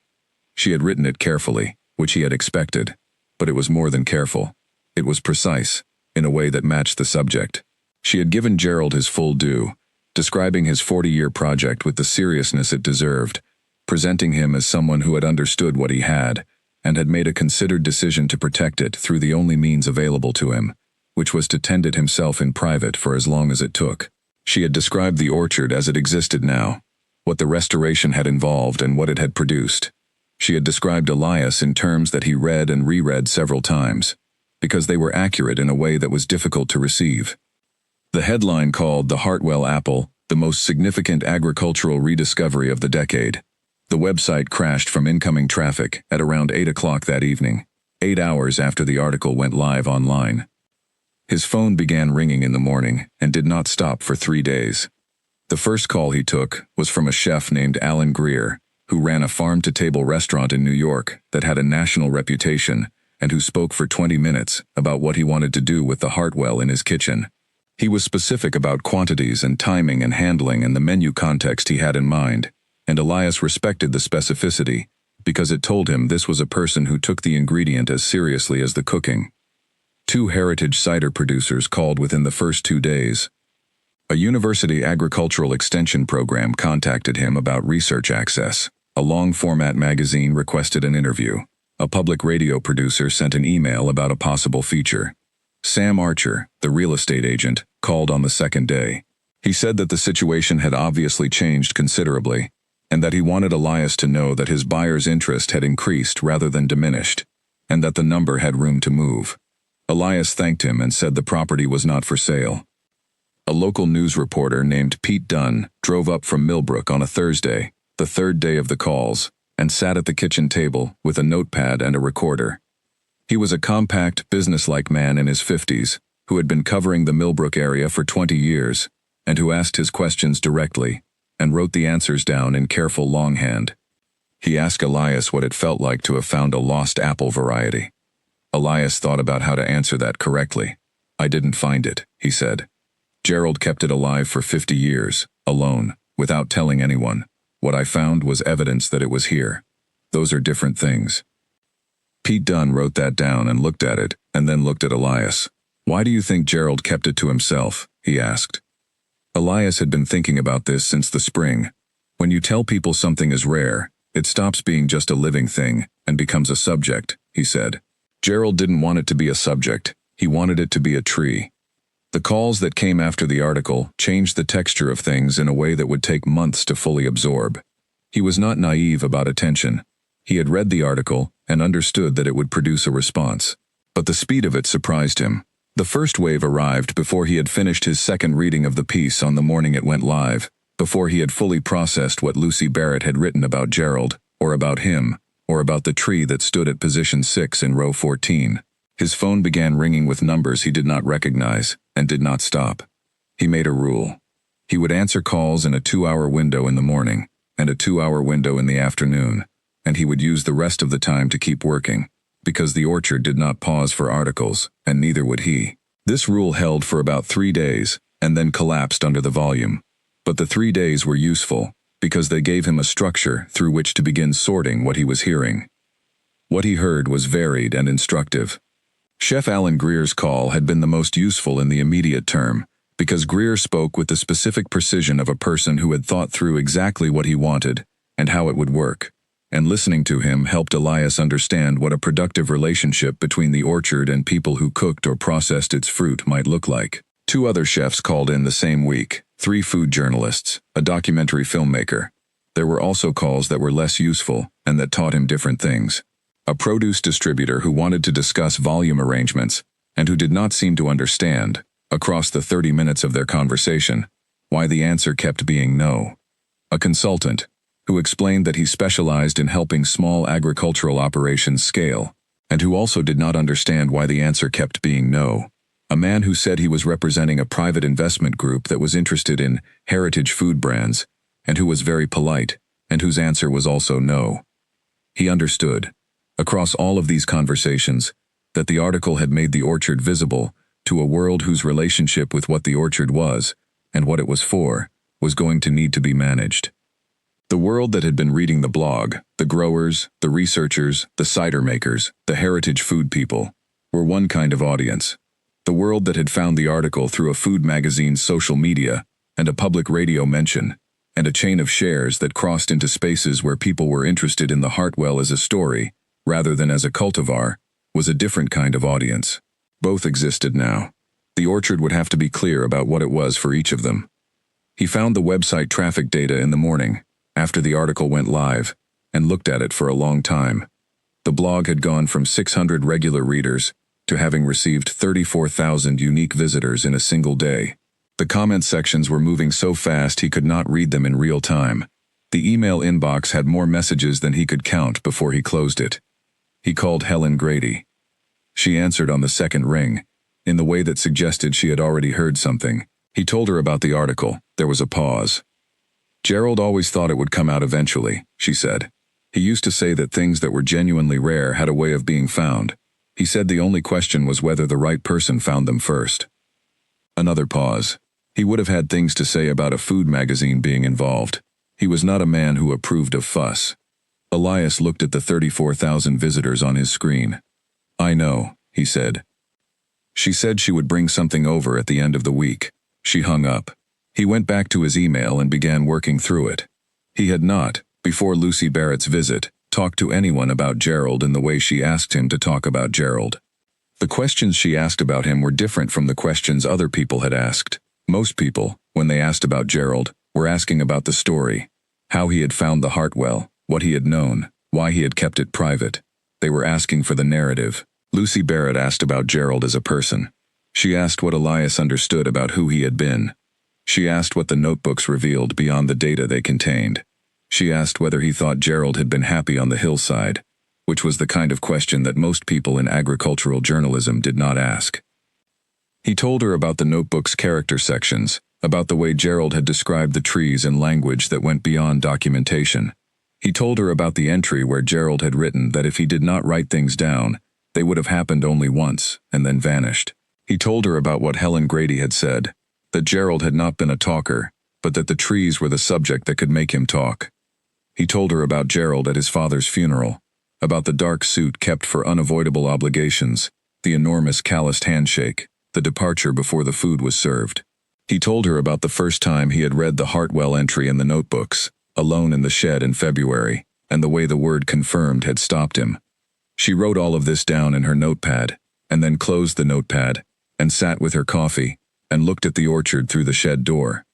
She had written it carefully, which he had expected, but it was more than careful. It was precise, in a way that matched the subject. She had given Gerald his full due, describing his 40-year project with the seriousness it deserved, presenting him as someone who had understood what he had, and had made a considered decision to protect it through the only means available to him, which was to tend it himself in private for as long as it took. She had described the orchard as it existed now, what the restoration had involved and what it had produced. She had described Elias in terms that he read and reread several times, because they were accurate in a way that was difficult to receive. The headline called the Hartwell apple the most significant agricultural rediscovery of the decade. The website crashed from incoming traffic at around 8 o'clock that evening, 8 hours after the article went live online. His phone began ringing in the morning and did not stop for 3 days. The first call he took was from a chef named Alan Greer, who ran a farm-to-table restaurant in New York that had a national reputation and who spoke for 20 minutes about what he wanted to do with the Hartwell in his kitchen. He was specific about quantities and timing and handling and the menu context he had in mind, and Elias respected the specificity because it told him this was a person who took the ingredient as seriously as the cooking. 2 heritage cider producers called within the first 2 days. A university agricultural extension program contacted him about research access. A long-format magazine requested an interview. A public radio producer sent an email about a possible feature. Sam Archer, the real estate agent, called on the second day. He said that the situation had obviously changed considerably, and that he wanted Elias to know that his buyer's interest had increased rather than diminished, and that the number had room to move. Elias thanked him and said the property was not for sale. A local news reporter named Pete Dunn drove up from Millbrook on a Thursday, the third day of the calls, and sat at the kitchen table with a notepad and a recorder. He was a compact, businesslike man in his 50s, who had been covering the Millbrook area for 20 years, and who asked his questions directly, and wrote the answers down in careful longhand. He asked Elias what it felt like to have found a lost apple variety. Elias thought about how to answer that correctly. "I didn't find it," he said. "Gerald kept it alive for 50 years, alone, without telling anyone. What I found was evidence that it was here. Those are different things." Pete Dunn wrote that down and looked at it, and then looked at Elias. "Why do you think Gerald kept it to himself?" he asked. Elias had been thinking about this since the spring. When you tell people something is rare, it stops being just a living thing and becomes a subject, he said. Gerald didn't want it to be a subject, he wanted it to be a tree. The calls that came after the article changed the texture of things in a way that would take months to fully absorb. He was not naive about attention. He had read the article and understood that it would produce a response. But the speed of it surprised him. The first wave arrived before he had finished his second reading of the piece on the morning it went live, before he had fully processed what Lucy Barrett had written about Gerald, or about him, or about the tree that stood at position 6 in row 14. His phone began ringing with numbers he did not recognize, and did not stop. He made a rule. He would answer calls in a 2-hour window in the morning, and a 2-hour window in the afternoon, and he would use the rest of the time to keep working, because the orchard did not pause for articles, and neither would he. This rule held for about 3 days, and then collapsed under the volume. But the 3 days were useful, because they gave him a structure through which to begin sorting what he was hearing. What he heard was varied and instructive. Chef Alan Greer's call had been the most useful in the immediate term, because Greer spoke with the specific precision of a person who had thought through exactly what he wanted, and how it would work. And listening to him helped Elias understand what a productive relationship between the orchard and people who cooked or processed its fruit might look like. 2 other chefs called in the same week, 3 food journalists, a documentary filmmaker. There were also calls that were less useful and that taught him different things. A produce distributor who wanted to discuss volume arrangements and who did not seem to understand, across the 30 minutes of their conversation, why the answer kept being no. A consultant who explained that he specialized in helping small agricultural operations scale, and who also did not understand why the answer kept being no. A man who said he was representing a private investment group that was interested in heritage food brands, and who was very polite, and whose answer was also no. He understood, across all of these conversations, that the article had made the orchard visible to a world whose relationship with what the orchard was and what it was for, was going to need to be managed. The world that had been reading the blog, the growers, the researchers, the cider makers, the heritage food people, were one kind of audience. The world that had found the article through a food magazine's social media, and a public radio mention, and a chain of shares that crossed into spaces where people were interested in the Hartwell as a story, rather than as a cultivar, was a different kind of audience. Both existed now. The orchard would have to be clear about what it was for each of them. He found the website traffic data in the morning, after the article went live, and looked at it for a long time. The blog had gone from 600 regular readers to having received 34,000 unique visitors in a single day. The comment sections were moving so fast he could not read them in real time. The email inbox had more messages than he could count before he closed it. He called Helen Grady. She answered on the second ring, in the way that suggested she had already heard something. He told her about the article. There was a pause. Gerald always thought it would come out eventually, she said. He used to say that things that were genuinely rare had a way of being found. He said the only question was whether the right person found them first. Another pause. He would have had things to say about a food magazine being involved. He was not a man who approved of fuss. Elias looked at the 34,000 visitors on his screen. I know, he said. She said she would bring something over at the end of the week. She hung up. He went back to his email and began working through it. He had not, before Lucy Barrett's visit, talked to anyone about Gerald in the way she asked him to talk about Gerald. The questions she asked about him were different from the questions other people had asked. Most people, when they asked about Gerald, were asking about the story, how he had found the Hartwell, what he had known, why he had kept it private. They were asking for the narrative. Lucy Barrett asked about Gerald as a person. She asked what Elias understood about who he had been. She asked what the notebooks revealed beyond the data they contained. She asked whether he thought Gerald had been happy on the hillside, which was the kind of question that most people in agricultural journalism did not ask. He told her about the notebook's character sections, about the way Gerald had described the trees in language that went beyond documentation. He told her about the entry where Gerald had written that if he did not write things down, they would have happened only once and then vanished. He told her about what Helen Grady had said, that Gerald had not been a talker, but that the trees were the subject that could make him talk. He told her about Gerald at his father's funeral, about the dark suit kept for unavoidable obligations, the enormous calloused handshake, the departure before the food was served. He told her about the first time he had read the Hartwell entry in the notebooks, alone in the shed in February, and the way the word confirmed had stopped him. She wrote all of this down in her notepad, and then closed the notepad, and sat with her coffee, and looked at the orchard through the shed door.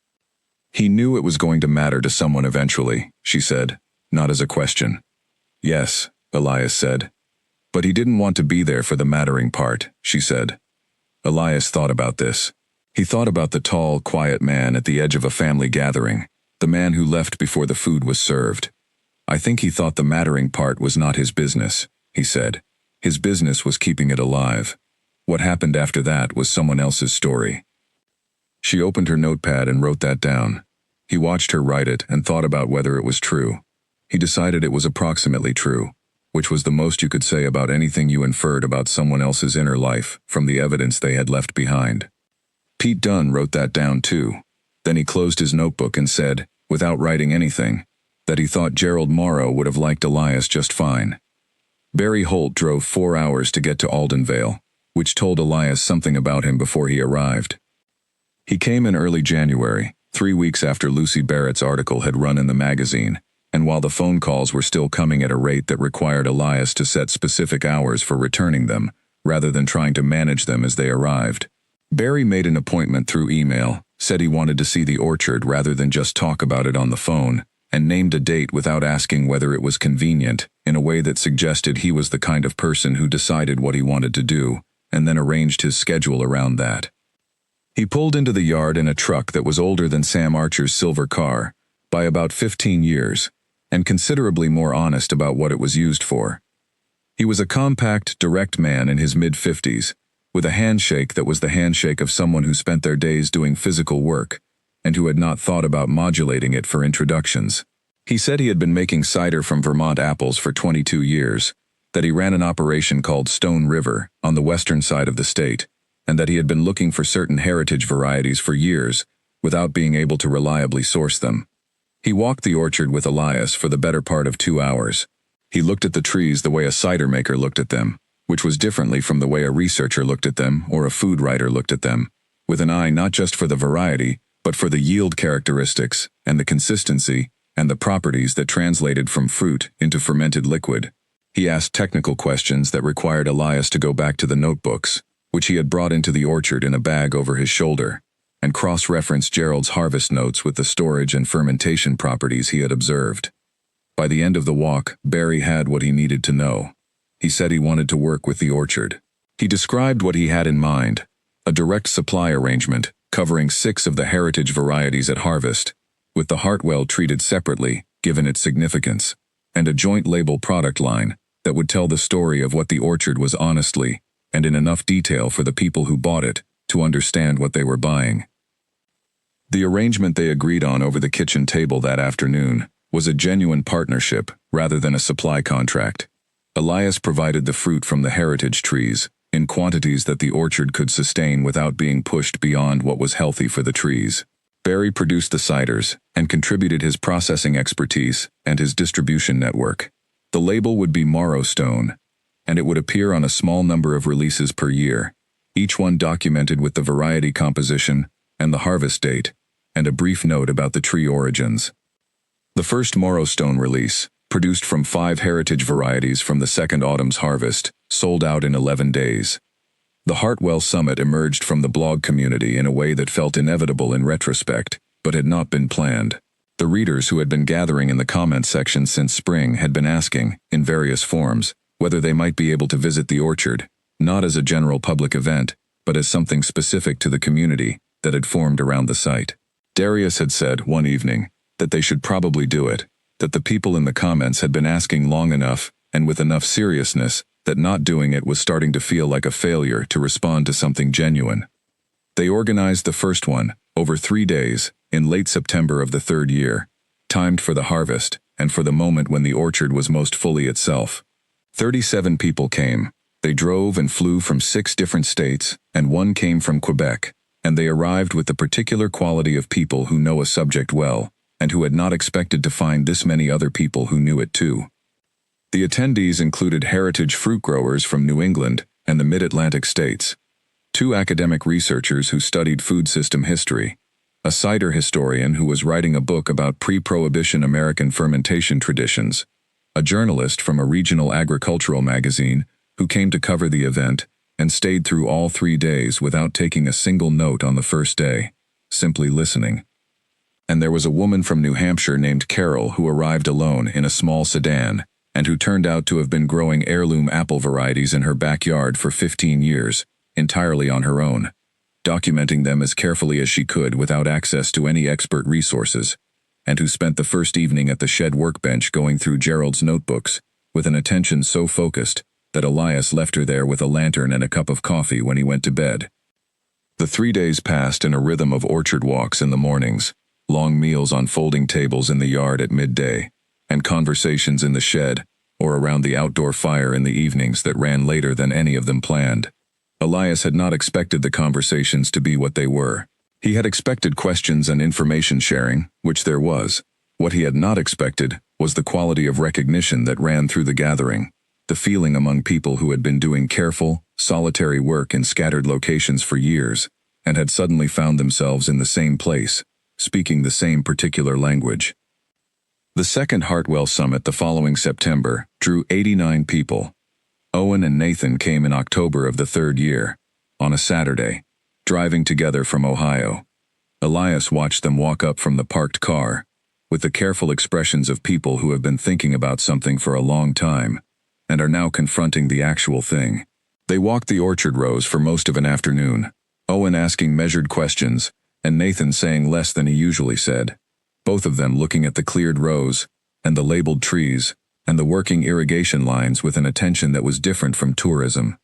He knew it was going to matter to someone eventually, she said, not as a question. Yes, Elias said. But he didn't want to be there for the mattering part, she said. Elias thought about this. He thought about the tall, quiet man at the edge of a family gathering, the man who left before the food was served. I think he thought the mattering part was not his business, he said. His business was keeping it alive. What happened after that was someone else's story. She opened her notepad and wrote that down. He watched her write it and thought about whether it was true. He decided it was approximately true, which was the most you could say about anything you inferred about someone else's inner life from the evidence they had left behind. Pete Dunn wrote that down too. Then he closed his notebook and said, without writing anything, that he thought Gerald Morrow would have liked Elias just fine. Barry Holt drove 4 hours to get to Aldenvale, which told Elias something about him before he arrived. He came in early January, 3 weeks after Lucy Barrett's article had run in the magazine, and while the phone calls were still coming at a rate that required Elias to set specific hours for returning them, rather than trying to manage them as they arrived. Barry made an appointment through email, said he wanted to see the orchard rather than just talk about it on the phone, and named a date without asking whether it was convenient, in a way that suggested he was the kind of person who decided what he wanted to do, and then arranged his schedule around that. He pulled into the yard in a truck that was older than Sam Archer's silver car, by about 15 years, and considerably more honest about what it was used for. He was a compact, direct man in his mid-50s, with a handshake that was the handshake of someone who spent their days doing physical work, and who had not thought about modulating it for introductions. He said he had been making cider from Vermont apples for 22 years, that he ran an operation called Stone River on the western side of the state, and that he had been looking for certain heritage varieties for years, without being able to reliably source them. He walked the orchard with Elias for the better part of 2 hours. He looked at the trees the way a cider maker looked at them, which was differently from the way a researcher looked at them or a food writer looked at them, with an eye not just for the variety, but for the yield characteristics and the consistency and the properties that translated from fruit into fermented liquid. He asked technical questions that required Elias to go back to the notebooks, which he had brought into the orchard in a bag over his shoulder, and cross-referenced Gerald's harvest notes with the storage and fermentation properties he had observed. By the end of the walk, Barry had what he needed to know. He said he wanted to work with the orchard. He described what he had in mind: a direct supply arrangement covering 6 of the heritage varieties at harvest, with the Hartwell treated separately, given its significance, and a joint label product line that would tell the story of what the orchard was honestly, and in enough detail for the people who bought it to understand what they were buying. The arrangement they agreed on over the kitchen table that afternoon was a genuine partnership rather than a supply contract. Elias provided the fruit from the heritage trees, in quantities that the orchard could sustain without being pushed beyond what was healthy for the trees. Barry produced the ciders and contributed his processing expertise and his distribution network. The label would be Morrowstone, and it would appear on a small number of releases per year, each one documented with the variety composition and the harvest date, and a brief note about the tree origins. The first Morrowstone release, produced from 5 heritage varieties from the second autumn's harvest, sold out in 11 days. The Hartwell Summit emerged from the blog community in a way that felt inevitable in retrospect, but had not been planned. The readers who had been gathering in the comments section since spring had been asking, in various forms, whether they might be able to visit the orchard, not as a general public event, but as something specific to the community that had formed around the site. Darius had said, one evening, that they should probably do it, that the people in the comments had been asking long enough and with enough seriousness that not doing it was starting to feel like a failure to respond to something genuine. They organized the first one, over 3 days, in late September of the 3rd year, timed for the harvest and for the moment when the orchard was most fully itself. 37 people came. They drove and flew from 6 different states, and 1 came from Quebec, and they arrived with the particular quality of people who know a subject well, and who had not expected to find this many other people who knew it too. The attendees included heritage fruit growers from New England and the Mid-Atlantic states, 2 academic researchers who studied food system history, a cider historian who was writing a book about pre-Prohibition American fermentation traditions, a journalist from a regional agricultural magazine who came to cover the event and stayed through all 3 days without taking a single note on the first day, simply listening. And there was a woman from New Hampshire named Carol who arrived alone in a small sedan, and who turned out to have been growing heirloom apple varieties in her backyard for 15 years, entirely on her own, documenting them as carefully as she could without access to any expert resources, and who spent the first evening at the shed workbench going through Gerald's notebooks, with an attention so focused that Elias left her there with a lantern and a cup of coffee when he went to bed. The 3 days passed in a rhythm of orchard walks in the mornings, long meals on folding tables in the yard at midday, and conversations in the shed or around the outdoor fire in the evenings that ran later than any of them planned. Elias had not expected the conversations to be what they were. He had expected questions and information sharing, which there was. What he had not expected was the quality of recognition that ran through the gathering, the feeling among people who had been doing careful, solitary work in scattered locations for years, and had suddenly found themselves in the same place, speaking the same particular language. The second Hartwell Summit the following September drew 89 people. Owen and Nathan came in October of the 3rd year, on a Saturday, driving together from Ohio. Elias watched them walk up from the parked car, with the careful expressions of people who have been thinking about something for a long time, and are now confronting the actual thing. They walked the orchard rows for most of an afternoon, Owen asking measured questions, and Nathan saying less than he usually said, both of them looking at the cleared rows, and the labeled trees, and the working irrigation lines with an attention that was different from tourism.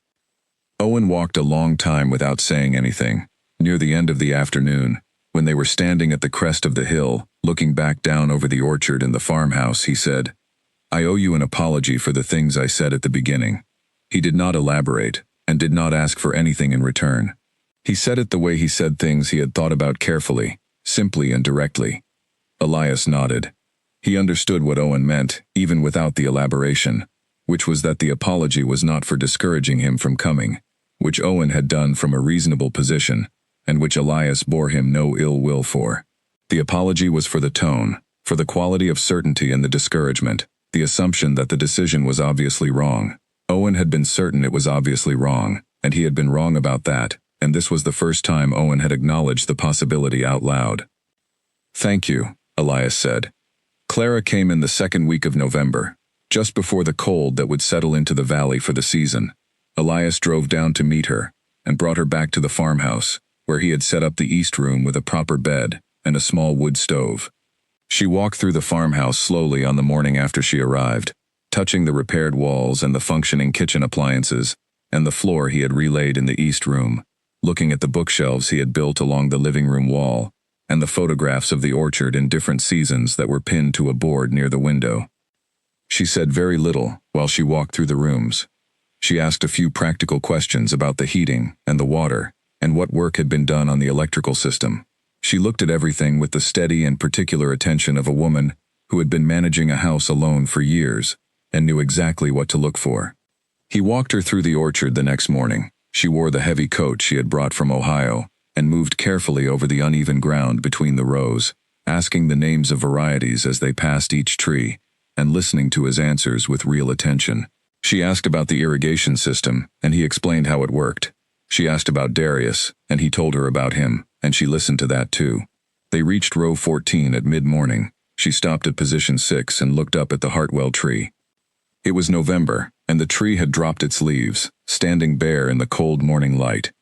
Owen walked a long time without saying anything. Near the end of the afternoon, when they were standing at the crest of the hill, looking back down over the orchard and the farmhouse, he said, "I owe you an apology for the things I said at the beginning." He did not elaborate, and did not ask for anything in return. He said it the way he said things he had thought about carefully, simply and directly. Elias nodded. He understood what Owen meant, even without the elaboration, which was that the apology was not for discouraging him from coming, which Owen had done from a reasonable position, and which Elias bore him no ill will for. The apology was for the tone, for the quality of certainty and the discouragement, the assumption that the decision was obviously wrong. Owen had been certain it was obviously wrong, and he had been wrong about that, and this was the first time Owen had acknowledged the possibility out loud. "Thank you," Elias said. Clara came in the second week of November, just before the cold that would settle into the valley for the season. Elias drove down to meet her, and brought her back to the farmhouse, where he had set up the east room with a proper bed and a small wood stove. She walked through the farmhouse slowly on the morning after she arrived, touching the repaired walls and the functioning kitchen appliances, and the floor he had relaid in the east room, looking at the bookshelves he had built along the living room wall, and the photographs of the orchard in different seasons that were pinned to a board near the window. She said very little while she walked through the rooms. She asked a few practical questions about the heating and the water, and what work had been done on the electrical system. She looked at everything with the steady and particular attention of a woman who had been managing a house alone for years, and knew exactly what to look for. He walked her through the orchard the next morning. She wore the heavy coat she had brought from Ohio, and moved carefully over the uneven ground between the rows, asking the names of varieties as they passed each tree, and listening to his answers with real attention. She asked about the irrigation system, and he explained how it worked. She asked about Darius, and he told her about him, and she listened to that too. They reached row 14 at mid-morning. She stopped at position 6 and looked up at the Hartwell tree. It was November, and the tree had dropped its leaves, standing bare in the cold morning light.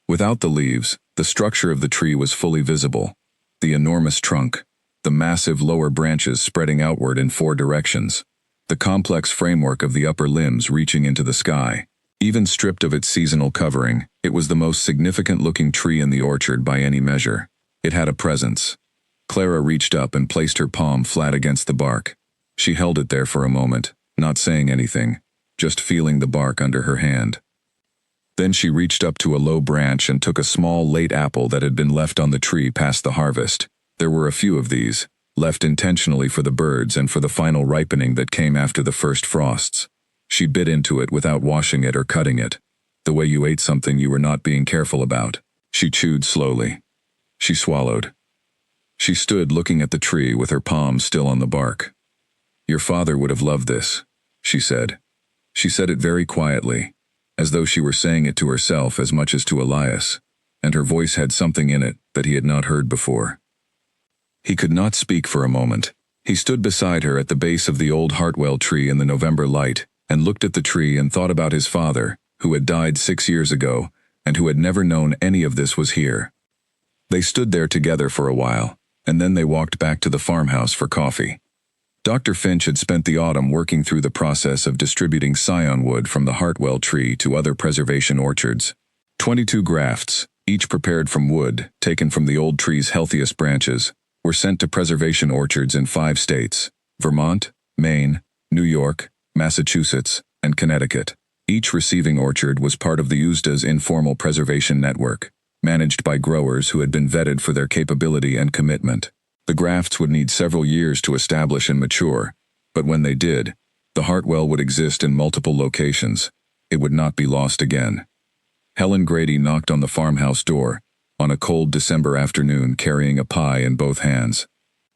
Without the leaves, the structure of the tree was fully visible. The enormous trunk, the massive lower branches spreading outward in 4 directions, the complex framework of the upper limbs reaching into the sky. Even stripped of its seasonal covering, it was the most significant-looking tree in the orchard by any measure. It had a presence. Clara reached up and placed her palm flat against the bark. She held it there for a moment, not saying anything, just feeling the bark under her hand. Then she reached up to a low branch and took a small late apple that had been left on the tree past the harvest. There were a few of these, left intentionally for the birds and for the final ripening that came after the first frosts. She bit into it without washing it or cutting it, the way you ate something you were not being careful about. She chewed slowly. She swallowed. She stood looking at the tree with her palm still on the bark. "Your father would have loved this," she said. She said it very quietly, as though she were saying it to herself as much as to Elias, and her voice had something in it that he had not heard before. He could not speak for a moment. He stood beside her at the base of the old Hartwell tree in the November light, and looked at the tree and thought about his father, who had died 6 years ago, and who had never known any of this was here. They stood there together for a while, and then they walked back to the farmhouse for coffee. Dr. Finch had spent the autumn working through the process of distributing scion wood from the Hartwell tree to other preservation orchards. 22 grafts, each prepared from wood, taken from the old tree's healthiest branches, were sent to preservation orchards in 5 states: Vermont, Maine, New York, Massachusetts, and Connecticut. Each receiving orchard was part of the USDA's informal preservation network, managed by growers who had been vetted for their capability and commitment. The grafts would need several years to establish and mature, but when they did, the Hartwell would exist in multiple locations. It would not be lost again. Helen Grady knocked on the farmhouse door, on a cold December afternoon, carrying a pie in both hands.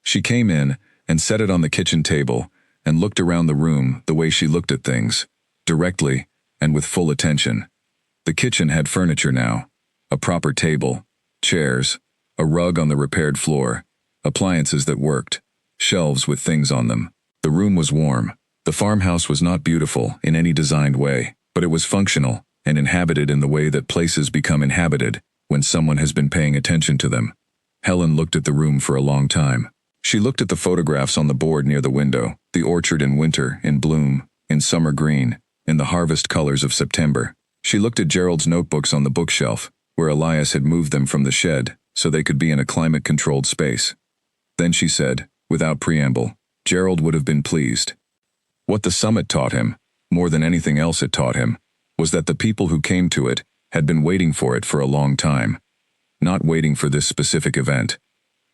She came in and set it on the kitchen table and looked around the room the way she looked at things, directly and with full attention. The kitchen had furniture now, a proper table, chairs, a rug on the repaired floor, appliances that worked, shelves with things on them. The room was warm. The farmhouse was not beautiful in any designed way, but it was functional and inhabited in the way that places become inhabited when someone has been paying attention to them. Helen looked at the room for a long time. She looked at the photographs on the board near the window, the orchard in winter, in bloom, in summer green, in the harvest colors of September. She looked at Gerald's notebooks on the bookshelf, where Elias had moved them from the shed so they could be in a climate-controlled space. Then she said, without preamble, Gerald would have been pleased. What the summit taught him, more than anything else it taught him, was that the people who came to it had been waiting for it for a long time. Not waiting for this specific event,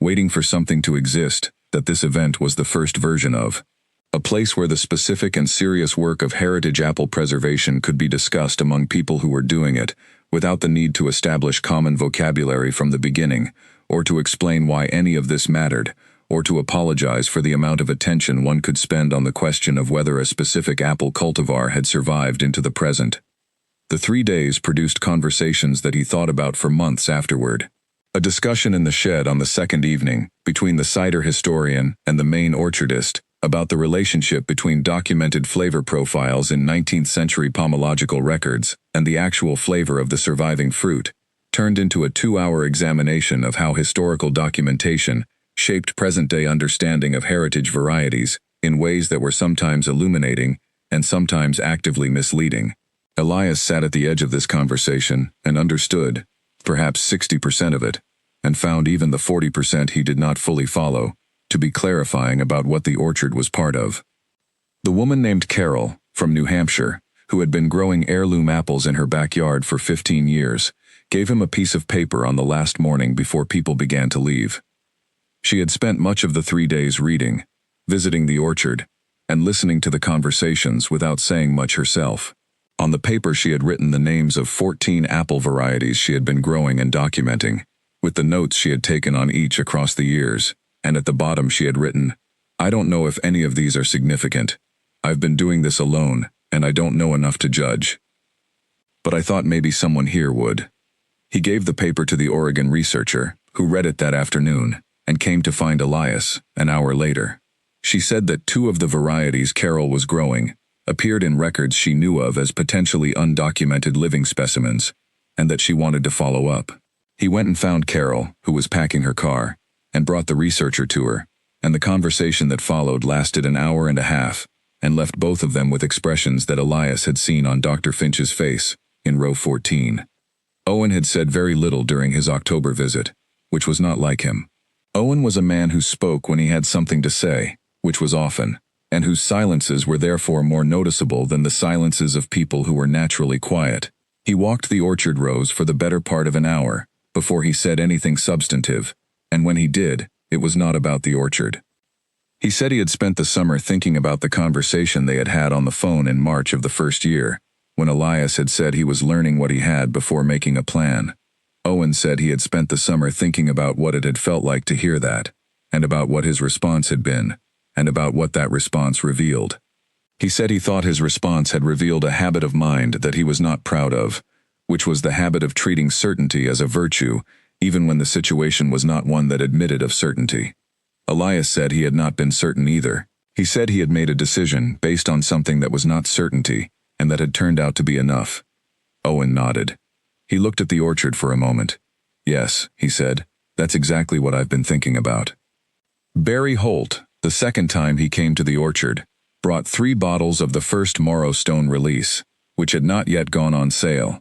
waiting for something to exist that this event was the first version of. A place where the specific and serious work of heritage apple preservation could be discussed among people who were doing it, without the need to establish common vocabulary from the beginning, or to explain why any of this mattered, or to apologize for the amount of attention one could spend on the question of whether a specific apple cultivar had survived into the present. The 3 days produced conversations that he thought about for months afterward. A discussion in the shed on the second evening, between the cider historian and the main orchardist, about the relationship between documented flavor profiles in 19th century pomological records and the actual flavor of the surviving fruit, turned into a 2-hour examination of how historical documentation shaped present-day understanding of heritage varieties in ways that were sometimes illuminating and sometimes actively misleading. Elias sat at the edge of this conversation and understood, perhaps 60% of it, and found even the 40% he did not fully follow, to be clarifying about what the orchard was part of. The woman named Carol, from New Hampshire, who had been growing heirloom apples in her backyard for 15 years, gave him a piece of paper on the last morning before people began to leave. She had spent much of the 3 days reading, visiting the orchard, and listening to the conversations without saying much herself. On the paper she had written the names of 14 apple varieties she had been growing and documenting, with the notes she had taken on each across the years, and at the bottom she had written, "I don't know if any of these are significant. I've been doing this alone, and I don't know enough to judge. But I thought maybe someone here would." He gave the paper to the Oregon researcher, who read it that afternoon, and came to find Elias, an hour later. She said that 2 of the varieties Carol was growing appeared in records she knew of as potentially undocumented living specimens, and that she wanted to follow up. He went and found Carol, who was packing her car, and brought the researcher to her, and the conversation that followed lasted an hour and a half, and left both of them with expressions that Elias had seen on Dr. Finch's face, in row 14. Owen had said very little during his October visit, which was not like him. Owen was a man who spoke when he had something to say, which was often, and whose silences were therefore more noticeable than the silences of people who were naturally quiet. He walked the orchard rows for the better part of an hour, before he said anything substantive, and when he did, it was not about the orchard. He said he had spent the summer thinking about the conversation they had had on the phone in March of the first year, when Elias had said he was learning what he had before making a plan. Owen said he had spent the summer thinking about what it had felt like to hear that, and about what his response had been, and about what that response revealed. He said he thought his response had revealed a habit of mind that he was not proud of, which was the habit of treating certainty as a virtue, even when the situation was not one that admitted of certainty. Elias said he had not been certain either. He said he had made a decision based on something that was not certainty, and that had turned out to be enough. Owen nodded. He looked at the orchard for a moment. "Yes," he said, "that's exactly what I've been thinking about." Barry Holt, the second time he came to the orchard, brought 3 bottles of the first Morrow Stone release, which had not yet gone on sale.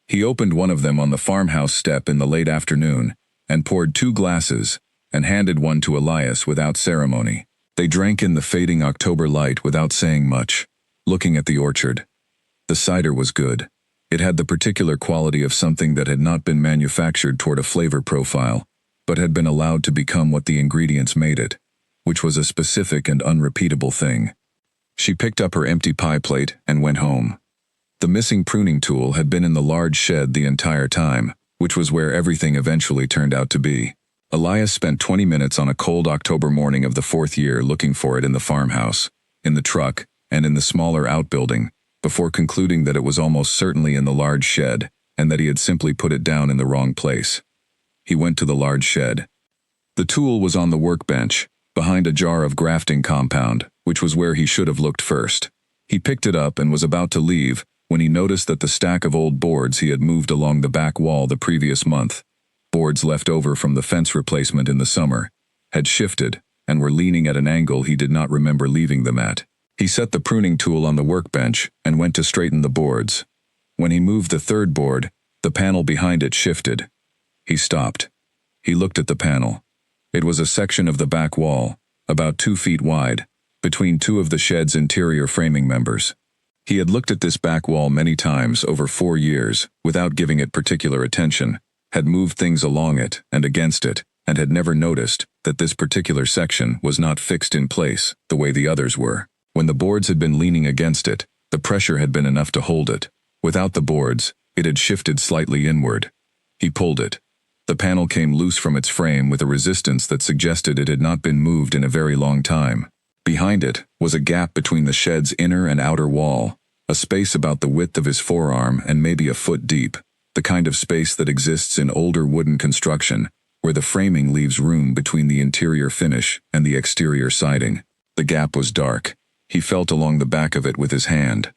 He opened one of them on the farmhouse step in the late afternoon, and poured 2 glasses, and handed one to Elias without ceremony. They drank in the fading October light without saying much, looking at the orchard. The cider was good. It had the particular quality of something that had not been manufactured toward a flavor profile, but had been allowed to become what the ingredients made it, which was a specific and unrepeatable thing. She picked up her empty pie plate and went home. The missing pruning tool had been in the large shed the entire time, which was where everything eventually turned out to be. Elias spent 20 minutes on a cold October morning of the 4th year looking for it in the farmhouse, in the truck, and in the smaller outbuilding, before concluding that it was almost certainly in the large shed, and that he had simply put it down in the wrong place. He went to the large shed. The tool was on the workbench, behind a jar of grafting compound, which was where he should have looked first. He picked it up and was about to leave, when he noticed that the stack of old boards he had moved along the back wall the previous month, boards left over from the fence replacement in the summer, had shifted and were leaning at an angle he did not remember leaving them at. He set the pruning tool on the workbench and went to straighten the boards. When he moved the 3rd board, the panel behind it shifted. He stopped. He looked at the panel. It was a section of the back wall, about 2 feet wide, between 2 of the shed's interior framing members. He had looked at this back wall many times over 4 years, without giving it particular attention, had moved things along it and against it, and had never noticed that this particular section was not fixed in place the way the others were. When the boards had been leaning against it, the pressure had been enough to hold it. Without the boards, it had shifted slightly inward. He pulled it. The panel came loose from its frame with a resistance that suggested it had not been moved in a very long time. Behind it was a gap between the shed's inner and outer wall, a space about the width of his forearm and maybe a foot deep, the kind of space that exists in older wooden construction, where the framing leaves room between the interior finish and the exterior siding. The gap was dark. He felt along the back of it with his hand.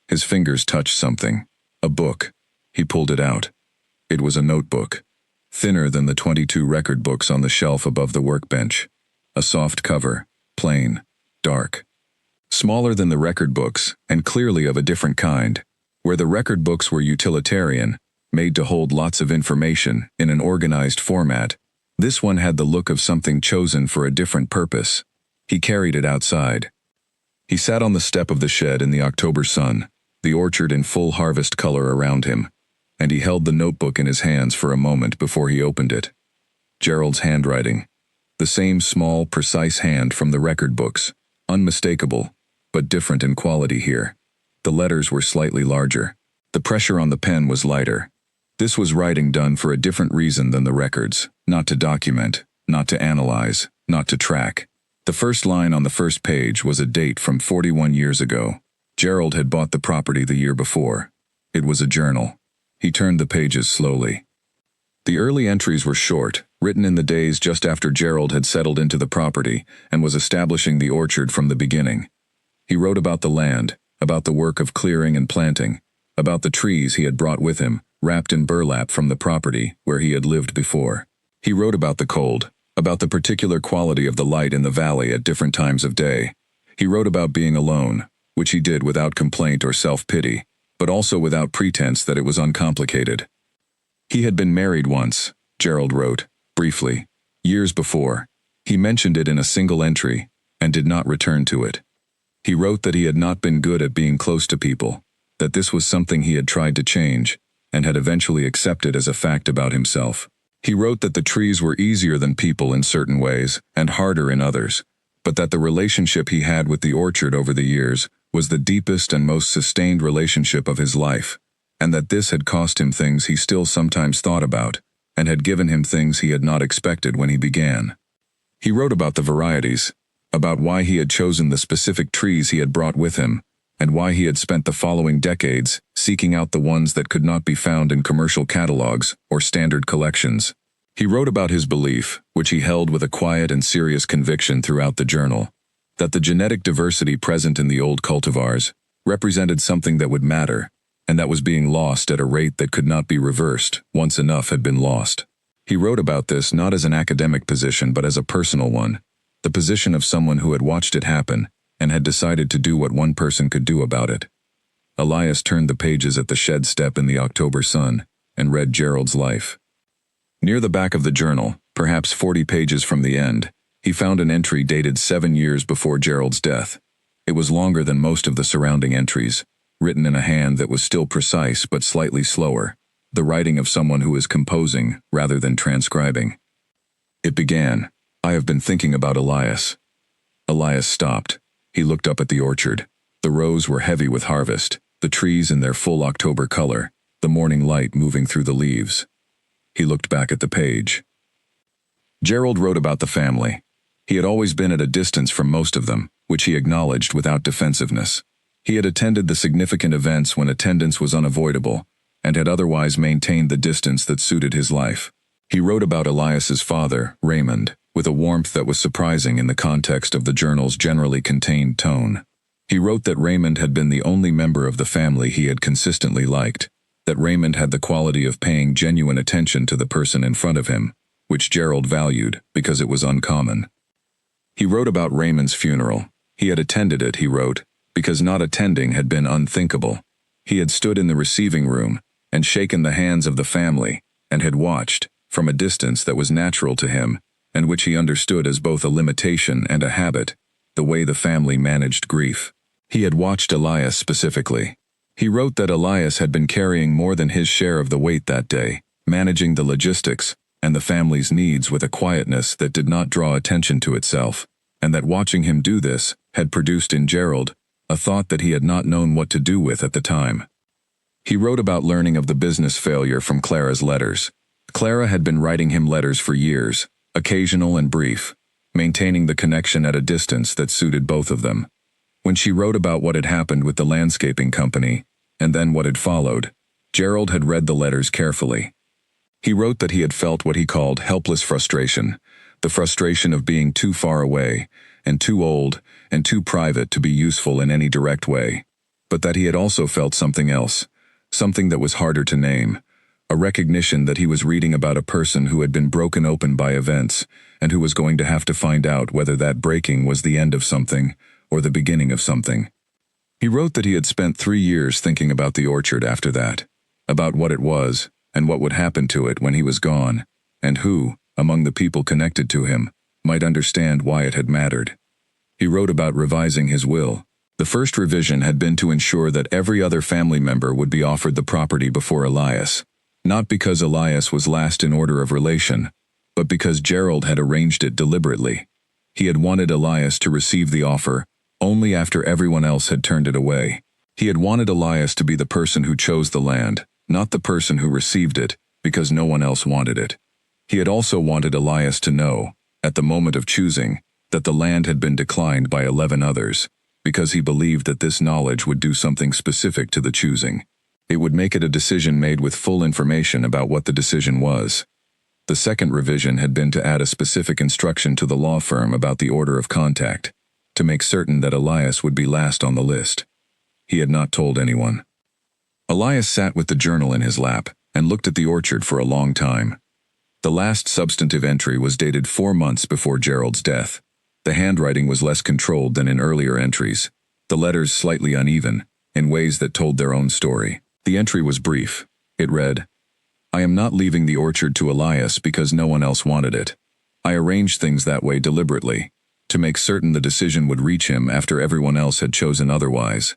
His fingers touched something. A book. He pulled it out. It was a notebook. Thinner than the 22 record books on the shelf above the workbench. A soft cover. Plain. Dark. Smaller than the record books, and clearly of a different kind. Where the record books were utilitarian, made to hold lots of information in an organized format, this one had the look of something chosen for a different purpose. He carried it outside. He sat on the step of the shed in the October sun, the orchard in full harvest color around him, and he held the notebook in his hands for a moment before he opened it. Gerald's handwriting. The same small, precise hand from the record books. Unmistakable, but different in quality here. The letters were slightly larger. The pressure on the pen was lighter. This was writing done for a different reason than the records. Not to document, not to analyze, not to track. The first line on the first page was a date from 41 years ago. Gerald had bought the property the year before. It was a journal. He turned the pages slowly. The early entries were short, written in the days just after Gerald had settled into the property and was establishing the orchard from the beginning. He wrote about the land, about the work of clearing and planting, about the trees he had brought with him, wrapped in burlap from the property where he had lived before. He wrote about the cold, about the particular quality of the light in the valley at different times of day. He wrote about being alone, which he did without complaint or self-pity, but also without pretense that it was uncomplicated. He had been married once, Gerald wrote, briefly, years before. He mentioned it in a single entry, and did not return to it. He wrote that he had not been good at being close to people, that this was something he had tried to change, and had eventually accepted as a fact about himself. He wrote that the trees were easier than people in certain ways, and harder in others, but that the relationship he had with the orchard over the years was the deepest and most sustained relationship of his life, and that this had cost him things he still sometimes thought about, and had given him things he had not expected when he began. He wrote about the varieties, about why he had chosen the specific trees he had brought with him, and why he had spent the following decades seeking out the ones that could not be found in commercial catalogs or standard collections. He wrote about his belief, which he held with a quiet and serious conviction throughout the journal, that the genetic diversity present in the old cultivars represented something that would matter, and that was being lost at a rate that could not be reversed once enough had been lost. He wrote about this not as an academic position but as a personal one, the position of someone who had watched it happen and had decided to do what one person could do about it. Elias turned the pages at the shed step in the October sun and read Gerald's life. Near the back of the journal, perhaps 40 pages from the end, he found an entry dated 7 years before Gerald's death. It was longer than most of the surrounding entries, written in a hand that was still precise but slightly slower, the writing of someone who is composing rather than transcribing. It began, "I have been thinking about Elias." Elias stopped. He looked up at the orchard. The rows were heavy with harvest, the trees in their full October color, the morning light moving through the leaves. He looked back at the page. Gerald wrote about the family. He had always been at a distance from most of them, which he acknowledged without defensiveness. He had attended the significant events when attendance was unavoidable, and had otherwise maintained the distance that suited his life. He wrote about Elias's father, Raymond, with a warmth that was surprising in the context of the journal's generally contained tone. He wrote that Raymond had been the only member of the family he had consistently liked, that Raymond had the quality of paying genuine attention to the person in front of him, which Gerald valued because it was uncommon. He wrote about Raymond's funeral. He had attended it, he wrote, because not attending had been unthinkable. He had stood in the receiving room and shaken the hands of the family and had watched, from a distance that was natural to him and which he understood as both a limitation and a habit, the way the family managed grief. He had watched Elias specifically. He wrote that Elias had been carrying more than his share of the weight that day, managing the logistics, and the family's needs with a quietness that did not draw attention to itself, and that watching him do this had produced in Gerald a thought that he had not known what to do with at the time. He wrote about learning of the business failure from Clara's letters. Clara had been writing him letters for years, occasional and brief, maintaining the connection at a distance that suited both of them. When she wrote about what had happened with the landscaping company, and then what had followed, Gerald had read the letters carefully. He wrote that he had felt what he called helpless frustration, the frustration of being too far away, and too old, and too private to be useful in any direct way, but that he had also felt something else, something that was harder to name, a recognition that he was reading about a person who had been broken open by events, and who was going to have to find out whether that breaking was the end of something, or the beginning of something. He wrote that he had spent 3 years thinking about the orchard after that, about what it was, and what would happen to it when he was gone, and who, among the people connected to him, might understand why it had mattered. He wrote about revising his will. The first revision had been to ensure that every other family member would be offered the property before Elias, not because Elias was last in order of relation, but because Gerald had arranged it deliberately. He had wanted Elias to receive the offer only after everyone else had turned it away. He had wanted Elias to be the person who chose the land, not the person who received it, because no one else wanted it. He had also wanted Elias to know, at the moment of choosing, that the land had been declined by 11 others, because he believed that this knowledge would do something specific to the choosing. It would make it a decision made with full information about what the decision was. The second revision had been to add a specific instruction to the law firm about the order of contact, to make certain that Elias would be last on the list. He had not told anyone. Elias sat with the journal in his lap and looked at the orchard for a long time. The last substantive entry was dated 4 months before Gerald's death. The handwriting was less controlled than in earlier entries, the letters slightly uneven, in ways that told their own story. The entry was brief. It read, "I am not leaving the orchard to Elias because no one else wanted it. I arranged things that way deliberately, to make certain the decision would reach him after everyone else had chosen otherwise.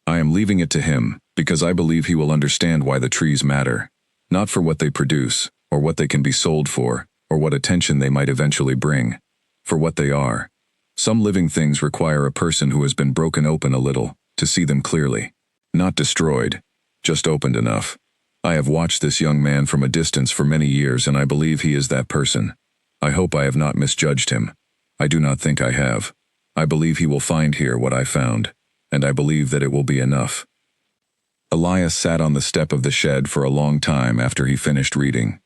I am leaving it to him because I believe he will understand why the trees matter, not for what they produce, or what they can be sold for, or what attention they might eventually bring, for what they are. Some living things require a person who has been broken open a little to see them clearly. Not destroyed, just opened enough. I have watched this young man from a distance for many years, and I believe he is that person. I hope I have not misjudged him. I do not think I have. I believe he will find here what I found, and I believe that it will be enough." Elias sat on the step of the shed for a long time after he finished reading.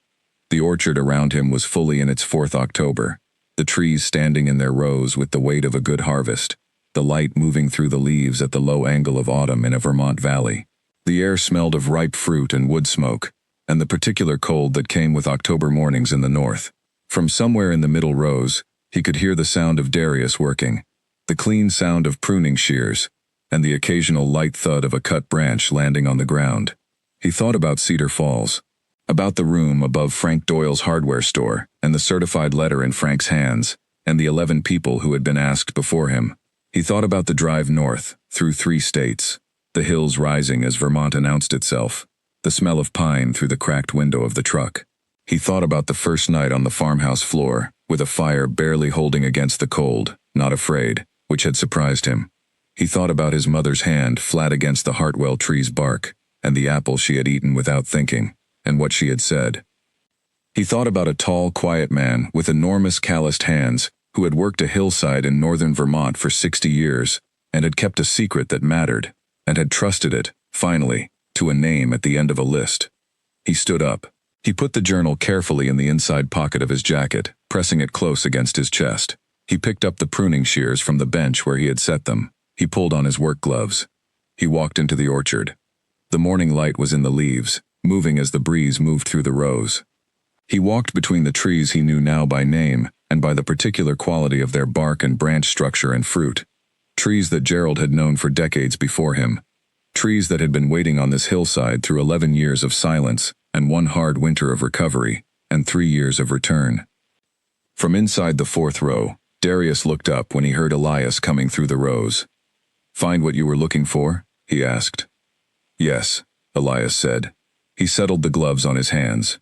The orchard around him was fully in its 4th October, the trees standing in their rows with the weight of a good harvest, the light moving through the leaves at the low angle of autumn in a Vermont valley. The air smelled of ripe fruit and wood smoke, and the particular cold that came with October mornings in the north. From somewhere in the middle rows, he could hear the sound of Darius working, the clean sound of pruning shears, and the occasional light thud of a cut branch landing on the ground. He thought about Cedar Falls, about the room above Frank Doyle's hardware store, and the certified letter in Frank's hands, and the 11 people who had been asked before him. He thought about the drive north, through 3 states, the hills rising as Vermont announced itself, the smell of pine through the cracked window of the truck. He thought about the first night on the farmhouse floor, with a fire barely holding against the cold, not afraid, which had surprised him. He thought about his mother's hand flat against the Hartwell tree's bark, and the apple she had eaten without thinking, and what she had said. He thought about a tall, quiet man with enormous calloused hands who had worked a hillside in northern Vermont for 60 years, and had kept a secret that mattered, and had trusted it, finally, to a name at the end of a list. He stood up. He put the journal carefully in the inside pocket of his jacket, pressing it close against his chest. He picked up the pruning shears from the bench where he had set them. He pulled on his work gloves. He walked into the orchard. The morning light was in the leaves, moving as the breeze moved through the rows. He walked between the trees he knew now by name and by the particular quality of their bark and branch structure and fruit. Trees that Gerald had known for decades before him. Trees that had been waiting on this hillside through 11 years of silence and 1 hard winter of recovery and 3 years of return. From inside the 4th row, Darius looked up when he heard Elias coming through the rows. "Find what you were looking for?" he asked. "Yes," Elias said. He settled the gloves on his hands.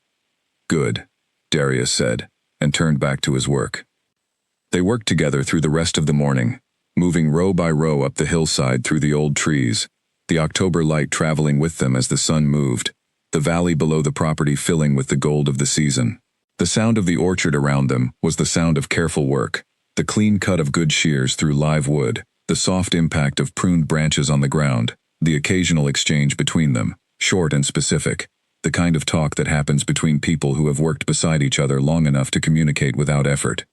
"Good. Darius said, and turned back to his work. They worked together through the rest of the morning, moving row by row up the hillside through the old trees, the October light traveling with them as the sun moved, the valley below the property filling with the gold of the season. The sound of the orchard around them was the sound of careful work, the clean cut of good shears through live wood, the soft impact of pruned branches on the ground, the occasional exchange between them, short and specific, the kind of talk that happens between people who have worked beside each other long enough to communicate without effort.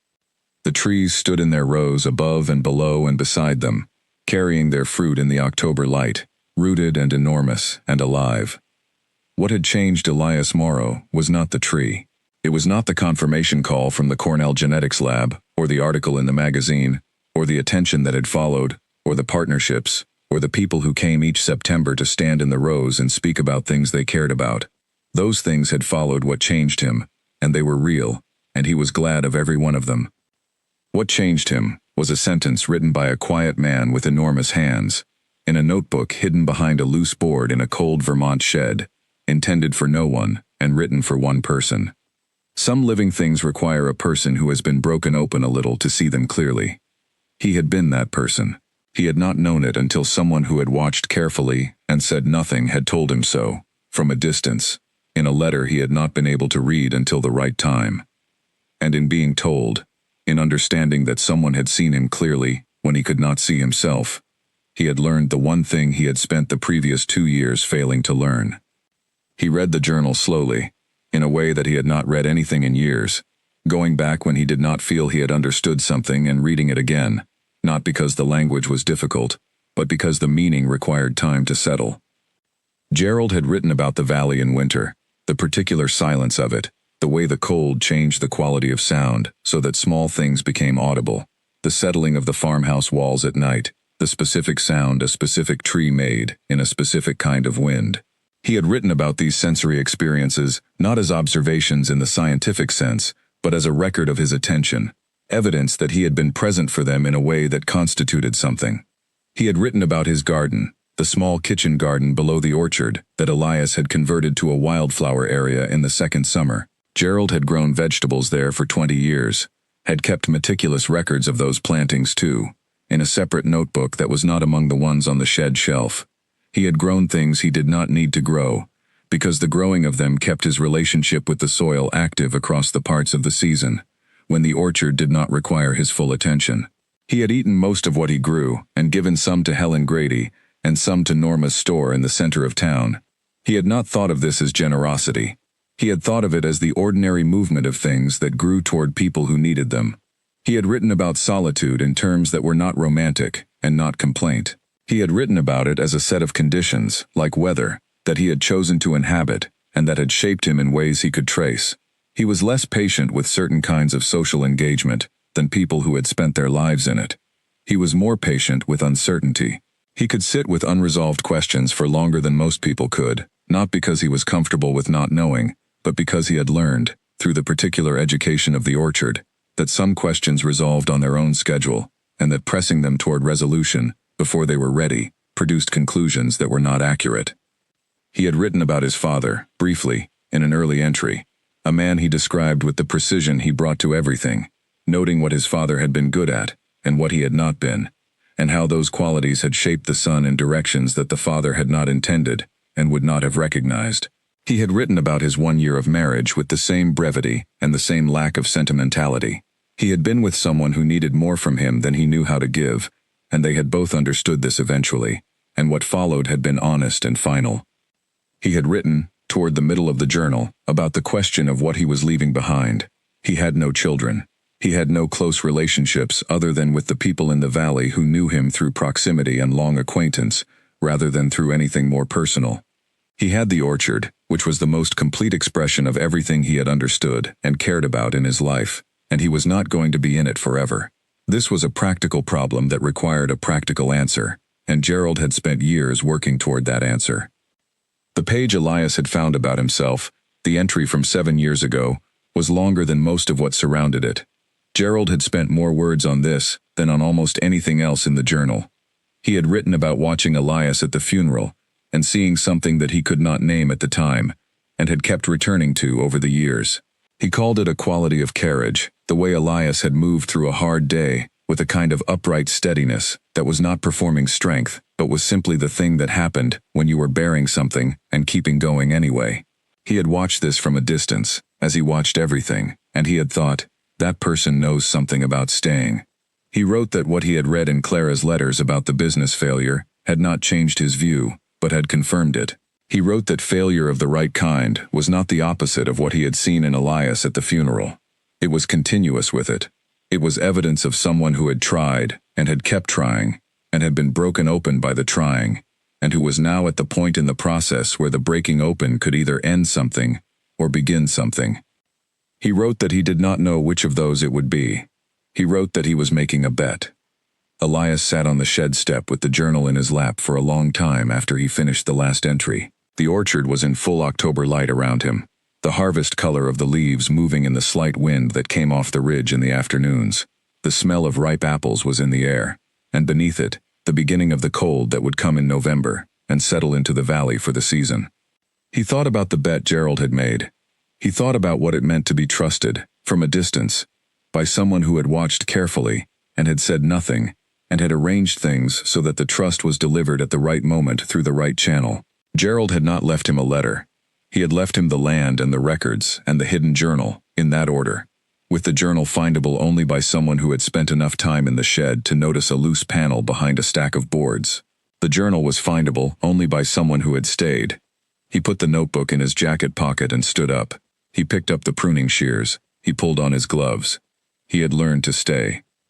The trees stood in their rows above and below and beside them, carrying their fruit in the October light, rooted and enormous and alive. What had changed Elias Morrow was not the tree. It was not the confirmation call from the Cornell genetics lab, or the article in the magazine, or the attention that had followed, or the partnerships, or the people who came each September to stand in the rows and speak about things they cared about. Those things had followed what changed him, and they were real, and he was glad of every one of them. What changed him was a sentence written by a quiet man with enormous hands, in a notebook hidden behind a loose board in a cold Vermont shed, intended for no one and written for one person. Some living things require a person who has been broken open a little to see them clearly. He had been that person. He had not known it until someone who had watched carefully and said nothing had told him so, from a distance, in a letter he had not been able to read until the right time. And in being told, in understanding that someone had seen him clearly when he could not see himself, he had learned the one thing he had spent the previous 2 years failing to learn. He read the journal slowly, in a way that he had not read anything in years, going back when he did not feel he had understood something and reading it again, not because the language was difficult, but because the meaning required time to settle. Gerald had written about the valley in winter, the particular silence of it, the way the cold changed the quality of sound so that small things became audible, the settling of the farmhouse walls at night, the specific sound a specific tree made in a specific kind of wind. He had written about these sensory experiences not as observations in the scientific sense, but as a record of his attention, evidence that he had been present for them in a way that constituted something. He had written about his garden, the small kitchen garden below the orchard that Elias had converted to a wildflower area in the second summer. Gerald had grown vegetables there for 20 years, had kept meticulous records of those plantings too, in a separate notebook that was not among the ones on the shed shelf. He had grown things he did not need to grow, because the growing of them kept his relationship with the soil active across the parts of the season, when the orchard did not require his full attention. He had eaten most of what he grew, and given some to Helen Grady, and some to Norma's store in the center of town. He had not thought of this as generosity. He had thought of it as the ordinary movement of things that grew toward people who needed them. He had written about solitude in terms that were not romantic and not complaint. He had written about it as a set of conditions, like weather, that he had chosen to inhabit and that had shaped him in ways he could trace. He was less patient with certain kinds of social engagement than people who had spent their lives in it. He was more patient with uncertainty. He could sit with unresolved questions for longer than most people could, not because he was comfortable with not knowing, but because he had learned, through the particular education of the orchard, that some questions resolved on their own schedule, and that pressing them toward resolution, before they were ready, produced conclusions that were not accurate. He had written about his father, briefly, in an early entry, a man he described with the precision he brought to everything, noting what his father had been good at, and what he had not been, and how those qualities had shaped the son in directions that the father had not intended, and would not have recognized. He had written about his 1 year of marriage with the same brevity and the same lack of sentimentality. He had been with someone who needed more from him than he knew how to give, and they had both understood this eventually, and what followed had been honest and final. He had written, toward the middle of the journal, about the question of what he was leaving behind. He had no children. He had no close relationships other than with the people in the valley who knew him through proximity and long acquaintance, rather than through anything more personal. He had the orchard, which was the most complete expression of everything he had understood and cared about in his life, and he was not going to be in it forever. This was a practical problem that required a practical answer, and Gerald had spent years working toward that answer. The page Elias had found about himself, the entry from 7 years ago, was longer than most of what surrounded it. Gerald had spent more words on this than on almost anything else in the journal. He had written about watching Elias at the funeral, and seeing something that he could not name at the time, and had kept returning to over the years. He called it a quality of carriage, the way Elias had moved through a hard day, with a kind of upright steadiness that was not performing strength, but was simply the thing that happened when you were bearing something and keeping going anyway. He had watched this from a distance, as he watched everything, and he had thought, that person knows something about staying. He wrote that what he had read in Clara's letters about the business failure had not changed his view, but had confirmed it. He wrote that failure of the right kind was not the opposite of what he had seen in Elias at the funeral. It was continuous with it. It was evidence of someone who had tried, and had kept trying, and had been broken open by the trying, and who was now at the point in the process where the breaking open could either end something or begin something. He wrote that he did not know which of those it would be. He wrote that he was making a bet. Elias sat on the shed step with the journal in his lap for a long time after he finished the last entry. The orchard was in full October light around him, the harvest color of the leaves moving in the slight wind that came off the ridge in the afternoons. The smell of ripe apples was in the air, and beneath it, the beginning of the cold that would come in November and settle into the valley for the season. He thought about the bet Gerald had made. He thought about what it meant to be trusted, from a distance, by someone who had watched carefully and had said nothing, and had arranged things so that the trust was delivered at the right moment through the right channel. Gerald had not left him a letter. He had left him the land and the records and the hidden journal, in that order, with the journal findable only by someone who had spent enough time in the shed to notice a loose panel behind a stack of boards. The journal was findable only by someone who had stayed. He put the notebook in his jacket pocket and stood up. He picked up the pruning shears. He pulled on his gloves. He had learned to stay.